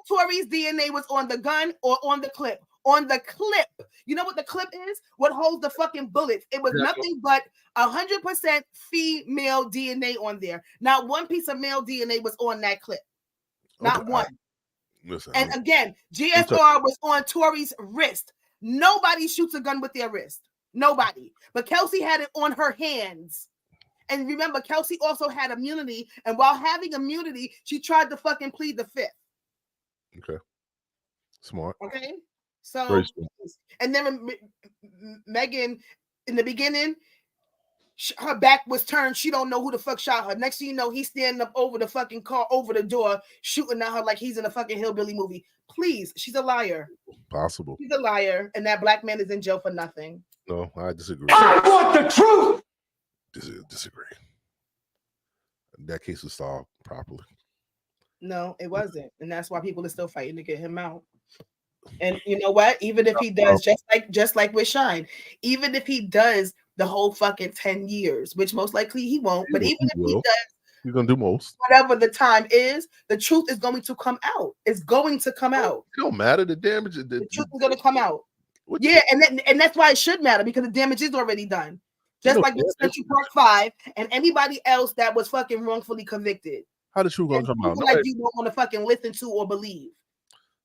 Tory's DNA was on the gun or on the clip. On the clip, you know what the clip is? What holds the fucking bullets? It was nothing but 100% female DNA on there. Not one piece of male DNA was on that clip. Not one. Listen, And again, GSR was on Tory's wrist. Nobody shoots a gun with their wrist. Nobody. But Kelsey had it on her hands. And remember, Kelsey also had immunity. And while having immunity, she tried to fucking plead the fifth. Okay. Smart. Okay. So, and then Megan, in the beginning, her back was turned. She don't know who the fuck shot her. Next thing you know, he's standing up over the fucking car, over the door, shooting at her like he's in a fucking hillbilly movie. Please, she's a liar. Possible. She's a liar, and that black man is in jail for nothing. No, I disagree. I want the truth. Disagree. That case was solved properly. No, it wasn't, and that's why people are still fighting to get him out. And you know what? Even if he does, just like with Shine, even if he does the whole fucking 10 years, which most likely he won't, but even if he does, he's gonna do most. Whatever the time is, the truth is going to come out. It's going to come out. It don't matter. The damage. The truth is going to come out. Yeah, and that's why it should matter, because the damage is already done. Just like with Central Park 5 and anybody else that was fucking wrongfully convicted. How the truth gonna come out? Like you don't want to fucking listen to or believe.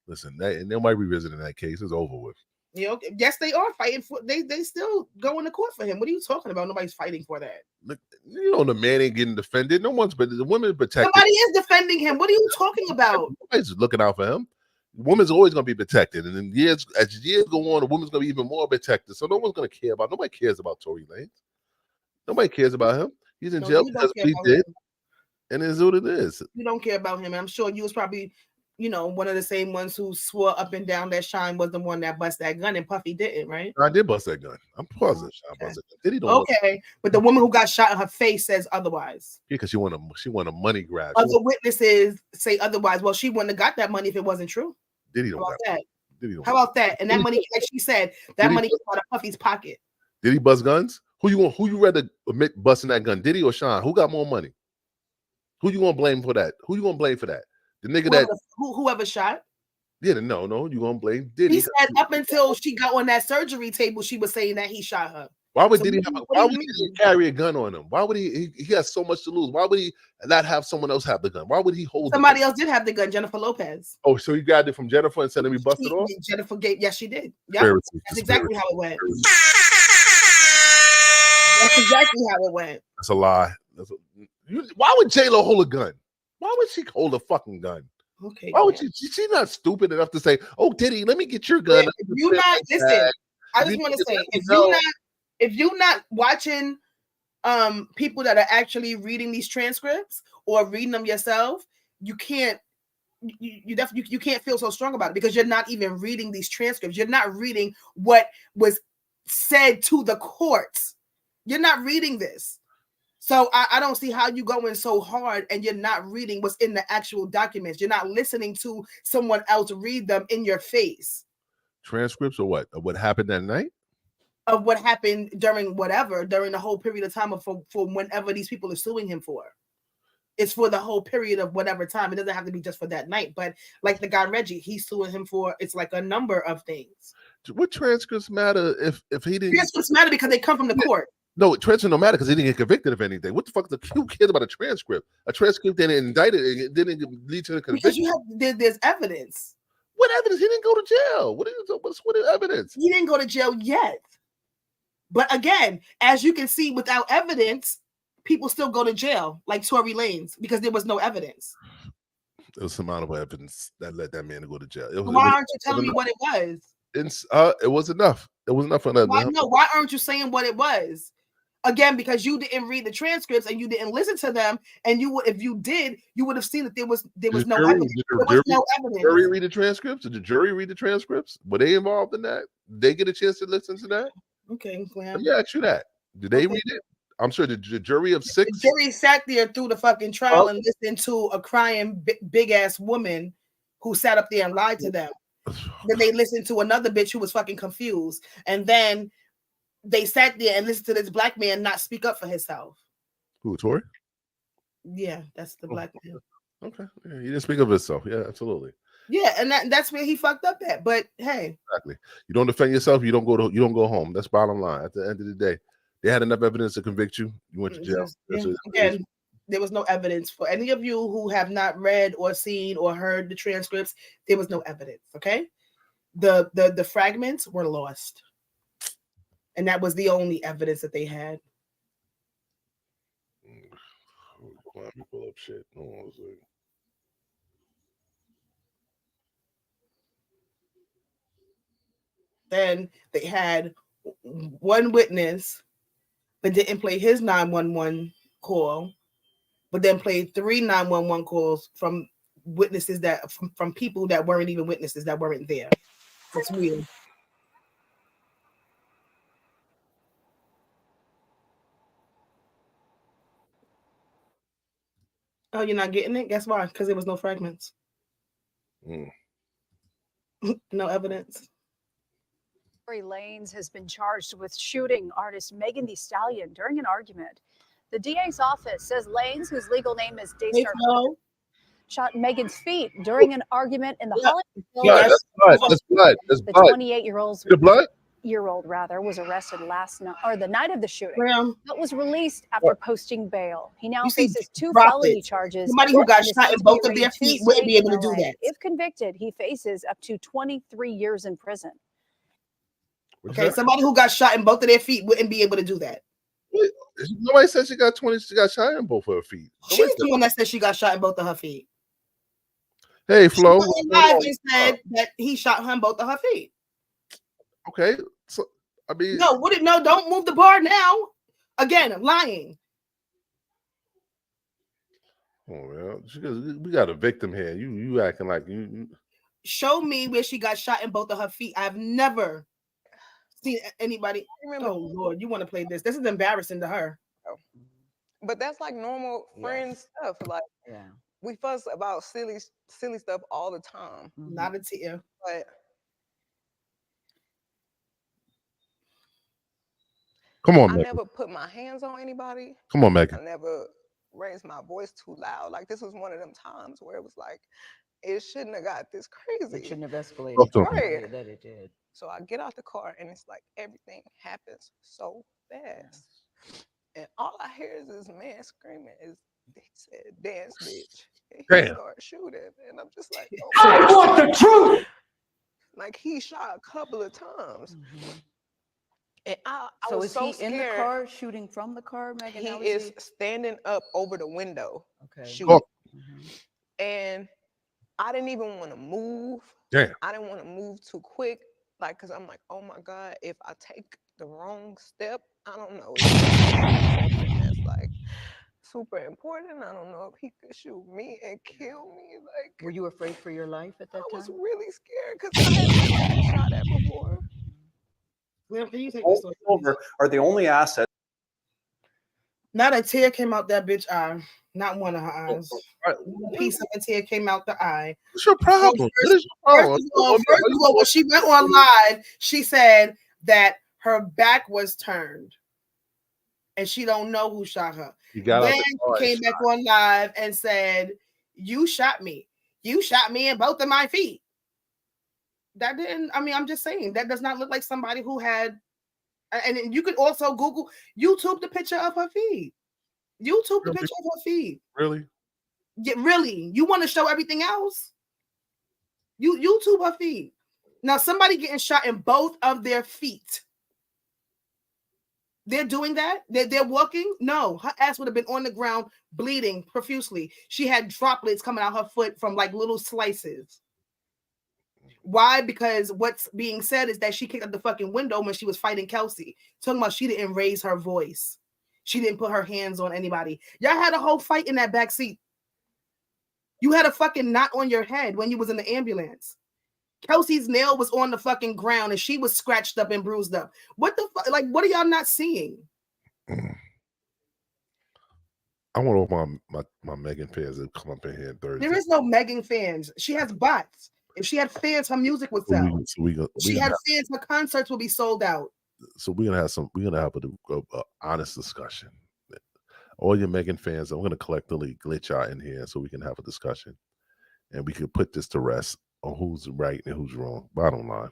Listen, nobody revisiting that case. It's over with. You know, yes, they are fighting for. They still going to court for him. What are you talking about? Nobody's fighting for that. Look, you know, the man ain't getting defended. No one's, but the women protected. Somebody is defending him. What are you talking about? Nobody's looking out for him. The woman's always going to be protected, and then as years go on, the woman's going to be even more protected. So no one's going to care about. Nobody cares about Tory Lanez. Nobody cares about him. He's in jail because what he did, and it's what it is. You don't care about him. And I'm sure you was probably, you know, one of the same ones who swore up and down that Shine was the one that bust that gun, and Puffy didn't, right? I did bust that gun. I'm positive Shine busted that gun. Did he don't okay, but the woman who got shot in her face says otherwise. Yeah, because she want a money grab. Other witnesses say otherwise. Well, she wouldn't have got that money if it wasn't true. Did he? How about that? How about that? And that money, like she said, that money came out of Puffy's pocket. Did he bust guns? Who you rather admit busting that gun? Diddy or Shine? Who got more money? Who you gonna blame for that? Who you gonna blame for that? The nigga whoever shot. Yeah, no, you gonna blame Diddy. He said up until she got on that surgery table, she was saying that he shot her. Why would Diddy carry a gun on him? Why would he has so much to lose? Why would he not have someone else have the gun? Why would he hold somebody else did have the gun, Jennifer Lopez. Oh, so he got it from Jennifer and said let me bust it off? Jennifer gave, yes, she did. Yeah, that's exactly how it went. That's exactly how it went. That's a lie. Why would J-Lo hold a gun? Why would she hold a fucking gun? Okay. Why would she's not stupid enough to say, "Oh, Diddy, let me get your gun." If you not listen, I just want to say, if you're not watching people that are actually reading these transcripts or reading them yourself, you can't you can't feel so strong about it, because you're not even reading these transcripts. You're not reading what was said to the courts. You're not reading this. So I don't see how you going so hard and you're not reading what's in the actual documents. You're not listening to someone else read them in your face. Transcripts or what? Of what happened that night? Of what happened during the whole period of time for whenever these people are suing him for. It's for the whole period of whatever time. It doesn't have to be just for that night. But like the guy Reggie, he's suing him for, it's like a number of things. What transcripts matter if he didn't? Transcripts matter because they come from the court. No, transcript don't matter because he didn't get convicted of anything. What the fuck? Who cares about a transcript? A transcript didn't indicted. It didn't lead to the conviction. Because there's evidence. What evidence? He didn't go to jail. What is evidence? He didn't go to jail yet. But again, as you can see, without evidence, people still go to jail, like Tory Lanez, because there was no evidence. There was some amount of evidence that led that man to go to jail. Why aren't you telling me what it was? It was enough. It was enough for that. Why aren't you saying what it was? Again, because you didn't read the transcripts and you didn't listen to them, and you would, if you did, you would have seen that there was no evidence. There was no evidence. Did the jury read the transcripts? Did the jury read the transcripts? Were they involved in that? Did they get a chance to listen to that? Okay, let me ask you that. Did they read it? I'm sure the jury of 6. The jury sat there through the fucking trial and listened to a crying big ass woman who sat up there and lied to them. Then they listened to another bitch who was fucking confused, and then they sat there and listened to this black man not speak up for himself. Who, Tory? Yeah, that's the black man. Okay, yeah, he didn't speak of himself. Yeah, absolutely. Yeah, and that's where he fucked up at. But hey, exactly. You don't defend yourself. You don't go home. That's bottom line. At the end of the day, they had enough evidence to convict you. You went to jail. Yeah. Again, There was no evidence for any of you who have not read or seen or heard the transcripts. There was no evidence. Okay, the fragments were lost, and that was the only evidence that they had. Let me pull up shit. Hold on a second. Then they had one witness, but didn't play his 911 call, but then played 3 911 calls from witnesses that from people that weren't even witnesses, that weren't there. It's weird. Oh, you're not getting it? Guess why? Because there was no fragments. No evidence. Tory Lanez has been charged with shooting artist Megan Thee Stallion during an argument. The DA's office says Lanez, whose legal name is Daystar, shot Megan's feet during an argument in the Hollywood Hills. That's blood. That's The blood. 28-year-old The blood? was arrested last night or the night of the shooting, Graham. but was released after posting bail. He now You see, faces 2 drop felony it. charges. Somebody who got and is shot set in to both be of their arraigned feet wouldn't be Tuesday able to in do LA. that. If convicted, he faces up to 23 years in prison. Okay, somebody who got shot in both of their feet wouldn't be able to do that. Wait, nobody said she got 20. She got shot in both of her feet. She's the one that said she got shot in both of her feet. Hey, Flo. She went live and said that he shot her in both of her feet. Okay, so I mean, no, don't move the bar now. Again, I'm lying. Oh man, we got a victim here. You acting like you. Show me where she got shot in both of her feet. I've never seen anybody. Oh Lord, you want to play this? This is embarrassing to her. But that's like normal friend stuff. Like we fuss about silly stuff all the time. Not a tear. But Come on, I Megan. never put my hands on anybody. Come on, Megan. I never raised my voice too loud. Like this was one of them times where it was like, it shouldn't have got this crazy. It shouldn't have escalated. Right. That it did. So I get out the car and it's like everything happens so fast. And all I hear is this man screaming, he said, dance bitch. And he started shooting. And I'm just like, oh, I want the truth. Like he shot a couple of times. And I So was is so he scared. in the car shooting from the car, Megan? He How is standing up over the window Okay. shooting. And I didn't even want to move. Damn. I didn't want to move too quick. Like, cause I'm like, oh my God, if I take the wrong step, I don't know. Something that's like super important. I don't know if he could shoot me and kill me. Like, Were you afraid for your life at that time? I was really scared because I had never been shot at before. Well, can you take this one? Over are the only asset. Not a tear came out that bitch eye. Not one of her eyes. One piece of a tear came out the eye. What's your problem? What is your problem? First of all, when she went on live, she said that her back was turned. And she don't know who shot her. Then she came back on live and said, you shot me. You shot me in both of my feet. That didn't, I mean, I'm just saying, that does not look like somebody who had, and you could also Google, YouTube the picture of her feet. YouTube the picture of her feet. Really? Yeah, really? You want to show everything else? You YouTube her feet. Now, somebody getting shot in both of their feet. They're doing that? They're walking? No, her ass would have been on the ground bleeding profusely. She had droplets coming out her foot from like little slices. Why? Because what's being said is that she kicked out the fucking window when she was fighting Kelsey. Talking about she didn't raise her voice. She didn't put her hands on anybody. Y'all had a whole fight in that back seat. You had a fucking knot on your head when you was in the ambulance. Kelsey's nail was on the fucking ground and she was scratched up and bruised up. What the fuck? Like, what are y'all not seeing? I want all my Megan fans to come up in here Thursday. There is no Megan fans. She has bots. If she had fans, her music would sell. If she had fans, her concerts will be sold out. So we're gonna have a honest discussion. All your Megan fans, I'm gonna collectively glitch out in here so we can have a discussion, and we can put this to rest on who's right and who's wrong. Bottom line.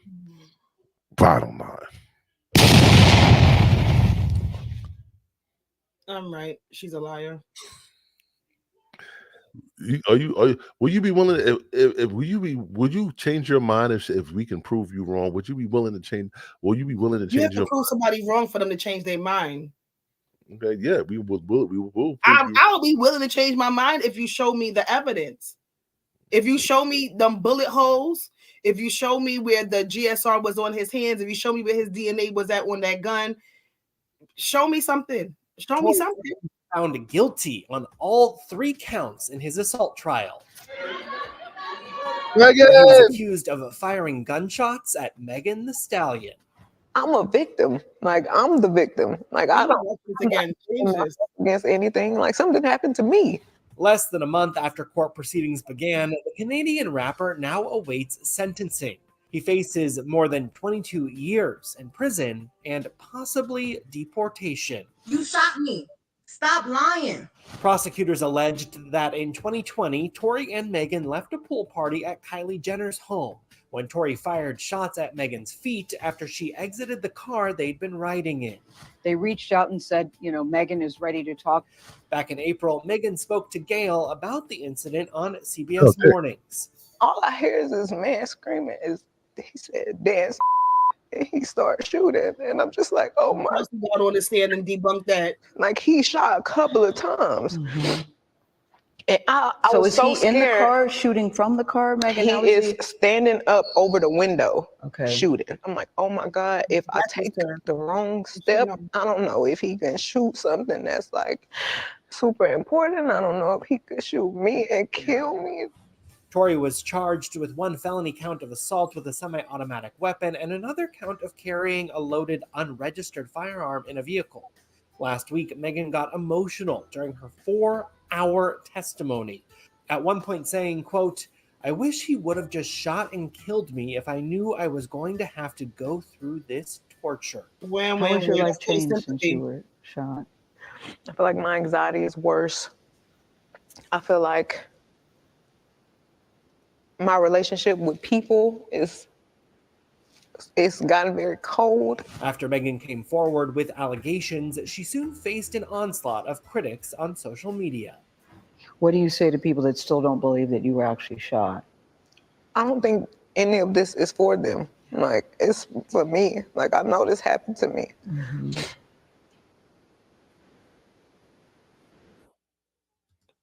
I'm right. She's a liar. Will you be willing if would you change your mind if we can prove you wrong? Would you be willing to change? Will you be willing to You have change to your prove somebody wrong for them to change their mind. Okay, yeah, we will prove you. I'll be willing to change my mind if you show me the evidence. If you show me them bullet holes, if you show me where the GSR was on his hands, if you show me where his DNA was at on that gun, show me something. Show me something. Found guilty on all 3 counts in his assault trial. Megan! He was accused of firing gunshots at Megan Thee Stallion. I'm a victim. Like, I'm the victim. Like, I don't against anything. Like, something happened to me. Less than a month after court proceedings began, the Canadian rapper now awaits sentencing. He faces more than 22 years in prison and possibly deportation. You shot me. Stop lying. Prosecutors alleged that in 2020, Tory and Megan left a pool party at Kylie Jenner's home when Tory fired shots at Megan's feet after she exited the car they'd been riding in. They reached out and said, Megan is ready to talk. Back in April, Megan spoke to Gail about the incident on CBS Mornings. All I hear is this man screaming. He said, dance. And he started shooting. And I'm just like, oh my. I got on the stand and debunked that. Like, he shot a couple of times. Mm-hmm. And I so was is so he scared. In the car shooting from the car, Megan? He is standing up over the window shooting. I'm like, oh my God, if I take the wrong step, I don't know if he can shoot something that's like super important. I don't know if he could shoot me and kill me. Tory was charged with 1 felony count of assault with a semi-automatic weapon and another count of carrying a loaded, unregistered firearm in a vehicle. Last week, Megan got emotional during her 4-hour testimony, at one point saying, quote, "I wish he would have just shot and killed me if I knew I was going to have to go through this torture." How has your life changed since you were shot? I feel like my anxiety is worse. I feel like my relationship with people it's gotten very cold. After Megan came forward with allegations, she soon faced an onslaught of critics on social media. What do you say to people that still don't believe that you were actually shot? I don't think any of this is for them. Like, it's for me. Like, I know this happened to me. Mm-hmm.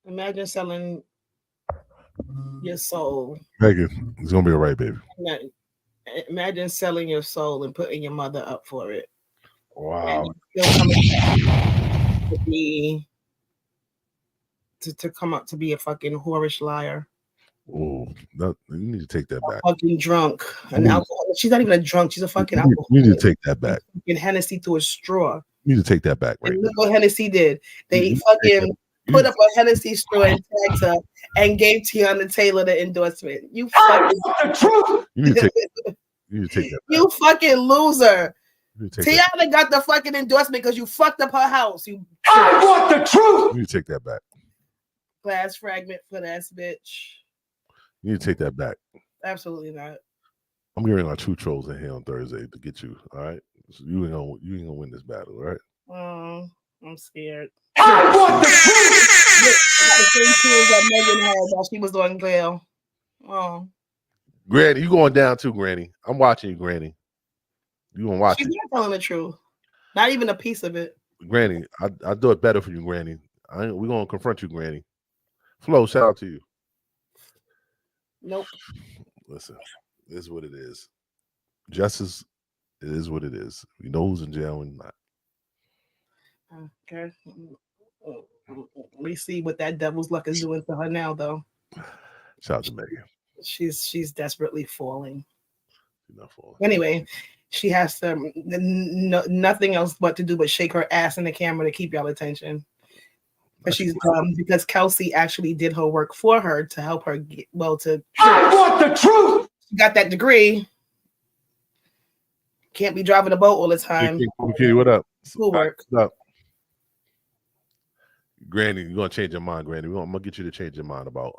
Imagine selling your soul. Megan, it's gonna be all right, baby. Imagine selling your soul and putting your mother up for it. Wow. And still coming back to come up to be a fucking whorish liar. Oh, you need to take that back. Fucking drunk. An alcohol. She's not even a drunk. She's a fucking alcoholic. You need to take that back. Fucking Hennessy through a straw. You need to take that back, right? And look what Hennessy did. They fucking put up a Hennessy straw and tagged her and gave Tiana Taylor the endorsement. You fucking the truth. You need to take that back. You fucking loser. Tiana Tiana got the fucking endorsement because you fucked up her house. I want the truth. You need to take that back. Glass fragment for that bitch. You need to take that back. Absolutely not. I'm getting our true trolls in here on Thursday to get you. All right, so you ain't gonna win this battle, all right? Oh, I'm scared. I want the truth. The same tears that Megan had while she was on Gail. Oh, Granny, you going down too, Granny. I'm watching you, Granny. You gonna watch she's it? not telling the truth. Not even a piece of it. Granny, I do it better for you, Granny. We're gonna confront you, Granny. Flo, shout out to you. Nope. Listen, it is what it is. Justice, it is what it is. We know who's in jail and not. Okay. We see what that devil's luck is doing to her now, though. Shout out to Megan. She's desperately falling. She's not falling. Anyway, she has to nothing else but to do but shake her ass in the camera to keep y'all attention. But she's dumb because Kelsey actually did her work for her to help her I want the truth. She got that degree. Can't be driving a boat all the time. Kitty, what up? Schoolwork. What up? Granny, you're gonna change your mind, Granny. I'm gonna get you to change your mind about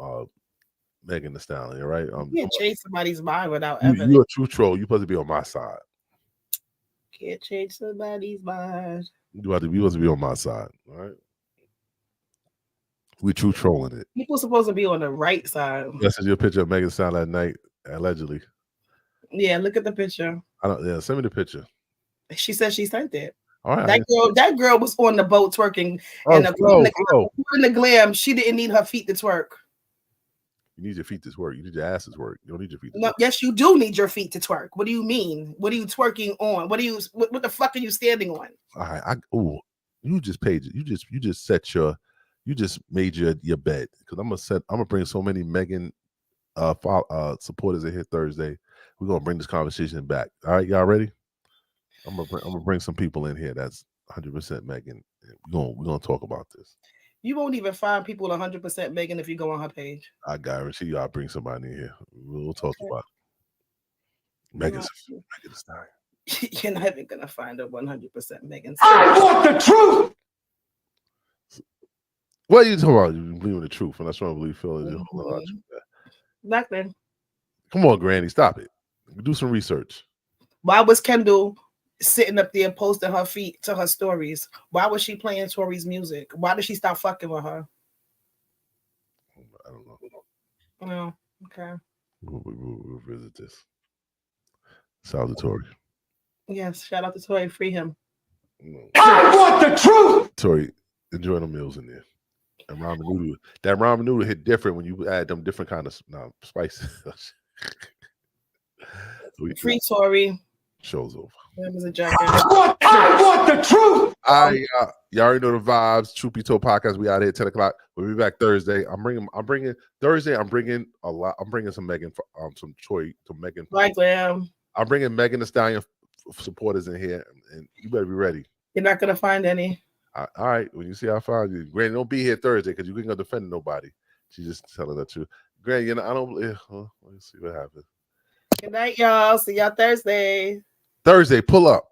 Megan Thee Stallion, right? You can't change somebody's mind without evidence. You're a true troll. You're supposed to be on my side. Can't change somebody's mind. You supposed to be on my side, all right? We true trolling it. People supposed to be on the right side. This is your picture of Megan Thee Stallion that night, allegedly. Yeah, look at the picture. Send me the picture. She said she sent it. All right. That girl was on the boat twerking, and in the glam, she didn't need her feet to twerk. You need your feet to twerk. You need your ass to twerk. You don't need your feet to No, twerk. yes, you do need your feet to twerk. What do you mean? What are you twerking on? What the fuck are you standing on? All right. You just paid. You just made your bed, because I'm gonna bring so many Megan supporters in here Thursday. We're gonna bring this conversation back. All right, y'all ready? I'm gonna bring some people in here that's 100% Megan. We're gonna talk about this. You won't even find people 100% Megan if you go on her page. I guarantee you, I'll bring somebody in here. We'll talk about it. Megan Thee Stallion. You're not even gonna find a 100% Megan. I want the truth. What are you talking about? You believe in the truth, and that's what I believe. Phil, Nothing. Come on, Granny, stop it. Do some research. Why was Kendall sitting up there posting her feet to her stories? Why was she playing Tori's music? Why did she stop fucking with her? I don't know. No, okay. We'll visit this. Shout out to Tori. Yes, shout out to Tori. Free him. I want the truth. Tori, enjoy the meals in there. And ramen noodle hit different when you add them different kind of spices. Free Tori. Show's over. That was a jackass. I want the truth. Y'all already know the vibes. Truth Be Told podcast. We out here at 10 o'clock. We'll be back Thursday. I'm bringing a lot. I'm bringing some Megan, some Troy to Megan. Right, Glam. I'm bringing Megan Thee Stallion supporters in here, and you better be ready. You're not gonna find any. All right. When you see I find you, Granny, don't be here Thursday because you ain't gonna defend nobody. She's just telling the truth. Granny, I don't. Let's see what happens. Good night, y'all. See y'all Thursday. Pull up.